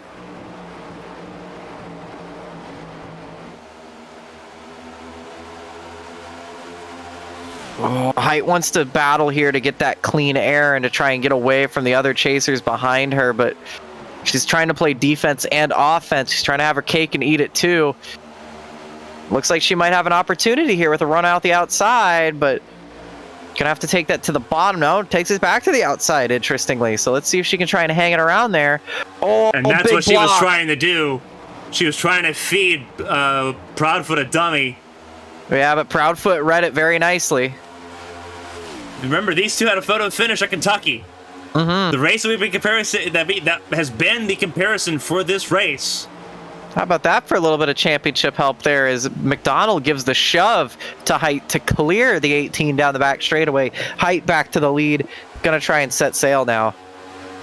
[SPEAKER 2] Oh, Height wants to battle here to get that clean air and to try and get away from the other chasers behind her, but she's trying to play defense and offense. She's trying to have her cake and eat it too. Looks like she might have an opportunity here with a run out the outside, but gonna have to take that to the bottom. No, takes it back to the outside, interestingly. So let's see if she can try and hang it around there. Oh,
[SPEAKER 1] and that's
[SPEAKER 2] big
[SPEAKER 1] what she
[SPEAKER 2] block.
[SPEAKER 1] was trying to do. She was trying to feed Proudfoot a dummy.
[SPEAKER 2] Yeah, but Proudfoot read it very nicely.
[SPEAKER 1] Remember, these two had a photo finish at Kentucky.
[SPEAKER 2] Mm-hmm.
[SPEAKER 1] The race that we've been comparison that has been the comparison for this race.
[SPEAKER 2] How about that for a little bit of championship help there as McDonald gives the shove to Height to clear the 18 down the back straightaway. Height back to the lead. Gonna try and set sail now.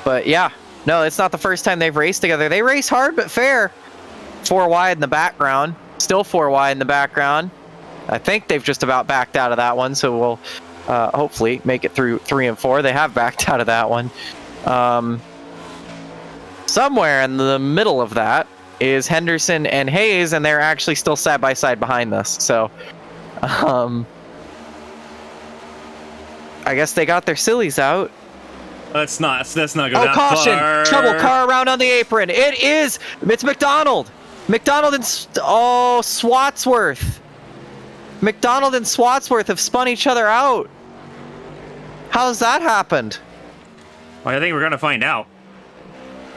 [SPEAKER 2] But yeah, no, it's not the first time they've raced together. They race hard but fair. 4 wide in the background. Still 4 wide in the background. I think they've just about backed out of that one, so we'll hopefully make it through 3 and 4. They have backed out of that one. Somewhere in the middle of that is Henderson and Hayes, and they're actually still side by side behind this. So I guess they got their sillies out
[SPEAKER 1] Let's not go
[SPEAKER 2] Oh,
[SPEAKER 1] that
[SPEAKER 2] caution!
[SPEAKER 1] far.
[SPEAKER 2] Trouble, car around on the apron. It's McDonald. McDonald and Swatsworth. McDonald and Swatsworth have spun each other out. How's that happened?
[SPEAKER 1] Well, I think we're gonna find out.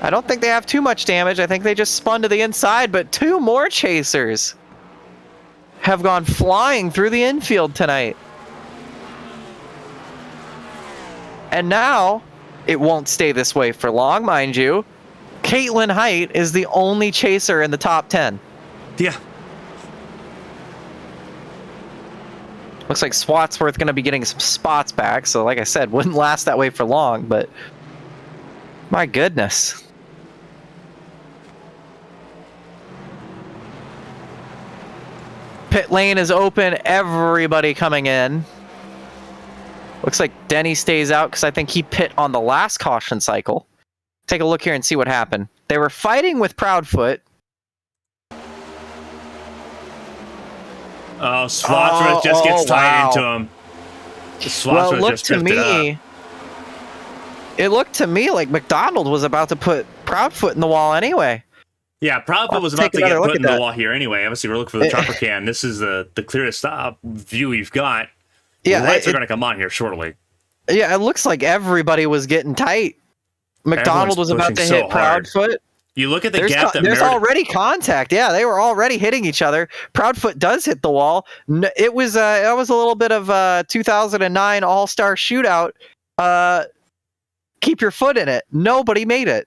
[SPEAKER 2] I don't think they have too much damage. I think they just spun to the inside, but two more chasers have gone flying through the infield tonight. And now, it won't stay this way for long, mind you. Caitlin Height is the only chaser in the top 10.
[SPEAKER 1] Yeah.
[SPEAKER 2] Looks like Swatsworth going to be getting some spots back, so like I said, wouldn't last that way for long, but my goodness. Pit lane is open, everybody coming in. Looks like Denny stays out because I think he pit on the last caution cycle. Take a look here and see what happened. They were fighting with Proudfoot.
[SPEAKER 1] Oh, Swatsworth just gets tied into him.
[SPEAKER 2] Well, it looked to me like McDonald was about to put Proudfoot in the wall anyway.
[SPEAKER 1] Yeah, Proudfoot was about to get put in the wall here anyway. Obviously, we're looking for the chopper can. This is the clearest view we've got.
[SPEAKER 2] Yeah,
[SPEAKER 1] the lights are going to come on here shortly.
[SPEAKER 2] Yeah, it looks like everybody was getting tight. McDonald was about to hit Proudfoot.
[SPEAKER 1] You look at the gap that
[SPEAKER 2] there's already contact. Yeah, they were already hitting each other. Proudfoot does hit the wall. It was a little bit of a 2009 All-Star shootout. Keep your foot in it. Nobody made it.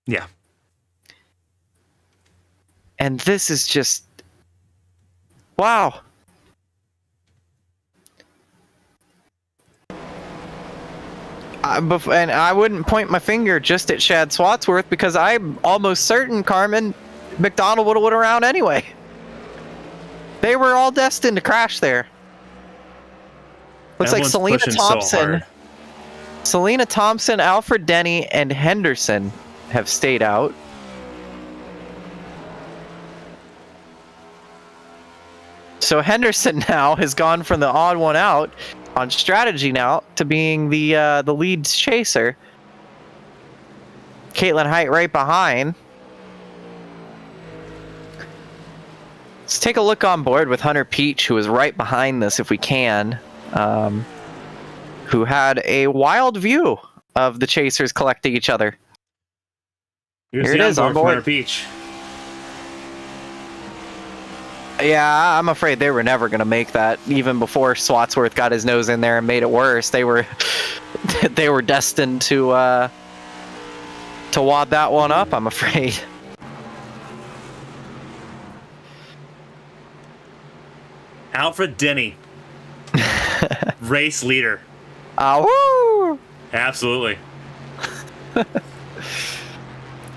[SPEAKER 1] Yeah.
[SPEAKER 2] And this is just wow. And I wouldn't point my finger just at Shad Swatsworth because I'm almost certain, Carmen, McDonald would have went around anyway. They were all destined to crash there. Looks like Selena Thompson, Alfred Denny, and Henderson have stayed out. So Henderson now has gone from the odd one out on strategy now to being the lead chaser. Caitlin Height right behind. Let's take a look on board with Hunter Peach, who is right behind this if we can, who had a wild view of the chasers collecting each other.
[SPEAKER 1] Here it is on board. Hunter Peach.
[SPEAKER 2] Yeah, I'm afraid they were never going to make that. Even before Swatsworth got his nose in there and made it worse, they were destined to wad that one up, I'm afraid.
[SPEAKER 1] Alfred Denny, race leader.
[SPEAKER 2] Woo!
[SPEAKER 1] Absolutely.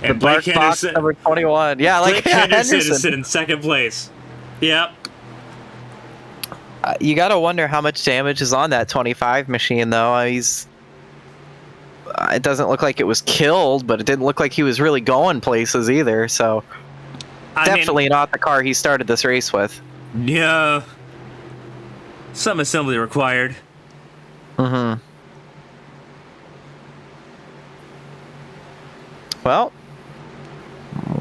[SPEAKER 2] And Blake Henderson, number 21. Yeah, like
[SPEAKER 1] Blake Henderson is in second place. Yep.
[SPEAKER 2] You got to wonder how much damage is on that 25 machine, though. It doesn't look like it was killed, but it didn't look like he was really going places either. So definitely not the car he started this race with.
[SPEAKER 1] Yeah. Some assembly required.
[SPEAKER 2] Mm-hmm. Well,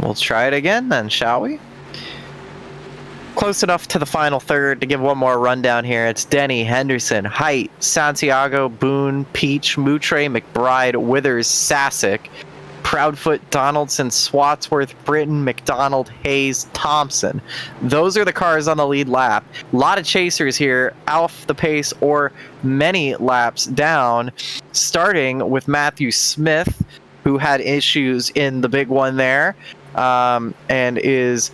[SPEAKER 2] we'll try it again then, shall we? Close enough to the final third to give one more rundown here. It's Denny, Henderson, Height, Santiago, Boone, Peach, Moutre, McBride, Withers, Sasick, Proudfoot, Donaldson, Swatsworth, Britton, McDonald, Hayes, Thompson. Those are the cars on the lead lap. A lot of chasers here, off the pace or many laps down, starting with Matthew Smith, who had issues in the big one there, and is,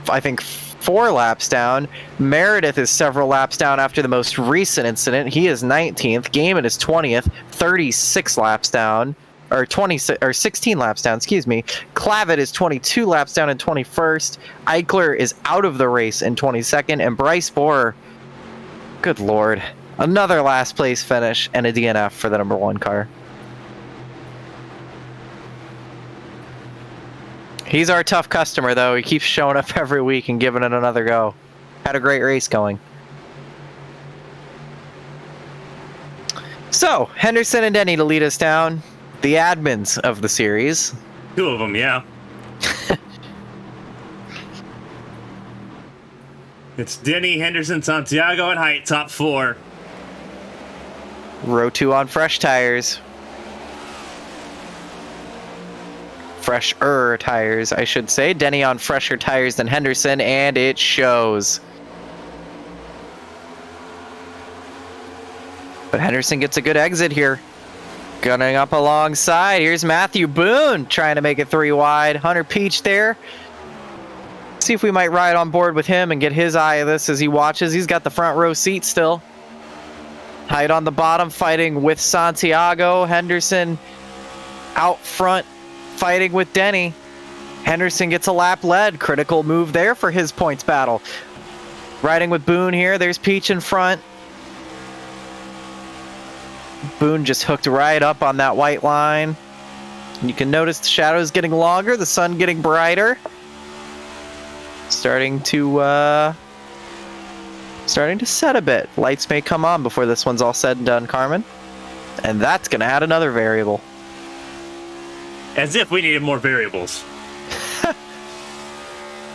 [SPEAKER 2] I think, 4 laps down. Meredith is several laps down after the most recent incident. He is 19th. Gaiman is 20th, 36 laps down, or 16 laps down, excuse me. Clavitt is 22 laps down in 21st. Eichler is out of the race in 22nd, and Bryce Borer, good lord, another last place finish and a DNF for the number 1 car. He's our tough customer, though. He keeps showing up every week and giving it another go. Had a great race going. So, So, Henderson and Denny to lead us down. The admins of the series.
[SPEAKER 1] 2 of them, yeah. It's Denny, Henderson, Santiago, and Height, top 4.
[SPEAKER 2] Row 2 on fresh tires. Fresher tires, I should say. Denny on fresher tires than Henderson, and it shows. But Henderson gets a good exit here. Gunning up alongside. Here's Matthew Boone trying to make it 3 wide. Hunter Peach there. See if we might ride on board with him and get his eye of this as he watches. He's got the front row seat still. Height on the bottom fighting with Santiago. Henderson out front fighting with Denny. Henderson gets a lap lead. Critical move there for his points battle. Riding with Boone here. There's Peach in front. Boone just hooked right up on that white line. You can notice the shadows getting longer, the sun getting brighter. Starting to set a bit. Lights may come on before this one's all said and done, Carmen. And that's going to add another variable.
[SPEAKER 1] As if we needed more variables.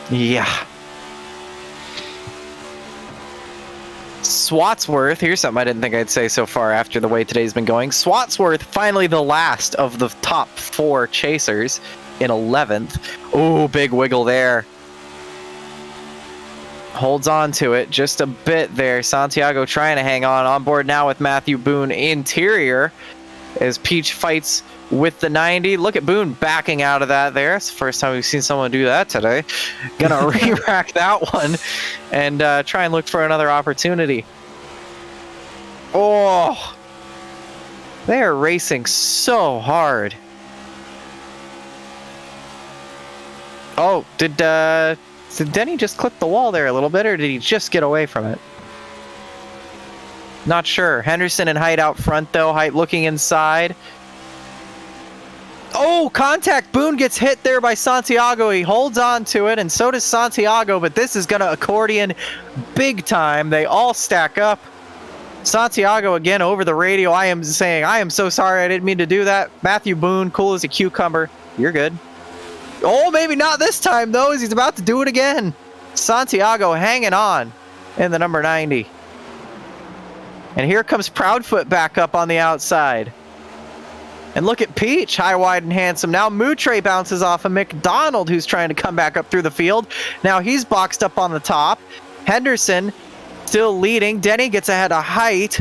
[SPEAKER 2] Yeah. Swatsworth, here's something I didn't think I'd say so far after the way today's been going. Swatsworth, finally the last of the top 4 chasers in 11th. Oh, big wiggle there. Holds on to it just a bit there. Santiago trying to hang on board now with Matthew Boone interior as Peach fights with the 90. Look at Boone backing out of that there. It's the first time we've seen someone do that today. Gonna re-rack that one and try and look for another opportunity. Oh, they are racing so hard. Oh, did Denny just clip the wall there a little bit, or did he just get away from it? Not sure. Henderson and Height out front, though. Height looking inside. Oh, contact. Boone gets hit there by Santiago. He holds on to it, and so does Santiago, but this is going to accordion big time. They all stack up. Santiago again over the radio. I am saying, I am so sorry. I didn't mean to do that. Matthew Boone, cool as a cucumber. You're good. Oh, maybe not this time, though, as he's about to do it again. Santiago hanging on in the number 90. And here comes Proudfoot back up on the outside. And look at Peach, high, wide, and handsome. Now Moutre bounces off of McDonald, who's trying to come back up through the field. Now he's boxed up on the top. Henderson still leading. Denny gets ahead of Height.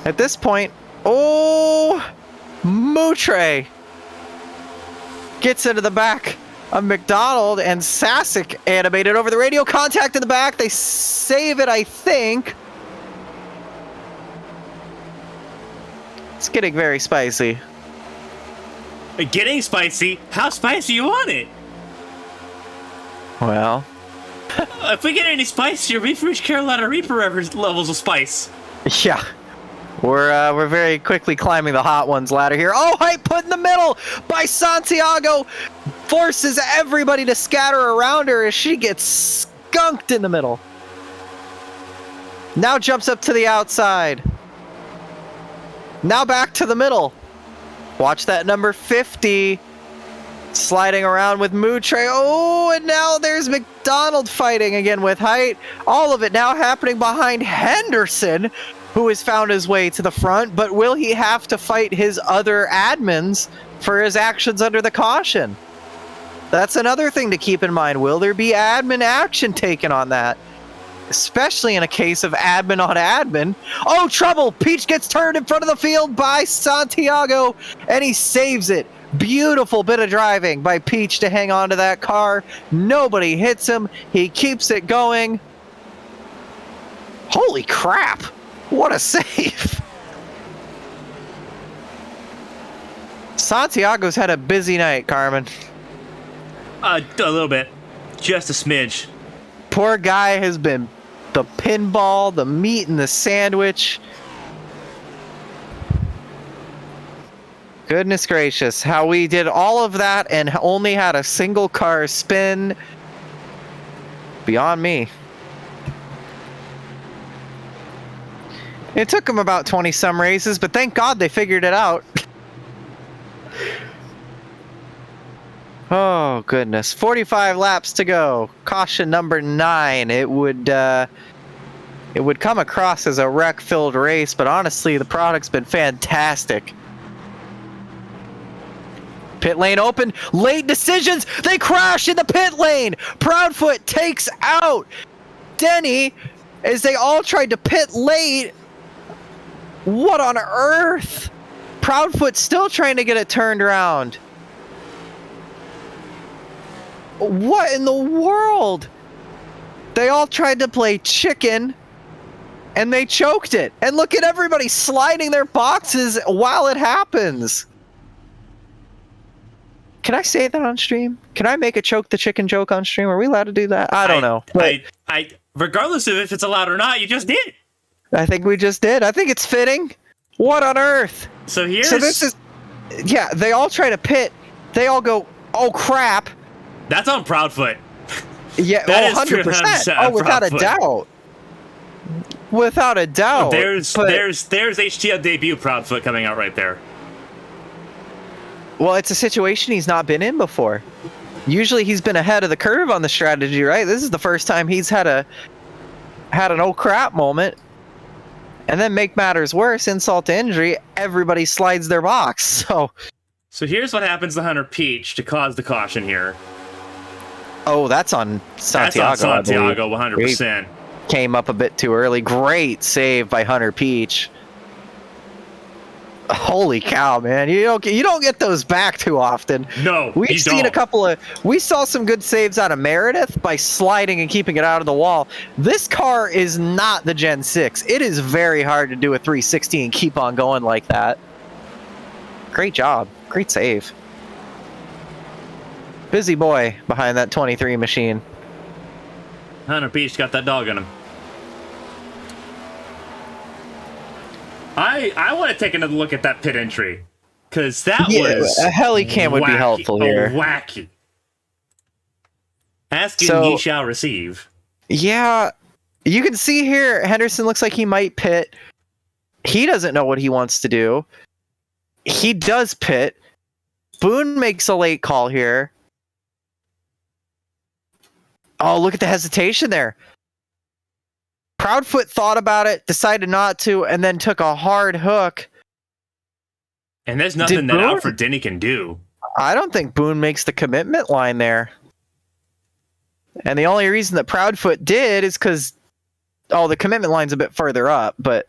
[SPEAKER 2] At this point, oh, Moutre gets into the back of McDonald, and Sasic animated over the radio. Contact in the back. They save it, I think. It's getting very spicy.
[SPEAKER 1] Getting spicy? How spicy you want it?
[SPEAKER 2] Well,
[SPEAKER 1] if we get any spicier, we've reached Carolina Reaper levels of spice.
[SPEAKER 2] Yeah. We're very quickly climbing the hot ones ladder here. Oh, Height put in the middle by Santiago. Forces everybody to scatter around her as she gets skunked in the middle. Now jumps up to the outside. Now back to the middle. Watch that number 50 sliding around with Moutre. Oh, and now there's McDonald fighting again with Height. All of it now happening behind Henderson, who has found his way to the front, but will he have to fight his other admins for his actions under the caution? That's another thing to keep in mind. Will there be admin action taken on that? Especially in a case of admin on admin. Oh, trouble! Peach gets turned in front of the field by Santiago, and he saves it. Beautiful bit of driving by Peach to hang on to that car. Nobody hits him. He keeps it going. Holy crap! What a save! Santiago's had a busy night, Carmen.
[SPEAKER 1] A little bit. Just a smidge.
[SPEAKER 2] Poor guy has been the pinball, the meat and the sandwich. Goodness gracious, how we did all of that and only had a single car spin. Beyond me. It took them about 20 some races, but thank God they figured it out. Oh goodness, 45 laps to go. Caution number 9. It would come across as a wreck-filled race, but honestly, the product's been fantastic. Pit lane open, late decisions. They crash in the pit lane. Proudfoot takes out Denny as they all tried to pit late. What on earth? Proudfoot still trying to get it turned around. What in the world? They all tried to play chicken and they choked it. And look at everybody sliding their boxes while it happens. Can I say that on stream? Can I make a choke the chicken joke on stream? Are we allowed to do that? I don't know.
[SPEAKER 1] I regardless of if it's allowed or not, you just did.
[SPEAKER 2] I think we just did. I think it's fitting. What on earth?
[SPEAKER 1] So
[SPEAKER 2] this is, yeah, they all try to pit. They all go, oh crap.
[SPEAKER 1] That's on Proudfoot.
[SPEAKER 2] Yeah,
[SPEAKER 1] that
[SPEAKER 2] 100%. Oh, without a doubt. Without a doubt.
[SPEAKER 1] There's HTL debut Proudfoot coming out right there.
[SPEAKER 2] Well, it's a situation he's not been in before. Usually he's been ahead of the curve on the strategy, right? This is the first time he's had an oh crap moment. And then make matters worse, insult to injury, everybody slides their box. So
[SPEAKER 1] here's what happens to Hunter Peach to cause the caution here.
[SPEAKER 2] Oh, that's on Santiago.
[SPEAKER 1] That's on Santiago, 100%.
[SPEAKER 2] Came up a bit too early. Great save by Hunter Peach. Holy cow, man! You don't get those back too often.
[SPEAKER 1] No,
[SPEAKER 2] we've seen a couple of. We saw some good saves out of Meredith by sliding and keeping it out of the wall. This car is not the Gen 6. It is very hard to do a 360 and keep on going like that. Great job, great save. Busy boy behind that 23 machine.
[SPEAKER 1] Hunter Peach got that dog in him. I want to take another look at that pit entry, because that was
[SPEAKER 2] a helicam would be helpful here.
[SPEAKER 1] Wacky. Ask and ye shall receive.
[SPEAKER 2] Yeah, you can see here Henderson looks like he might pit. He doesn't know what he wants to do. He does pit. Boone makes a late call here. Oh, look at the hesitation there. Proudfoot thought about it, decided not to, and then took a hard hook.
[SPEAKER 1] And there's nothing that Alfred Denny can do.
[SPEAKER 2] I don't think Boone makes the commitment line there. And the only reason that Proudfoot did is because, the commitment line's a bit further up, but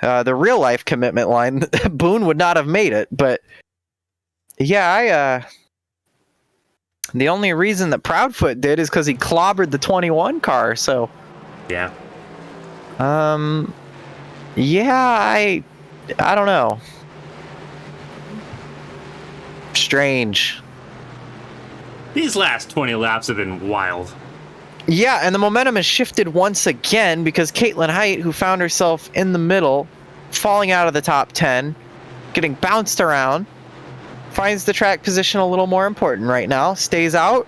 [SPEAKER 2] the real life commitment line, Boone would not have made it. But yeah, the only reason that Proudfoot did is because he clobbered the 21 car, so...
[SPEAKER 1] Yeah.
[SPEAKER 2] Yeah, I don't know. Strange.
[SPEAKER 1] These last 20 laps have been wild.
[SPEAKER 2] Yeah, and the momentum has shifted once again because Caitlin Height, who found herself in the middle, falling out of the top 10, getting bounced around, finds the track position a little more important right now, stays out,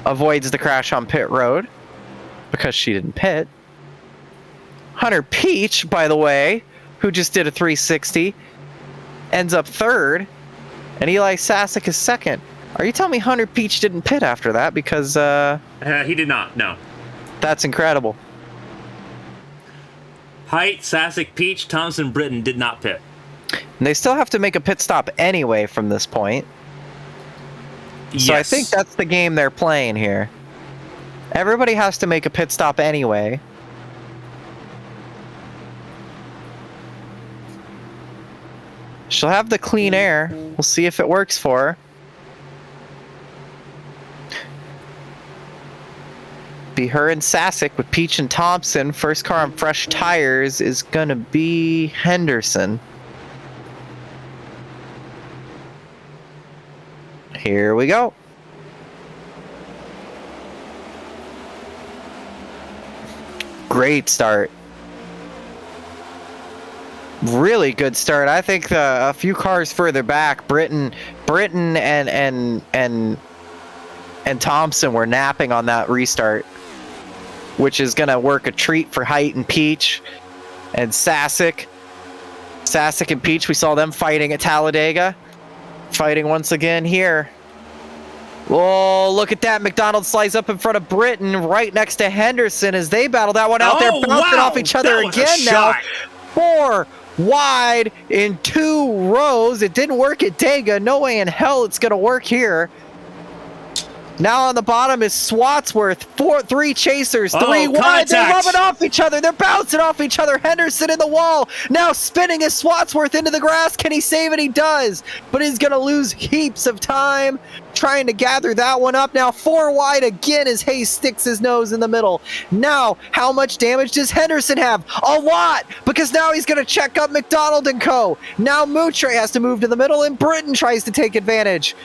[SPEAKER 2] avoids the crash on pit road. Because she didn't pit. Hunter Peach, by the way, who just did a 360, ends up third, and Eli Sasek is second. Are you telling me Hunter Peach didn't pit after that? Because
[SPEAKER 1] he did not. No.
[SPEAKER 2] That's incredible.
[SPEAKER 1] Height, Sasek, Peach, Thompson, Britton did not pit.
[SPEAKER 2] And they still have to make a pit stop anyway from this point.
[SPEAKER 1] Yes.
[SPEAKER 2] So I think that's the game they're playing here. Everybody has to make a pit stop anyway. She'll have the clean air. We'll see if it works for her. Be her and Sasek with Peach and Thompson. First car on fresh tires is going to be Henderson. Here we go. Great start. Really good start. I think a few cars further back, Britton and Thompson were napping on that restart, which is going to work a treat for Height and Peach. and Sasek and Peach, we saw them fighting at Talladega. Fighting once again here. Oh, look at that. McDonald slides up in front of Britton right next to Henderson as they battle that one out. They're bouncing off each other again now. 4 wide in 2 rows. It didn't work at Dega. No way in hell it's going to work here. Now on the bottom is Swatsworth. 3 chasers, 3 wide. They're rubbing off each other. They're bouncing off each other. Henderson in the wall. Now spinning his Swatsworth into the grass. Can he save it? He does. But he's going to lose heaps of time trying to gather that one up. Now 4 wide again as Hayes sticks his nose in the middle. Now, how much damage does Henderson have? A lot, because now he's going to check up McDonald and co. Now Moutre has to move to the middle, and Britton tries to take advantage.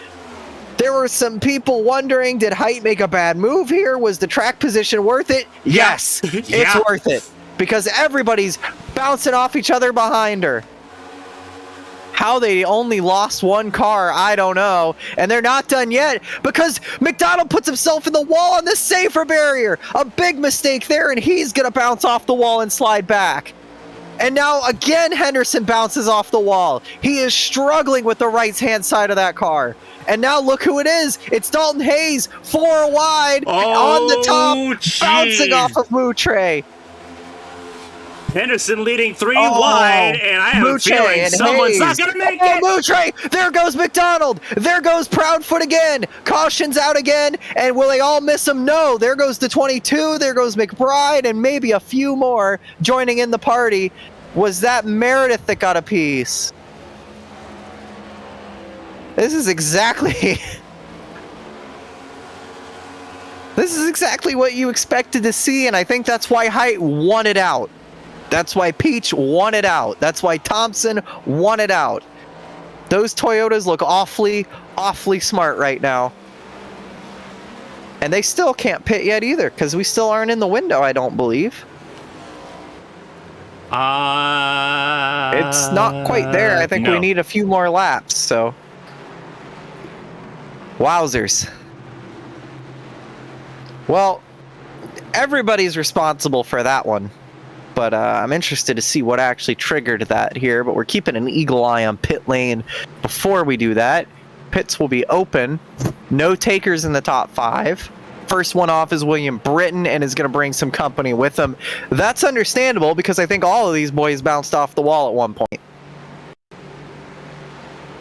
[SPEAKER 2] There were some people wondering, did Height make a bad move here? Was the track position worth it? Yes, it's worth it, because everybody's bouncing off each other behind her. How they only lost 1 car, I don't know. And they're not done yet, because McDonald puts himself in the wall on the safer barrier. A big mistake there, and he's going to bounce off the wall and slide back. And now again, Henderson bounces off the wall. He is struggling with the right-hand side of that car. And now look who it is. It's Dalton Hayes, 4 wide on the top, bouncing off of Moutre.
[SPEAKER 1] Henderson leading 3 wide, and I have a feeling someone's not going to make it.
[SPEAKER 2] Moutre! There goes McDonald. There goes Proudfoot again. Caution's out again, and will they all miss him? No. There goes the 22. There goes McBride, and maybe a few more joining in the party. Was that Meredith that got a piece? This is exactly... This is exactly what you expected to see, and I think that's why Height won it out. That's why Peach won it out. That's why Thompson won it out. Those Toyotas look awfully, awfully smart right now. And they still can't pit yet either, because we still aren't in the window, I don't believe. It's not quite there. I think we need a few more laps, so... Wowzers. Well, everybody's responsible for that one. But I'm interested to see what actually triggered that here. But we're keeping an eagle eye on pit lane before we do that. Pits will be open. No takers in the top 5. First one off is William Britton and is going to bring some company with him. That's understandable because I think all of these boys bounced off the wall at one point.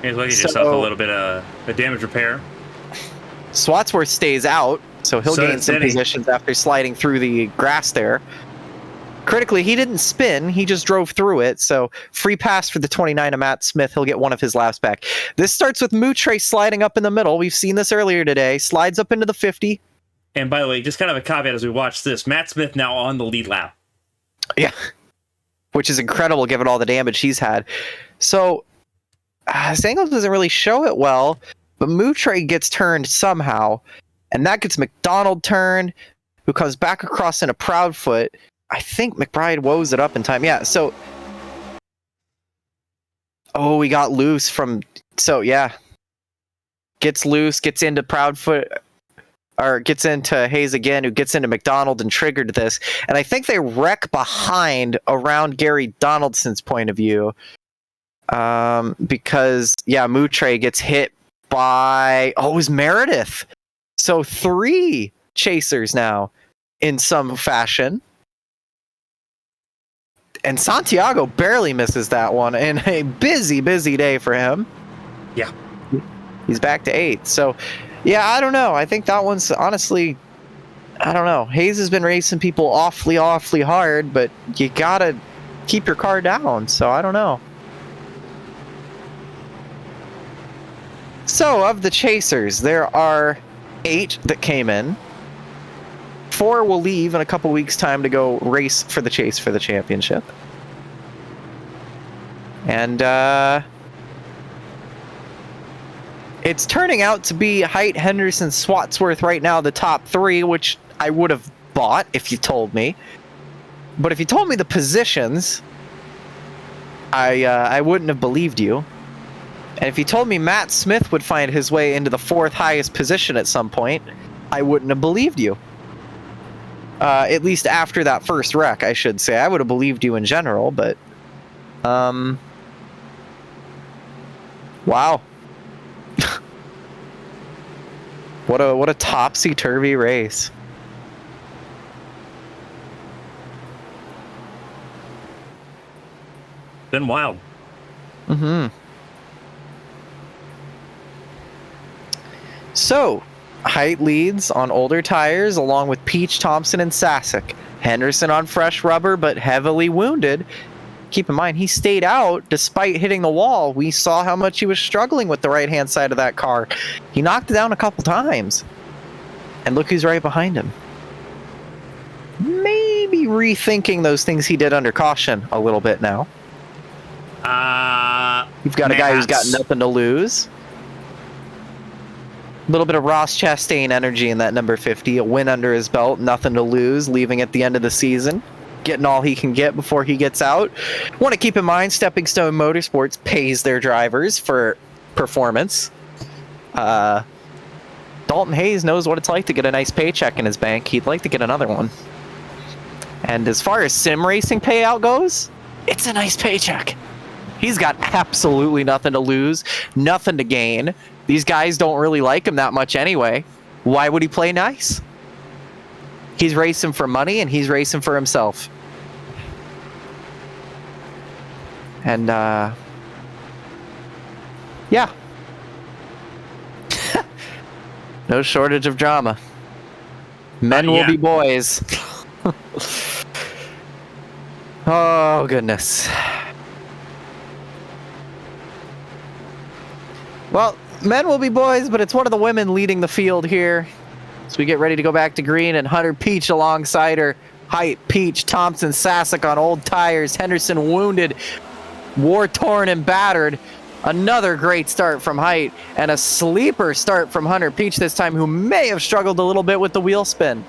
[SPEAKER 1] He's looking at yourself a little bit of a damage repair.
[SPEAKER 2] Swatsworth stays out, so he'll gain some positions after sliding through the grass there. Critically, he didn't spin, he just drove through it, so free pass for the 29 of Matt Smith. He'll get one of his laps back. This starts with Moutre sliding up in the middle. We've seen this earlier today. Slides up into the 50.
[SPEAKER 1] And by the way, just kind of a caveat as we watch this, Matt Smith now on the lead lap.
[SPEAKER 2] Yeah, which is incredible given all the damage he's had. So, this angle doesn't really show it well, but Moutre gets turned somehow, and that gets McDonald turned, who comes back across in a Proudfoot. I think McBride woes it up in time. Yeah, so... Oh, we got loose from... So, yeah. Gets loose, gets into Proudfoot... Or gets into Hayes again, who gets into McDonald and triggered this. And I think they wreck behind around Gary Donaldson's point of view. Because, yeah, Moutre gets hit by... Oh, it was Meredith. So 3 chasers now in some fashion. And Santiago barely misses that one in a busy, busy day for him.
[SPEAKER 1] Yeah.
[SPEAKER 2] He's back to 8th. So, yeah, I don't know. I think that one's honestly, I don't know. Hayes has been racing people awfully, awfully hard, but you gotta keep your car down. So, I don't know. So, of the chasers, there are 8 that came in. 4 will leave in a couple weeks' time to go race for the chase for the championship. And it's turning out to be Height, Henderson, Swatsworth right now, the top 3, which I would have bought if you told me. But if you told me the positions, I wouldn't have believed you. And if you told me Matt Smith would find his way into the 4th highest position at some point, I wouldn't have believed you. At least after that first wreck, I should say. I would have believed you in general, but wow. What a topsy-turvy race.
[SPEAKER 1] Been wild.
[SPEAKER 2] So, Height leads on older tires along with Peach, Thompson, and Sasek. Henderson on fresh rubber but heavily wounded. Keep in mind, he stayed out despite hitting the wall. We saw how much he was struggling with the right-hand side of that car. He knocked it down a couple times. And look who's right behind him. Maybe rethinking those things he did under caution a little bit now. You've got a guy who's got nothing to lose. A little bit of Ross Chastain energy in that number 50. A win under his belt, nothing to lose, leaving at the end of the season. Getting all he can get before he gets out. Want to keep in mind, Stepping Stone Motorsports pays their drivers for performance. Dalton Hayes knows what it's like to get a nice paycheck in his bank. He'd like to get another one. And as far as sim racing payout goes, it's a nice paycheck. He's got absolutely nothing to lose, nothing to gain. These guys don't really like him that much anyway. Why would he play nice? He's racing for money and he's racing for himself. And, yeah. No shortage of drama. Men will be boys. Oh, goodness. Well, men will be boys, but it's one of the women leading the field here. So we get ready to go back to green, and Hunter Peach alongside her. Height, Peach, Thompson, Sasek on old tires. Henderson wounded, war-torn and battered. Another great start from Height, and a sleeper start from Hunter Peach this time, who may have struggled a little bit with the wheel spin.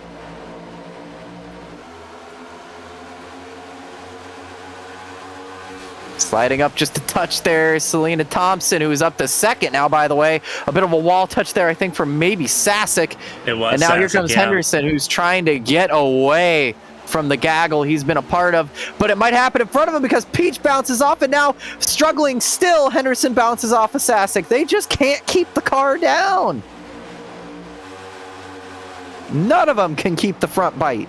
[SPEAKER 2] Sliding up just a touch there, Selena Thompson, who is up to second now, by the way. A bit of a wall touch there, I think, from maybe Sasek.
[SPEAKER 1] It was.
[SPEAKER 2] And now
[SPEAKER 1] Sasek,
[SPEAKER 2] here comes Henderson, who's trying to get away from the gaggle he's been a part of. But it might happen in front of him because Peach bounces off, and now, struggling still, Henderson bounces off of Sasek. They just can't keep the car down. None of them can keep the front bite.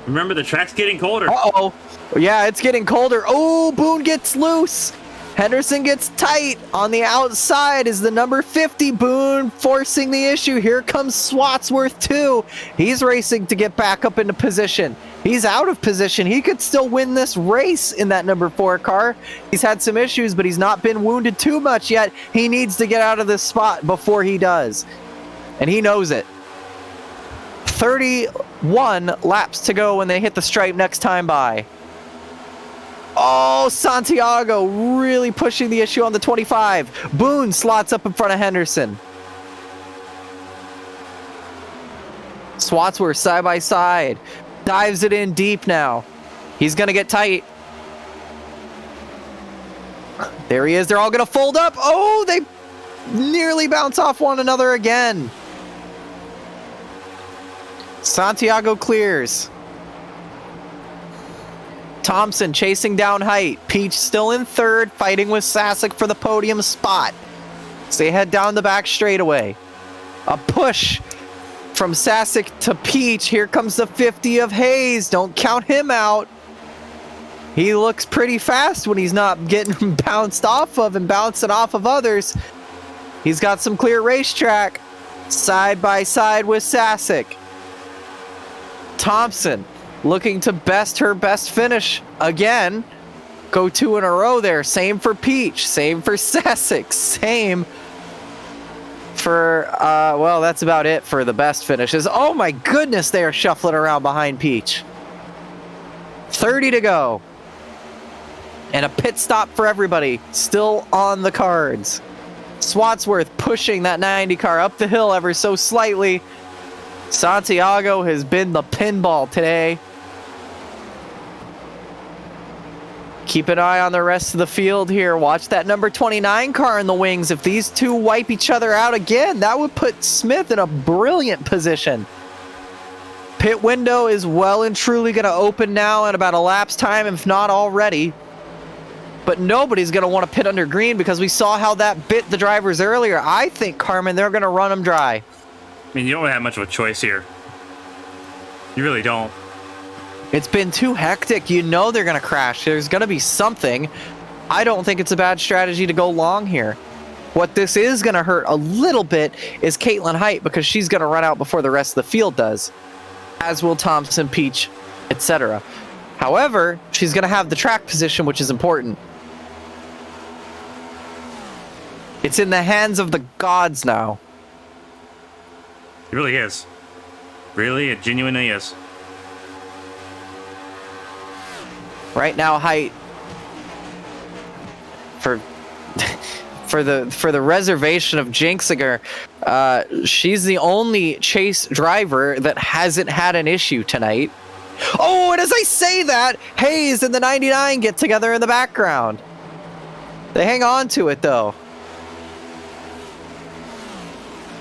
[SPEAKER 1] Remember, the track's getting colder.
[SPEAKER 2] Uh-oh. Yeah, it's getting colder. Oh, Boone gets loose. Henderson gets tight. On the outside is the number 50. Boone forcing the issue. Here comes Swatsworth too. He's racing to get back up into position. He's out of position. He could still win this race in that number 4 car. He's had some issues, but he's not been wounded too much yet. He needs to get out of this spot before he does. And he knows it. 31 laps to go when they hit the stripe next time by. Oh, Santiago really pushing the issue on the 25. Boone slots up in front of Henderson. Swatsworth side by side. Dives it in deep now. He's going to get tight. There he is. They're all going to fold up. Oh, they nearly bounce off one another again. Santiago clears. Thompson chasing down Height. Peach still in third, fighting with Sasek for the podium spot. So they head down the back straightaway. A push from Sasek to Peach. Here comes the 50 of Hayes. Don't count him out. He looks pretty fast when he's not getting bounced off of and bouncing off of others. He's got some clear racetrack. Side by side with Sasek. Thompson looking to best her best finish again. Go 2 in a row there. Same for Peach. Same for Sasek. Same for, well, that's about it for the best finishes. Oh my goodness, they are shuffling around behind Peach. 30 to go. And a pit stop for everybody. Still on the cards. Swatsworth pushing that 90 car up the hill ever so slightly. Santiago has been the pinball today. Keep an eye on the rest of the field here. Watch that number 29 car in the wings. If these two wipe each other out again, that would put Smith in a brilliant position. Pit window is well and truly going to open now in about a lap's time, if not already. But nobody's going to want to pit under green because we saw how that bit the drivers earlier. I think, Carmen, they're going to run them dry.
[SPEAKER 1] I mean, you don't have much of a choice here. You really don't.
[SPEAKER 2] It's been too hectic. You know they're going to crash. There's going to be something. I don't think it's a bad strategy to go long here. What this is going to hurt a little bit is Caitlin Height because she's going to run out before the rest of the field does. As will Thompson, Peach, etc. However, she's going to have the track position, which is important. It's in the hands of the gods now.
[SPEAKER 1] It really is. Really, it genuinely is.
[SPEAKER 2] Right now, Height for the reservation of Jinxiger, she's the only chase driver that hasn't had an issue tonight. Oh, and as I say that, Hayes and the 99 get together in the background. They hang on to it though.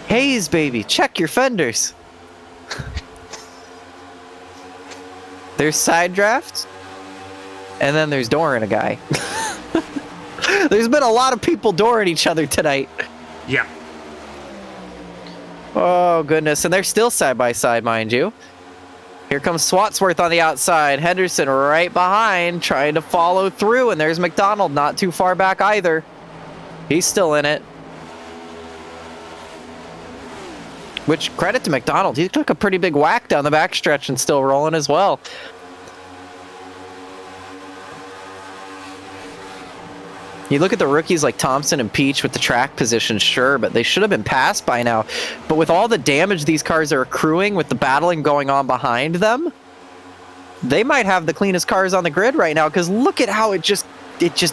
[SPEAKER 2] Hayes, baby, check your fenders. There's side drafts, and then there's dooring a guy. There's been a lot of people dooring each other tonight.
[SPEAKER 1] Yeah.
[SPEAKER 2] Oh, goodness. And they're still side by side, mind you. Here comes Swatsworth on the outside. Henderson right behind, trying to follow through. And there's McDonald not too far back either. He's still in it. Which, credit to McDonald. He took a pretty big whack down the backstretch and still rolling as well. You look at the rookies like Thompson and Peach with the track position, sure, but they should have been passed by now. But with all the damage these cars are accruing, with the battling going on behind them, they might have the cleanest cars on the grid right now, because look at how it just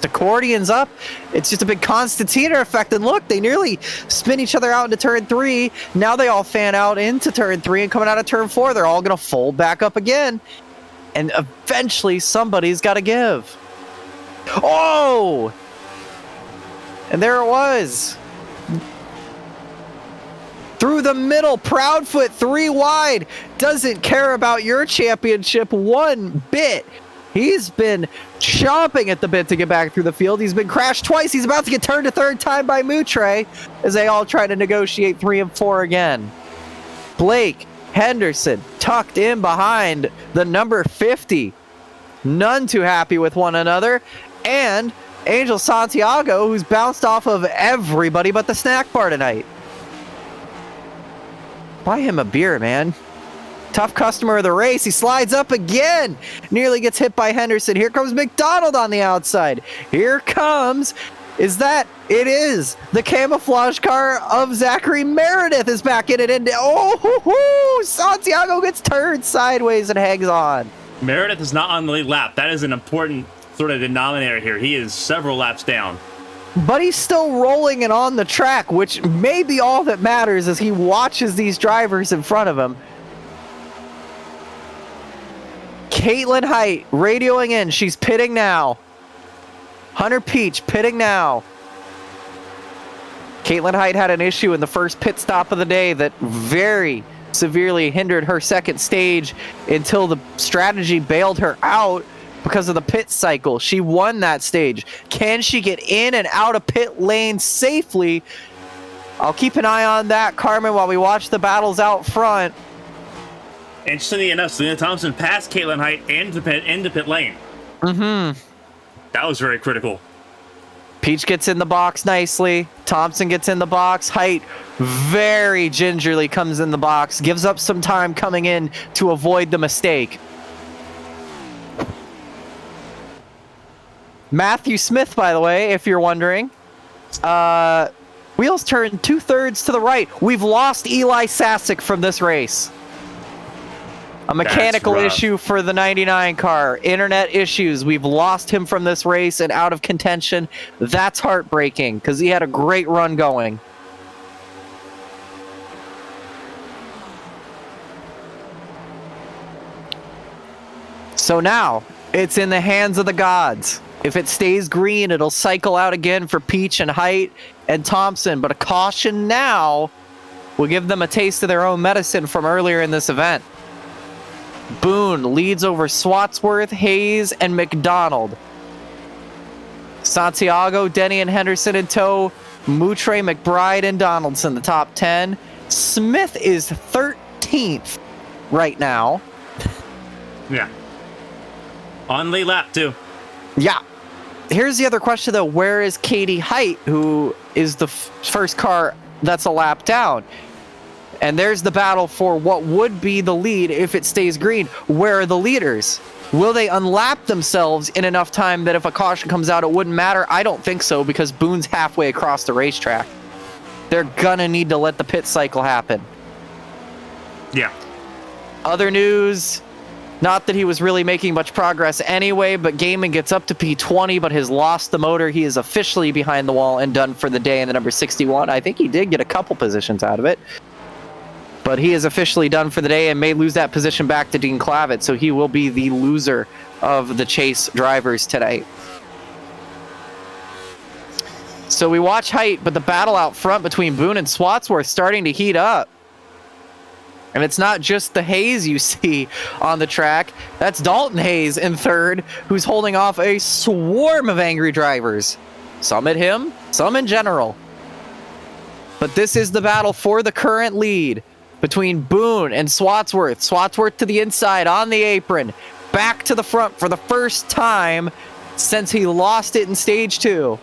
[SPEAKER 2] accordions up. It's just a big Constantina effect, and look, they nearly spin each other out into turn 3. Now they all fan out into turn 3, and coming out of turn 4, they're all going to fold back up again. And eventually, somebody's got to give. Oh! And there it was. Through the middle, Proudfoot 3 wide. Doesn't care about your championship one bit. He's been chomping at the bit to get back through the field. He's been crashed twice. He's about to get turned a third time by Moutre as they all try to negotiate 3 and 4 again. Blake Henderson tucked in behind the number 50. None too happy with one another. And Angel Santiago, who's bounced off of everybody but the snack bar tonight. Buy him a beer, man. Tough customer of the race. He slides up again. Nearly gets hit by Henderson. Here comes McDonald on the outside. Here comes... It is the camouflage car of Zachary Meredith is back in it. And Santiago gets turned sideways and hangs on.
[SPEAKER 1] Meredith is not on the lead lap. That is an important sort of denominator here. He is several laps down.
[SPEAKER 2] But he's still rolling and on the track, which may be all that matters as he watches these drivers in front of him. Caitlin Height radioing in. She's pitting now. Hunter Peach pitting now. Caitlin Height had an issue in the first pit stop of the day that very severely hindered her second stage until the strategy bailed her out because of the pit cycle. She won that stage. Can she get in and out of pit lane safely? I'll keep an eye on that, Carmen, while we watch the battles out front.
[SPEAKER 1] Interestingly enough, Selena Thompson passed Caitlin Height into pit lane.
[SPEAKER 2] Mm-hmm.
[SPEAKER 1] That was very critical.
[SPEAKER 2] Peach gets in the box nicely. Thompson gets in the box. Height very gingerly comes in the box. Gives up some time coming in to avoid the mistake. Matthew Smith, by the way, if you're wondering. Wheels turn 2/3 to the right. We've lost Eli Sasick from this race. A mechanical issue for the 99 car. Internet issues. We've lost him from this race and out of contention. That's heartbreaking because he had a great run going. So now, it's in the hands of the gods. If it stays green, it'll cycle out again for Peach and Height and Thompson. But a caution now will give them a taste of their own medicine from earlier in this event. Boone leads over Swatsworth, Hayes, and McDonald. Santiago, Denny, and Henderson in tow. Moutre, McBride, and Donaldson, the top 10. Smith is 13th right now.
[SPEAKER 1] Yeah. On lead lap, too.
[SPEAKER 2] Yeah. Here's the other question, though. Where is Katie Height, who is the first car that's a lap down? And there's the battle for what would be the lead if it stays green. Where are the leaders? Will they unlap themselves in enough time that if a caution comes out, it wouldn't matter? I don't think so, because Boone's halfway across the racetrack. They're gonna need to let the pit cycle happen.
[SPEAKER 1] Yeah.
[SPEAKER 2] Other news, not that he was really making much progress anyway, but Gaiman gets up to P20, but has lost the motor. He is officially behind the wall and done for the day in the number 61. I think he did get a couple positions out of it. But he is officially done for the day and may lose that position back to Dean Clavitt, so he will be the loser of the chase drivers tonight. So we watch Height, but the battle out front between Boone and Swatsworth starting to heat up. And it's not just the Hayes you see on the track. That's Dalton Hayes in third, who's holding off a swarm of angry drivers. Some at him, some in general. But this is the battle for the current lead between Boone and Swatsworth. Swatsworth to the inside on the apron. Back to the front for the first time since he lost it in stage 2.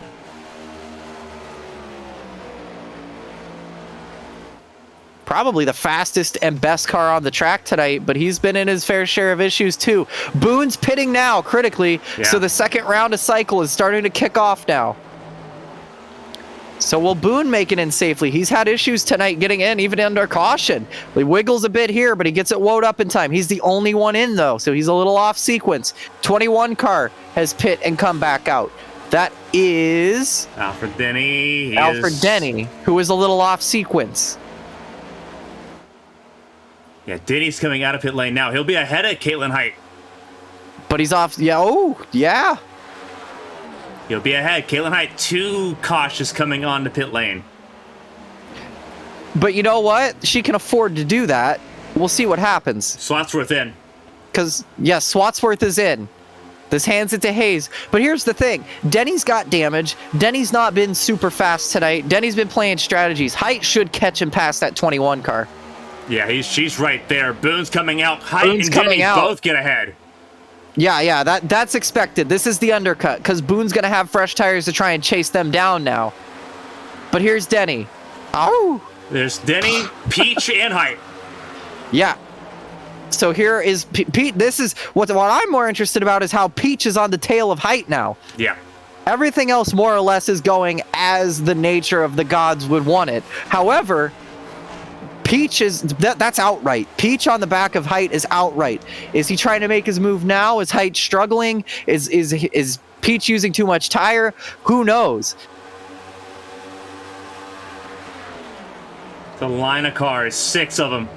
[SPEAKER 2] Probably the fastest and best car on the track tonight, but he's been in his fair share of issues too. Boone's pitting now, critically, so the second round of cycle is starting to kick off now. So will Boone make it in safely? He's had issues tonight getting in, even under caution. He wiggles a bit here, but he gets it woed up in time. He's the only one in, though, so he's a little off sequence. 21 car has pit and come back out. That is
[SPEAKER 1] Alfred Denny.
[SPEAKER 2] Denny, who is a little off sequence.
[SPEAKER 1] Yeah, Denny's coming out of pit lane now. He'll be ahead of Caitlin Height.
[SPEAKER 2] But he's off. Yeah, oh, yeah.
[SPEAKER 1] He'll be ahead. Caitlin Height, too cautious coming on to pit lane.
[SPEAKER 2] But you know what? She can afford to do that. We'll see what happens.
[SPEAKER 1] Swatsworth in.
[SPEAKER 2] Because, yes, Swatsworth is in. This hands it to Hayes. But here's the thing. Denny's got damage. Denny's not been super fast tonight. Denny's been playing strategies. Height should catch him past that 21 car.
[SPEAKER 1] Yeah, she's right there. Boone's coming out. Height and Denny both get ahead.
[SPEAKER 2] Yeah, that's expected. This is the undercut, because Boone's going to have fresh tires to try and chase them down now. But here's Denny. Oh!
[SPEAKER 1] There's Denny, Peach, and Height.
[SPEAKER 2] Yeah. So here is Pete. This is what I'm more interested about is how Peach is on the tail of Height now.
[SPEAKER 1] Yeah.
[SPEAKER 2] Everything else more or less is going as the nature of the gods would want it. However, Peach is that's outright. Peach on the back of Height is outright. Is he trying to make his move now? Is Height struggling? Is Peach using too much tire? Who knows?
[SPEAKER 1] The line of cars, 6 of them.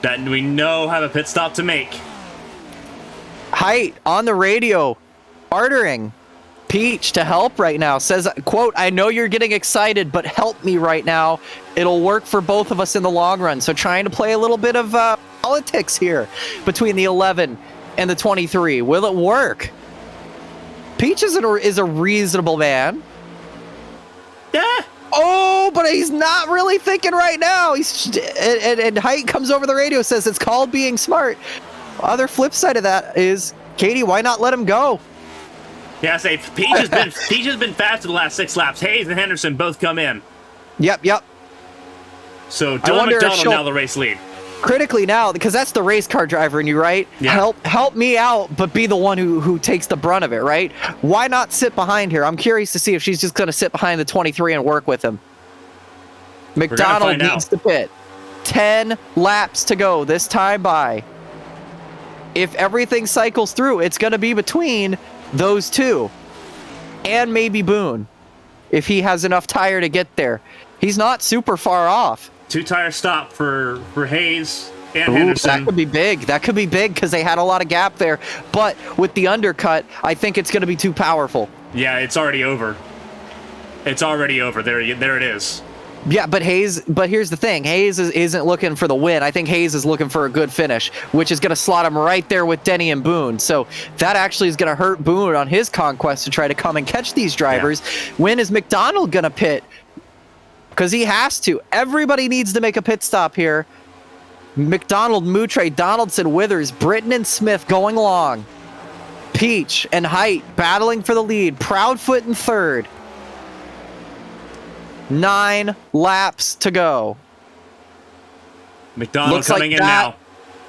[SPEAKER 1] That we know have a pit stop to make.
[SPEAKER 2] Height on the radio, ordering Peach to help right now. Says, quote, "I know you're getting excited, but help me right now. It'll work for both of us in the long run." So trying to play a little bit of politics here between the 11 and the 23. Will it work? Peach is a reasonable man.
[SPEAKER 1] Yeah.
[SPEAKER 2] Oh, but he's not really thinking right now. And Height comes over the radio, says it's called being smart. Other flip side of that is, Katie, why not let him go?
[SPEAKER 1] Yeah, say Peach has been fast for the last 6 laps. Hayes and Henderson both come in.
[SPEAKER 2] Yep.
[SPEAKER 1] So Dylan McDonald now the race lead.
[SPEAKER 2] Critically now, because that's the race car driver in you, right?
[SPEAKER 1] Yeah.
[SPEAKER 2] Help me out, but be the one who takes the brunt of it, right? Why not sit behind here? I'm curious to see if she's just going to sit behind the 23 and work with him. McDonald needs to pit. 10 laps to go this time by. If everything cycles through, it's going to be between those two. And maybe Boone, if he has enough tire to get there. He's not super far off.
[SPEAKER 1] 2-tire stop for Hayes and Henderson.
[SPEAKER 2] That could be big. That could be big because they had a lot of gap there. But with the undercut, I think it's going to be too powerful.
[SPEAKER 1] Yeah, it's already over. It's already over. There it is.
[SPEAKER 2] Yeah, but here's the thing. Hayes isn't looking for the win. I think Hayes is looking for a good finish, which is going to slot him right there with Denny and Boone. So that actually is going to hurt Boone on his conquest to try to come and catch these drivers. Yeah. When is McDonald going to pit? Because he has to. Everybody needs to make a pit stop here. McDonald, Moutre, Donaldson, Withers, Britton, and Smith going long. Peach and Height battling for the lead. Proudfoot in third. 9 laps to go.
[SPEAKER 1] McDonald looks coming like in now.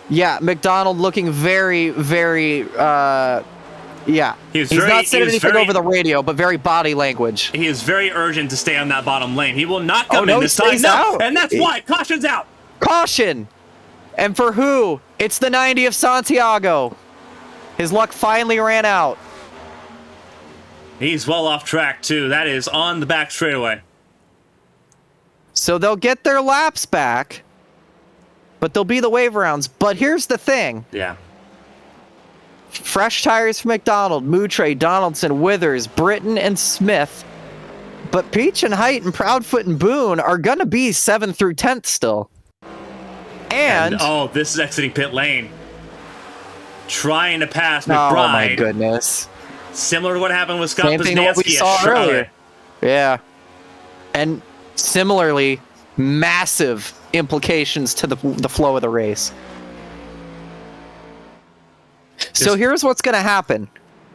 [SPEAKER 2] Yeah, McDonald looking very, very, yeah. He's not saying anything over the radio, but very body language.
[SPEAKER 1] He is very urgent to stay on that bottom lane. He will not come in this time. No, and that's why. Caution's out.
[SPEAKER 2] Caution. And for who? It's the 90 of Santiago. His luck finally ran out.
[SPEAKER 1] He's well off track, too. That is on the back straightaway.
[SPEAKER 2] So they'll get their laps back, but they'll be the wave rounds. But here's the thing.
[SPEAKER 1] Yeah.
[SPEAKER 2] Fresh tires for McDonald, Moutre, Donaldson, Withers, Britton, and Smith. But Peach and Height and Proudfoot and Boone are going to be 7th through 10th still. And
[SPEAKER 1] oh, this is exiting pit lane. Trying to pass McBride.
[SPEAKER 2] Oh, my goodness.
[SPEAKER 1] Similar to what happened with Scott
[SPEAKER 2] Same thing what we saw earlier. Yeah. And similarly, massive implications to the flow of the race. So here's what's going to happen.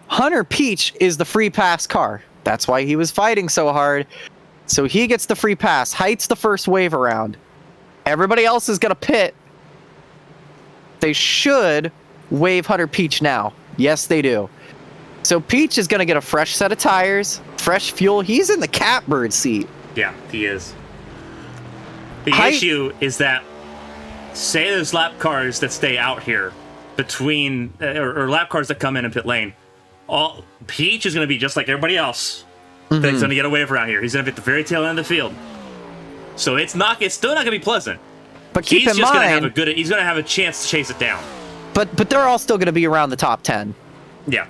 [SPEAKER 2] Hunter Peach is the free pass car. That's why he was fighting so hard. So he gets the free pass. Height's the first wave around. Everybody else is going to pit. They should wave Hunter Peach now. Yes, they do. So Peach is going to get a fresh set of tires, fresh fuel. He's in the catbird seat.
[SPEAKER 1] Yeah, he is. The issue is that, say there's lap cars that stay out here between, or lap cars that come in pit lane. Peach is going to be just like everybody else. Mm-hmm. He's going to get a wave around here. He's going to be at the very tail end of the field. So it's still not going to be pleasant.
[SPEAKER 2] But keep in mind,
[SPEAKER 1] he's going to have a chance to chase it down.
[SPEAKER 2] But they're all still going to be around the top 10.
[SPEAKER 1] Yeah.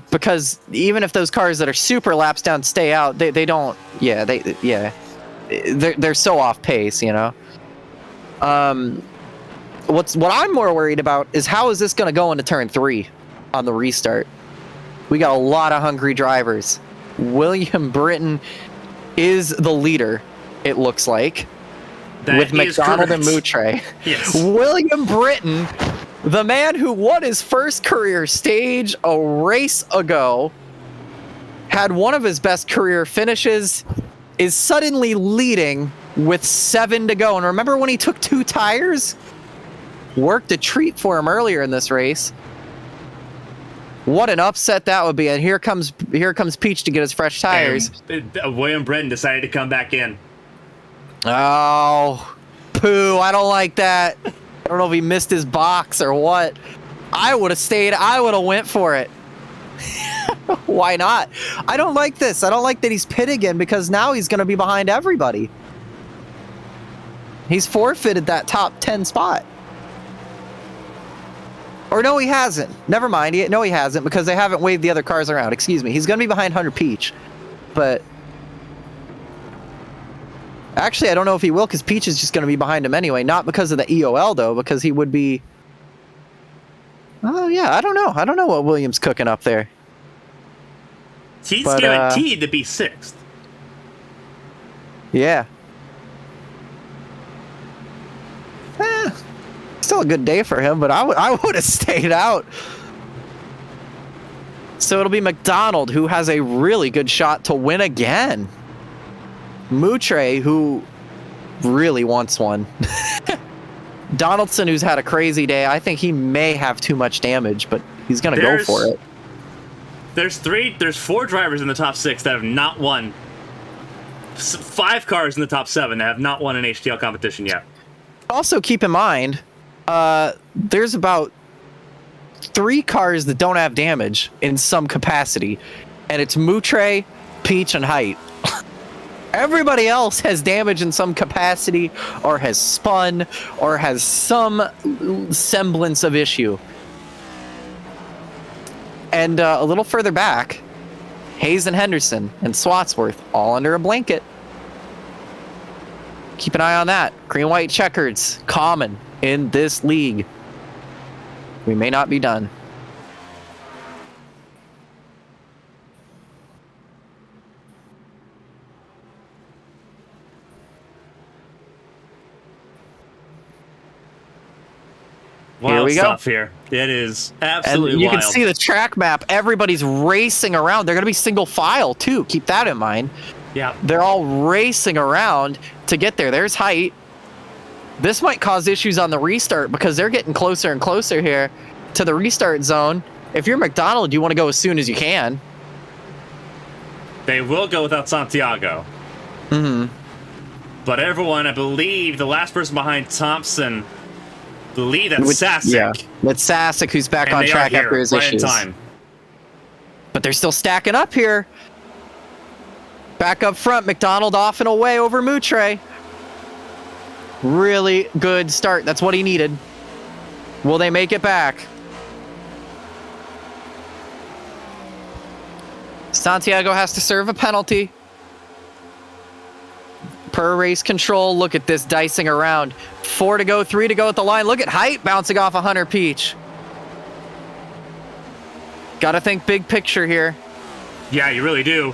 [SPEAKER 2] Because even if those cars that are super laps down stay out, they don't. Yeah, they're so off pace, you know. What I'm more worried about is how is this going to go into turn 3 on the restart. We got a lot of hungry drivers. William Britton is the leader, it looks like, with McDonald and Moutre.
[SPEAKER 1] Yes.
[SPEAKER 2] William Britton, the man who won his first career stage a race ago, had one of his best career finishes, is suddenly leading with 7 to go. And remember when he took 2 tires? Worked a treat for him earlier in this race. What an upset that would be. And here comes Peach to get his fresh tires.
[SPEAKER 1] And William Britton decided to come back in.
[SPEAKER 2] Oh, poo. I don't like that. I don't know if he missed his box or what. I would have stayed. I would have went for it. Why not? I don't like this. I don't like that he's pit again because now he's going to be behind everybody. He's forfeited that top 10 spot. Or no, he hasn't. Never mind. No, he hasn't because they haven't waved the other cars around. Excuse me. He's going to be behind Hunter Peach. But actually, I don't know if he will because Peach is just going to be behind him anyway. Not because of the EOL, though, because he would be... Oh, yeah. I don't know. I don't know what Williams cooking up there.
[SPEAKER 1] He's guaranteed to be 6th.
[SPEAKER 2] Yeah. Still a good day for him, but I would have stayed out. So it'll be McDonald, who has a really good shot to win again. Moutre, who really wants one. Donaldson, who's had a crazy day. I think he may have too much damage, but he's going to go for it.
[SPEAKER 1] There's 4 drivers in the top 6 that have not won. 5 cars in the top 7 that have not won an HTL competition yet.
[SPEAKER 2] Also, keep in mind, there's about 3 cars that don't have damage in some capacity, and it's Moutre, Peach, and Height. Everybody else has damage in some capacity, or has spun, or has some semblance of issue. And a little further back, Hayes and Henderson and Swatsworth all under a blanket. keep an eye on that. Green-white checkers, common in this league. We may not be done.
[SPEAKER 1] Wild
[SPEAKER 2] we go.
[SPEAKER 1] stuff here. It is absolutely
[SPEAKER 2] and you
[SPEAKER 1] wild.
[SPEAKER 2] can see the track map. Everybody's racing around. They're going to be single file, too. Keep that in mind.
[SPEAKER 1] Yeah.
[SPEAKER 2] They're all racing around to get there. There's height. This might cause issues on the restart because they're getting closer and closer here to the restart zone. If you're McDonald, you want to go as soon as you can.
[SPEAKER 1] They will go without Santiago.
[SPEAKER 2] Mm-hmm.
[SPEAKER 1] But everyone, I believe, the last person behind Thompson, the lead, that's Sasek.
[SPEAKER 2] Yeah, that's Sasek, who's back
[SPEAKER 1] And
[SPEAKER 2] on
[SPEAKER 1] they
[SPEAKER 2] track
[SPEAKER 1] are here,
[SPEAKER 2] after his
[SPEAKER 1] right
[SPEAKER 2] issues.
[SPEAKER 1] in time.
[SPEAKER 2] But they're still stacking up here. Back up front, McDonald off and away over Moutre. Really good start. That's what he needed. Will they make it back? Santiago has to serve a penalty. Per race control, look at this dicing around. 4 to go, 3 to go at the line. Look at height bouncing off 100 Peach. Gotta think big picture here.
[SPEAKER 1] Yeah, you really do.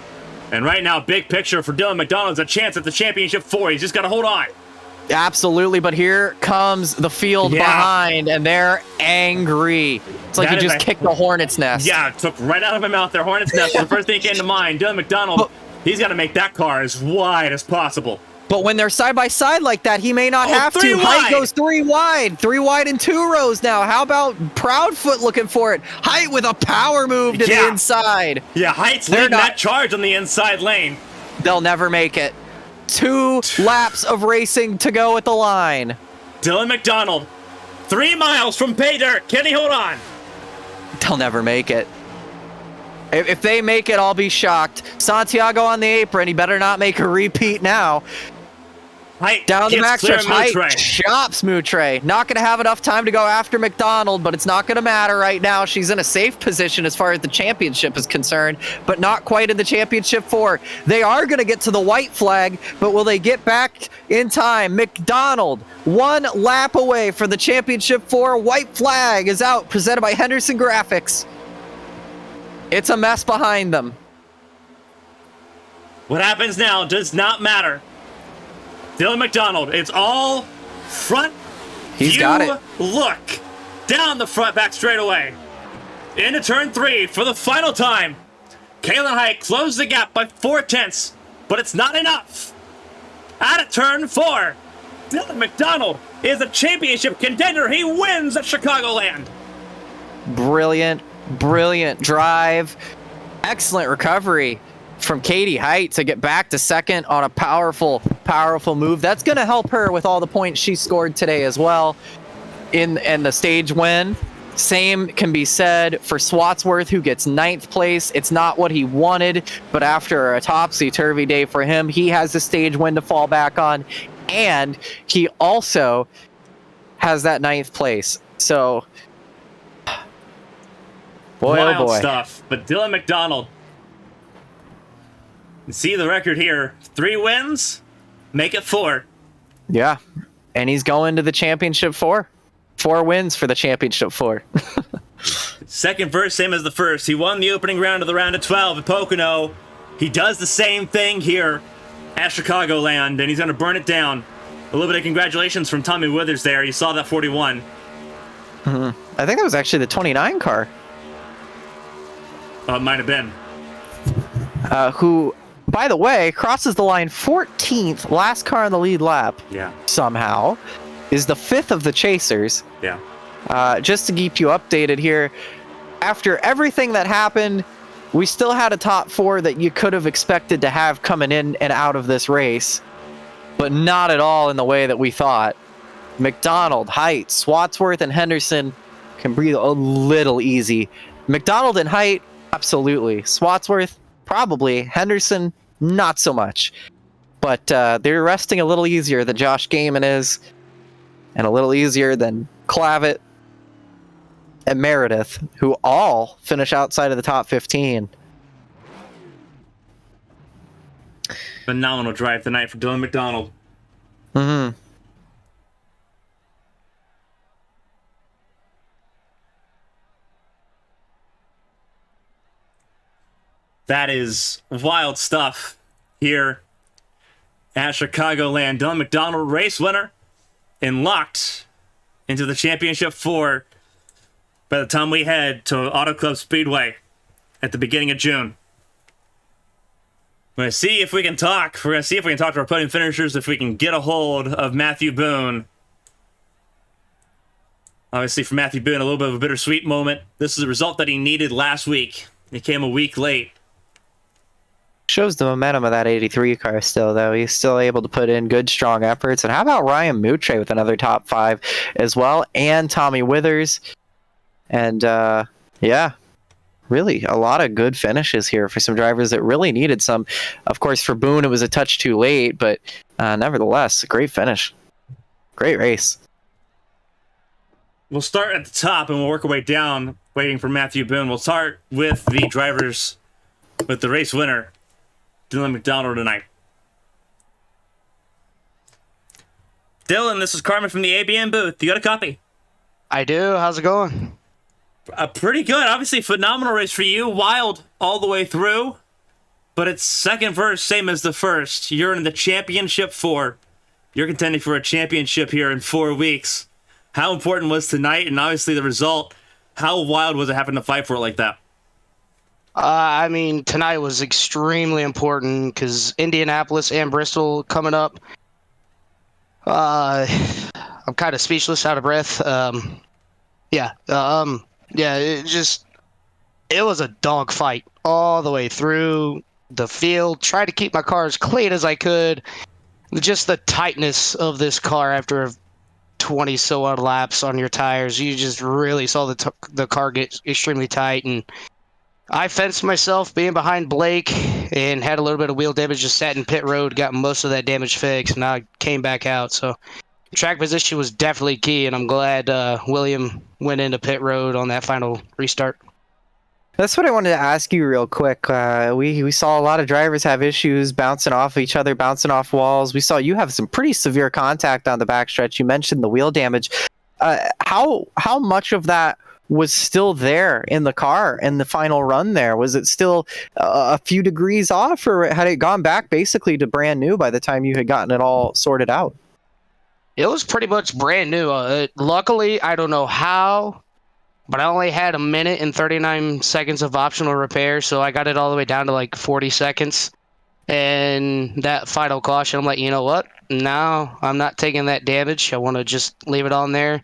[SPEAKER 1] And right now, big picture for Dylan McDonald's a chance at the championship 4. He's just got to hold on.
[SPEAKER 2] Absolutely, but here comes the field behind, and they're angry. It's like you just kicked the hornet's nest.
[SPEAKER 1] Yeah, it took right out of my mouth there. Hornet's nest. The first thing that came to mind. Dylan McDonald, he's got to make that car as wide as possible.
[SPEAKER 2] But when they're side by side like that, he may not have to. Height goes 3 wide. 3 wide in 2 rows now. How about Proudfoot looking for it? Height with a power move to the inside.
[SPEAKER 1] Yeah, Height's leading that charge on the inside lane.
[SPEAKER 2] They'll never make it. 2 laps of racing to go at the line.
[SPEAKER 1] Dylan McDonald, 3 miles from pay dirt. Can he hold on?
[SPEAKER 2] They'll never make it. If they make it, I'll be shocked. Santiago on the apron. He better not make a repeat now.
[SPEAKER 1] Height
[SPEAKER 2] down the backstretch. Height chops Moutre. Not going to have enough time to go after McDonald, but it's not going to matter right now. She's in a safe position as far as the championship is concerned, but not quite in the championship 4. They are going to get to the white flag, but will they get back in time? McDonald, 1 lap away for the championship 4. White flag is out, presented by Henderson Graphics. It's a mess behind them.
[SPEAKER 1] What happens now does not matter. Dylan McDonald, it's all front.
[SPEAKER 2] He's got it.
[SPEAKER 1] Look down the front back straightaway. Into turn 3 for the final time. Kalen Height closed the gap by 4/10, but it's not enough. Out of turn 4, Dylan McDonald is a championship contender. He wins at Chicagoland.
[SPEAKER 2] Brilliant, brilliant drive. Excellent recovery from Katie Height to get back to second on a powerful, powerful move. That's going to help her with all the points she scored today as well in the stage win. Same can be said for Swatsworth, who gets 9th place. It's not what he wanted, but after a topsy-turvy day for him, he has the stage win to fall back on, and he also has that 9th place. So, boy,
[SPEAKER 1] wild
[SPEAKER 2] oh boy.
[SPEAKER 1] Stuff. But Dylan McDonald, see the record here. 3 wins, make it 4.
[SPEAKER 2] Yeah, and he's going to the championship 4. 4 wins for the championship 4.
[SPEAKER 1] Second verse, same as the first. He won the opening round of the round of 12 at Pocono. He does the same thing here at Chicagoland, and he's going to burn it down. A little bit of congratulations from Tommy Withers there. You saw that 41.
[SPEAKER 2] I think that was actually the 29 car.
[SPEAKER 1] It might have been.
[SPEAKER 2] Who, by the way, crosses the line 14th, last car in the lead lap.
[SPEAKER 1] Yeah.
[SPEAKER 2] Somehow. Is the 5th of the chasers.
[SPEAKER 1] Yeah.
[SPEAKER 2] Just to keep you updated here, after everything that happened, we still had a top 4 that you could have expected to have coming in and out of this race, but not at all in the way that we thought. McDonald, Height, Swatsworth, and Henderson can breathe a little easy. McDonald and Height, absolutely. Swatsworth, probably. Henderson, not so much. But they're resting a little easier than Josh Gaiman is, and a little easier than Clavitt and Meredith, who all finish outside of the top 15.
[SPEAKER 1] Phenomenal drive tonight for Dylan McDonald.
[SPEAKER 2] Mm-hmm.
[SPEAKER 1] That is wild stuff here at Chicagoland. Dylan McDonald, race winner, and locked into the championship 4 by the time we head to Auto Club Speedway at the beginning of June. We're going to see if we can talk. We're going to see if we can talk to our podium finishers, if we can get a hold of Matthew Boone. Obviously, for Matthew Boone, a little bit of a bittersweet moment. This is a result that he needed last week. He came a week late.
[SPEAKER 2] Shows the momentum of that 83 car still, though. He's still able to put in good, strong efforts. And how about Ryan Moutre with another top 5 as well, and Tommy Withers. And, yeah, really a lot of good finishes here for some drivers that really needed some. Of course, for Boone, it was a touch too late, but nevertheless, a great finish. Great race.
[SPEAKER 1] We'll start at the top and we'll work our way down, waiting for Matthew Boone. We'll start with the drivers, with the race winner, Dylan McDonald tonight. Dylan, this is Carmen from the ABM booth. You got a copy?
[SPEAKER 3] I do. How's it going?
[SPEAKER 1] Pretty good. Obviously, phenomenal race for you. Wild all the way through. But it's second verse, same as the first. You're in the championship 4. You're contending for a championship here in 4 weeks. How important was tonight? And obviously the result, how wild was it having to fight for it like that?
[SPEAKER 3] I mean, tonight was extremely important because Indianapolis and Bristol coming up. I'm kind of speechless, out of breath. Yeah, it was a dog fight all the way through the field. Tried to keep my car as clean as I could. Just the tightness of this car after 20 so odd laps on your tires, you just really saw the car get extremely tight. And I fenced myself being behind Blake and had a little bit of wheel damage, just sat in pit road, got most of that damage fixed, and I came back out. So track position was definitely key, and I'm glad William went into pit road on that final restart.
[SPEAKER 2] That's what I wanted to ask you real quick. We saw a lot of drivers have issues bouncing off each other, bouncing off walls. We saw you have some pretty severe contact on the backstretch. You mentioned the wheel damage. How much of that was still there in the car in the final run there? Was it still a few degrees off, or had it gone back basically to brand new by the time you had gotten it all sorted out?
[SPEAKER 3] It was pretty much brand new. Luckily, I don't know how, but I only had 1 minute and 39 seconds of optional repair, so I got it all the way down to like 40 seconds. And that final caution, I'm like, you know what? No, I'm not taking that damage. I want to just leave it on there.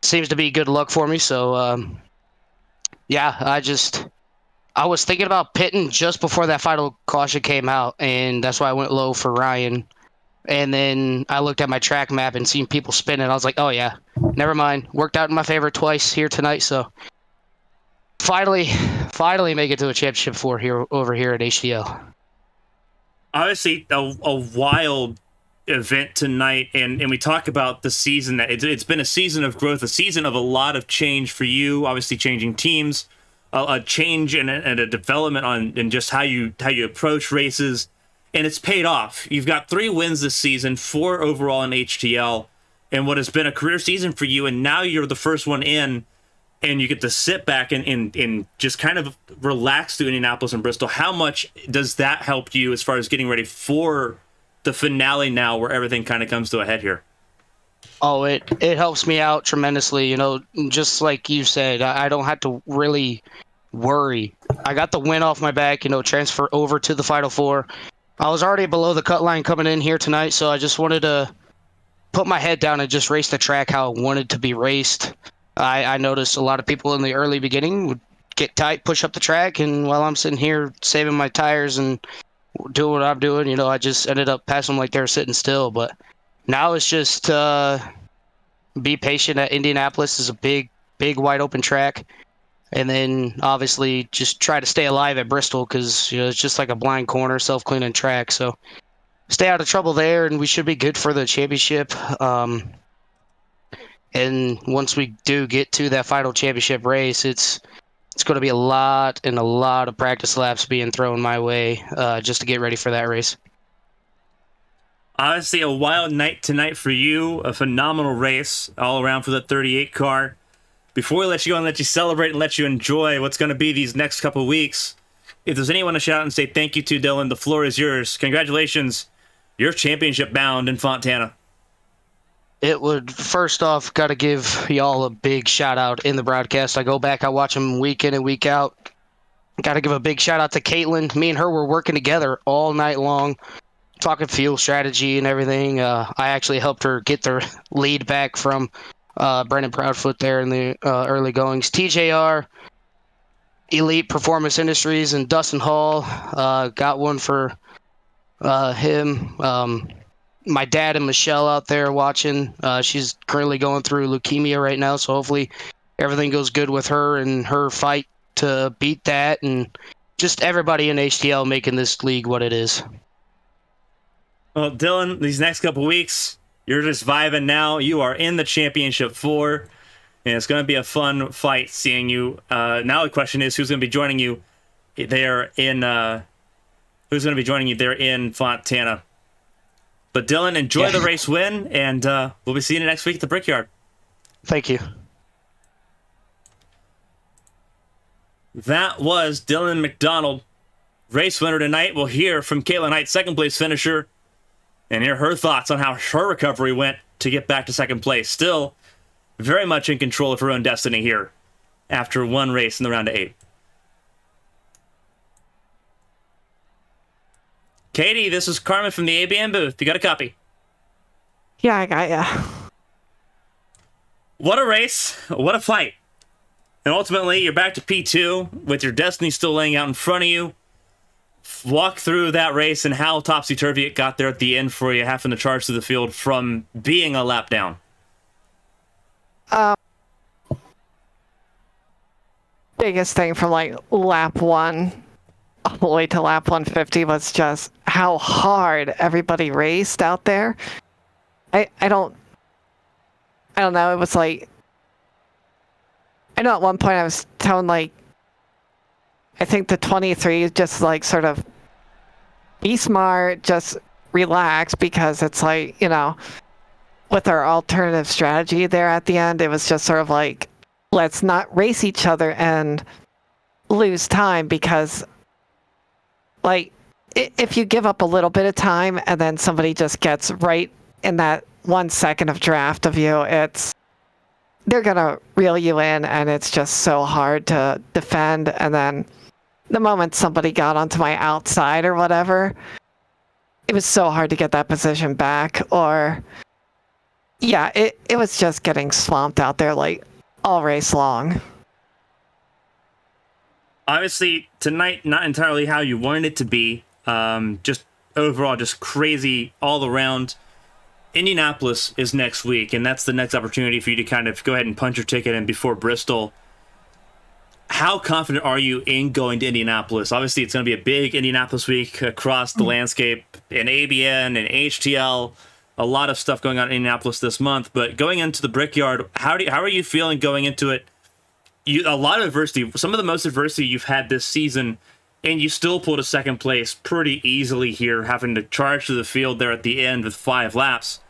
[SPEAKER 3] Seems to be good luck for me. So, yeah, I was thinking about pitting just before that final caution came out, and that's why I went low for Ryan. And then I looked at my track map and seen people spinning. I was like, oh, yeah, never mind. Worked out in my favor twice here tonight. So finally make it to a championship 4 over here at HTL.
[SPEAKER 1] Obviously, a wild event tonight, and we talk about the season. That it's been a season of growth, a season of a lot of change for you. Obviously, changing teams, a change and a development in just how you approach races, and it's paid off. You've got 3 wins this season, 4 overall in HTL, and what has been a career season for you. And now you're the first one in, and you get to sit back and just kind of relax through Indianapolis and Bristol. How much does that help you as far as getting ready for the finale now, where everything kind of comes to a head here?
[SPEAKER 3] Oh, it helps me out tremendously. You know, just like you said, I don't have to really worry. I got the win off my back, transfer over to the Final Four. I was already below the cut line coming in here tonight, so I just wanted to put my head down and just race the track how I wanted to be raced. I noticed a lot of people in the early beginning would get tight, push up the track, and while I'm sitting here saving my tires and doing what I'm doing, I just ended up passing them like they were sitting still. But now it's just be patient at Indianapolis. Is a big, wide open track. And then obviously just try to stay alive at Bristol because it's just like a blind corner, self-cleaning track. So stay out of trouble there, and we should be good for the championship. And once we do get to that final championship race, it's going to be a lot of practice laps being thrown my way just to get ready for that race.
[SPEAKER 1] Obviously, a wild night tonight for you. A phenomenal race all around for the 38 car. Before we let you go and let you celebrate and let you enjoy what's going to be these next couple of weeks, if there's anyone to shout out and say thank you to, Dylan, the floor is yours. Congratulations. You're championship bound in Fontana.
[SPEAKER 3] It would, first off, got to give y'all a big shout out in the broadcast. I go back, I watch them week in and week out. Got to give a big shout out to Caitlin. Me and her were working together all night long, talking fuel strategy and everything. I actually helped her get their lead back from Brendan Proudfoot there in the early goings. TJR, Elite Performance Industries, and Dustin Hall got one for him. My dad and Michelle out there watching. She's currently going through leukemia right now, so hopefully everything goes good with her and her fight to beat that, and just everybody in HTL making this league what it is.
[SPEAKER 1] Well, Dylan, these next couple weeks, you're just vibing now. You are in the championship 4, and it's going to be a fun fight seeing you. Now the question is, who's going to be joining you there in Fontana? But Dylan, enjoy the race win, and we'll be seeing you next week at the Brickyard.
[SPEAKER 3] Thank you.
[SPEAKER 1] That was Dylan McDonald, race winner tonight. We'll hear from Caitlin Height, second place finisher, and hear her thoughts on how her recovery went to get back to second place. Still very much in control of her own destiny here after one race in the round of 8. Katie, this is Carmen from the ABM booth. You got a copy?
[SPEAKER 4] Yeah, I got ya.
[SPEAKER 1] What a race. What a fight. And ultimately, you're back to P2 with your destiny still laying out in front of you. Walk through that race and how topsy-turvy it got there at the end for you, having to charge through the field from being a lap down.
[SPEAKER 4] Biggest thing from like lap 1 all the way to lap 150 was just how hard everybody raced out there. I don't know. It was like, I know at one point I was telling like, I think the 23 just like sort of be smart, just relax, because it's like, you know, with our alternative strategy there at the end, it was just sort of like, let's not race each other and lose time, because like if you give up a little bit of time and then somebody just gets right in that 1 second of draft of you, they're gonna reel you in, and it's just so hard to defend. And then the moment somebody got onto my outside or whatever, it was so hard to get that position back. Or yeah, it was just getting swamped out there like all race long.
[SPEAKER 1] Obviously, tonight, not entirely how you wanted it to be. Just overall, just crazy all around. Indianapolis is next week, and that's the next opportunity for you to kind of go ahead and punch your ticket in before Bristol. How confident are you in going to Indianapolis? Obviously, it's going to be a big Indianapolis week across the landscape in ABN and HTL. A lot of stuff going on in Indianapolis this month. But going into the Brickyard, how are you feeling going into it? A lot of adversity, some of the most adversity you've had this season, and you still pulled a second place pretty easily here, having to charge to the field there at the end with 5 laps.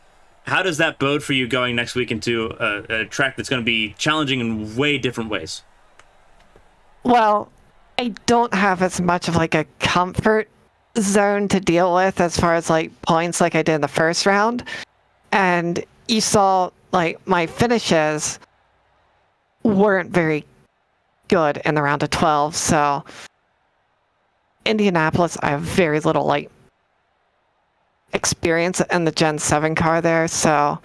[SPEAKER 1] How does that bode for you going next week into a track that's going to be challenging in way different ways?
[SPEAKER 4] Well, I don't have as much of like a comfort zone to deal with as far as like points like I did in the first round. And you saw like my finishes weren't very good in the round of 12. So Indianapolis, I have very little like experience in the Gen 7 car there. So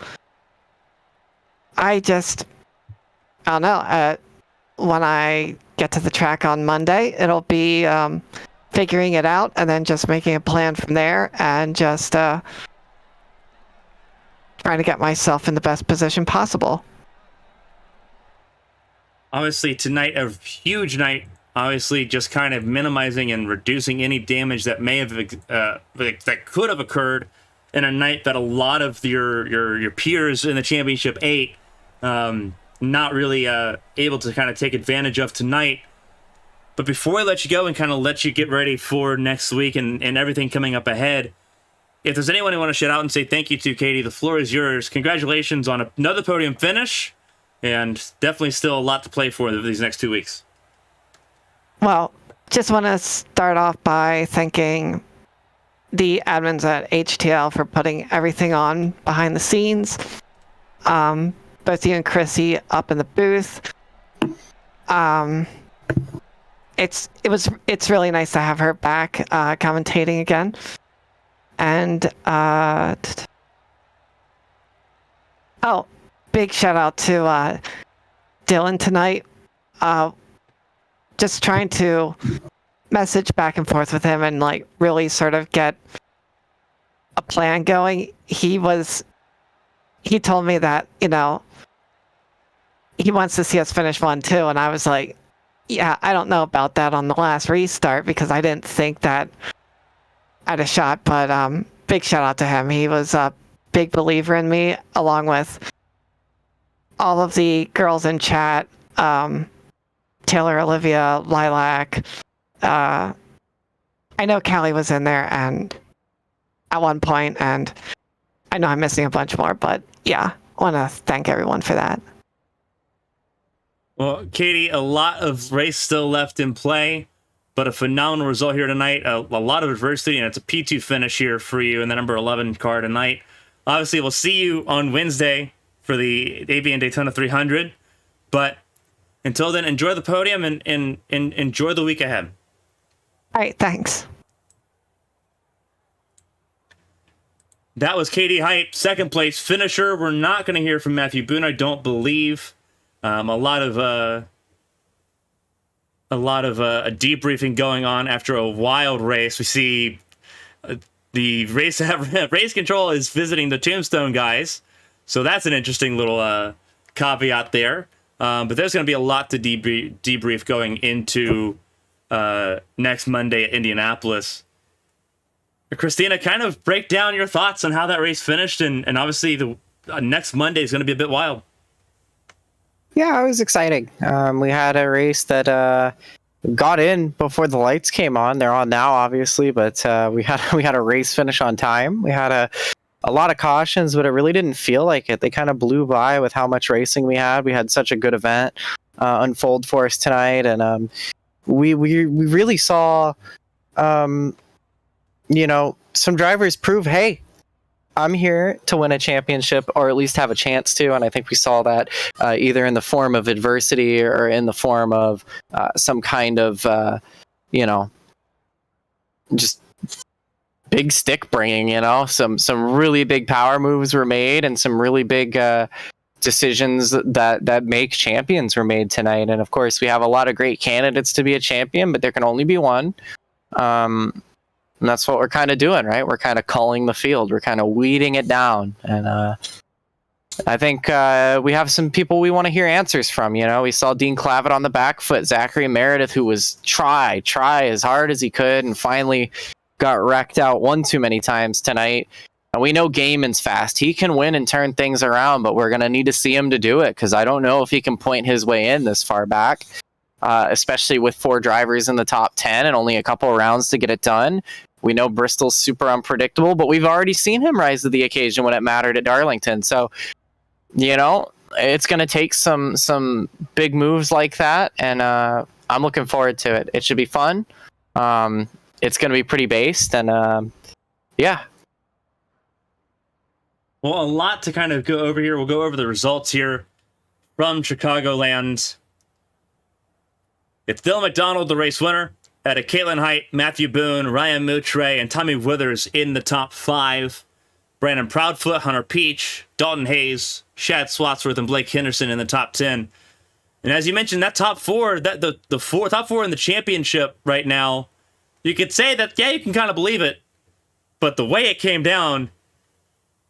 [SPEAKER 4] I don't know. When I get to the track on Monday, it'll be figuring it out and then just making a plan from there, and just trying to get myself in the best position possible.
[SPEAKER 1] Obviously, tonight, a huge night. Obviously, just kind of minimizing and reducing any damage that may have that could have occurred in a night that a lot of your peers in the Championship 8 not really able to kind of take advantage of tonight. But before I let you go and kind of let you get ready for next week and everything coming up ahead, if there's anyone you want to shout out and say thank you to, Katie, the floor is yours. Congratulations on another podium finish, and definitely still a lot to play for these next 2 weeks.
[SPEAKER 4] Well, just want to start off by thanking the admins at HTL for putting everything on behind the scenes. Both you and Chrissy up in the booth. It's really nice to have her back commentating again. And big shout out to Dylan tonight. Just trying to message back and forth with him and like really sort of get a plan going. He told me that, you know, he wants to see us finish 1-2, and I was like, yeah, I don't know about that on the last restart because I didn't think that I had a shot, but big shout out to him. He was a big believer in me, along with all of the girls in chat, Taylor, Olivia, Lilac. I know Callie was in there and at one point, and I know I'm missing a bunch more, but yeah, I want to thank everyone for that.
[SPEAKER 1] Well, Katie, a lot of race still left in play, but a phenomenal result here tonight. A lot of adversity, and it's a P2 finish here for you in the number 11 car tonight. Obviously, we'll see you on Wednesday for the ABN Daytona 300, but until then, enjoy the podium and enjoy the week ahead.
[SPEAKER 4] All right, thanks.
[SPEAKER 1] That was Katie Hype, second place finisher. We're not going to hear from Matthew Boone, I don't believe. A lot of debriefing going on after a wild race. We see the race control is visiting the Tombstone guys, so that's an interesting little caveat there. But there's going to be a lot to debrief going into next Monday at Indianapolis. Kristina, kind of break down your thoughts on how that race finished, and obviously the next Monday is going to be a bit wild.
[SPEAKER 2] Yeah, it was exciting. We had a race that got in before the lights came on. They're on now, obviously, but we had a race finish on time. We had a lot of cautions, but it really didn't feel like it. They kind of blew by with how much racing we had. We had such a good event unfold for us tonight, and we really saw, you know, some drivers prove, hey, I'm here to win a championship, or at least have a chance to, and I think we saw that either in the form of adversity or in the form of some kind of, you know, just big stick bringing. You know, some really big power moves were made, and some really big decisions that make champions were made tonight. And of course, we have a lot of great candidates to be a champion, but there can only be one. And that's what we're kind of doing, right? We're kind of culling the field. We're kind of weeding it down. And I think we have some people we want to hear answers from. You know, we saw Dean Clavitt on the back foot, Zachary Meredith, who was try as hard as he could, and finally got wrecked out one too many times tonight. And we know Gaiman's fast. He can win and turn things around, but we're going to need to see him to do it, because I don't know if he can point his way in this far back, especially with 4 drivers in the top 10 and only a couple of rounds to get it done. We know Bristol's super unpredictable, but we've already seen him rise to the occasion when it mattered at Darlington. So, you know, it's going to take some big moves like that, and I'm looking forward to it. It should be fun. It's going to be pretty based, and yeah.
[SPEAKER 1] Well, a lot to kind of go over here. We'll go over the results here from Chicagoland. It's Dylan McDonald, the race winner. At a Caitlin Height, Matthew Boone, Ryan Moutre, and Tommy Withers in the top 5. Brandon Proudfoot, Hunter Peach, Dalton Hayes, Shad Swatsworth, and Blake Henderson in the top 10. And as you mentioned, that top 4, that the top 4 in the championship right now, you could say that, yeah, you can kind of believe it, but the way it came down,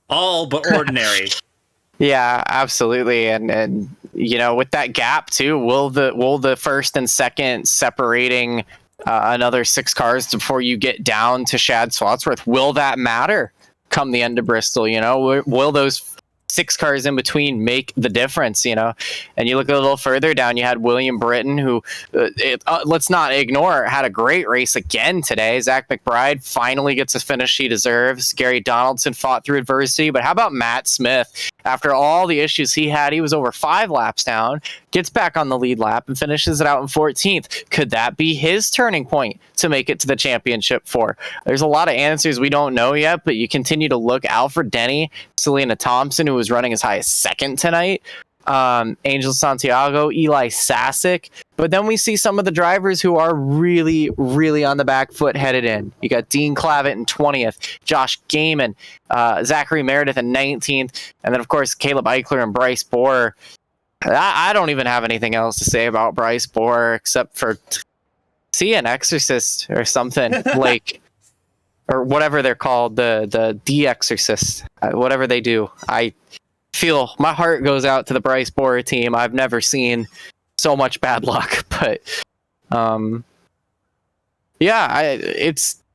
[SPEAKER 1] all but ordinary.
[SPEAKER 2] Yeah, absolutely. And you know, with that gap too, will the first and second separating another 6 cars before you get down to Shad Swatsworth, will that matter come the end of Bristol? You know, will those 6 cars in between make the difference, you know. And you look a little further down, you had William Britton, who, let's not ignore, had a great race again today. Zach McBride finally gets a finish he deserves. Gary Donaldson fought through adversity. But how about Matt Smith? After all the issues he had, he was over 5 laps down, gets back on the lead lap, and finishes it out in 14th. Could that be his turning point to make it to the championship for? There's a lot of answers we don't know yet, but you continue to look. Alfred Denny, Selena Thompson, who was running as high as 2nd tonight, Angel Santiago, Eli Sasick. But then we see some of the drivers who are really, really on the back foot headed in. You got Dean Clavitt in 20th, Josh Gaiman, Zachary Meredith in 19th, and then, of course, Caleb Eichler and Bryce Bohr. I don't even have anything else to say about Bryce Bohr except for see an exorcist or something, like, or whatever they're called, the de-exorcist, whatever they do. I feel my heart goes out to the Bryce Bohr team. I've never seen so much bad luck, but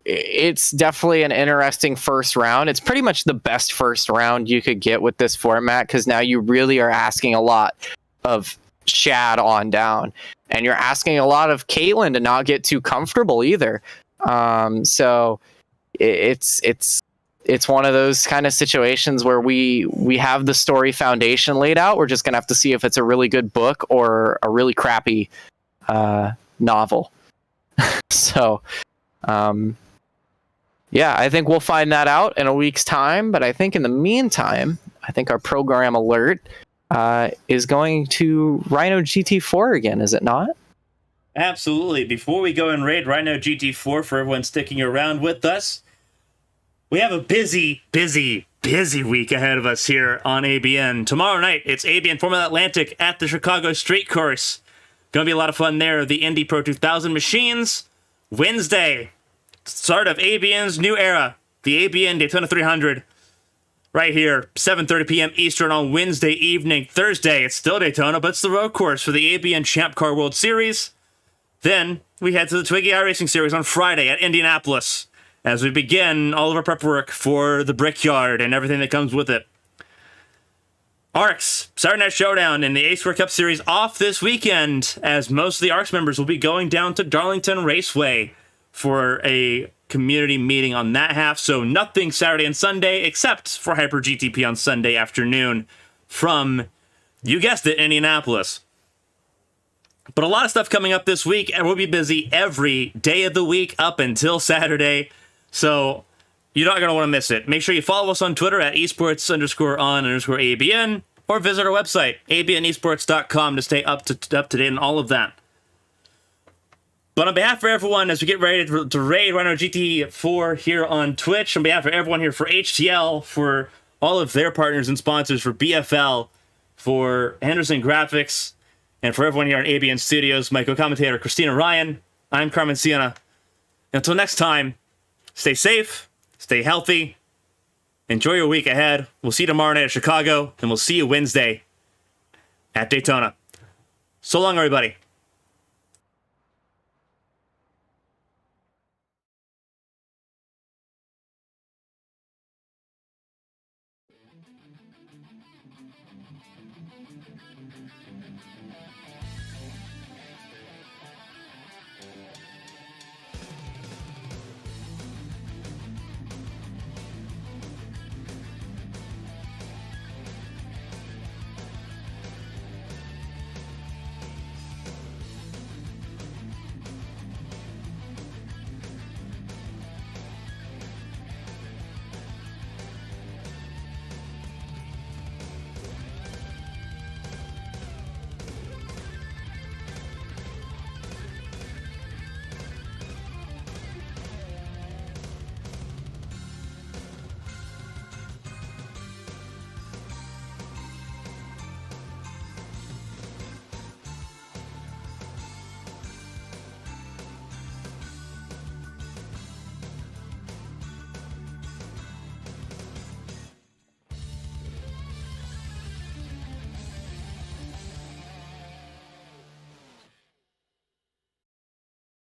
[SPEAKER 2] it's definitely an interesting first round. It's pretty much the best first round you could get with this format, because now you really are asking a lot of Shad on down, and you're asking a lot of Caitlin to not get too comfortable either. So it's one of those kind of situations where we have the story foundation laid out. We're just gonna have to see if it's a really good book or a really crappy novel. So I think we'll find that out in a week's time. But I think in the meantime, I think our program alert is going to Rhino GT4 again, is it not?
[SPEAKER 1] Absolutely. Before we go and raid Rhino GT4, for everyone sticking around with us, we have a busy week ahead of us here on ABN. Tomorrow night, it's ABN Formula Atlantic at the Chicago Street Course. Going to be a lot of fun there. The Indy Pro 2000 machines. Wednesday, start of ABN's new era, the ABN Daytona 300. Right here, 7:30 p.m. Eastern on Wednesday evening. Thursday, it's still Daytona, but it's the road course for the ABN Champ Car World Series. Then we head to the Twiggy iRacing Series on Friday at Indianapolis as we begin all of our prep work for the Brickyard and everything that comes with it. ARCS, Saturday Night Showdown in the HTL Cup Series off this weekend, as most of the ARCS members will be going down to Darlington Raceway for a community meeting on that half. So nothing Saturday and Sunday except for Hyper GTP on Sunday afternoon from, you guessed it, Indianapolis. But a lot of stuff coming up this week, and we'll be busy every day of the week up until Saturday. So you're not going to want to miss it. Make sure you follow us on Twitter at esports_on_ABN, or visit our website, abnesports.com, to stay up to date on all of that. But on behalf of everyone, as we get ready to raid Rhino GT4 here on Twitch, on behalf of everyone here for HTL, for all of their partners and sponsors, for BFL, for Henderson Graphics, and for everyone here on ABN Studios, my co-commentator Kristina Ryan, I'm Carmen Sienna. Until next time, stay safe, stay healthy, enjoy your week ahead. We'll see you tomorrow night at Chicago, and we'll see you Wednesday at Daytona. So long, everybody.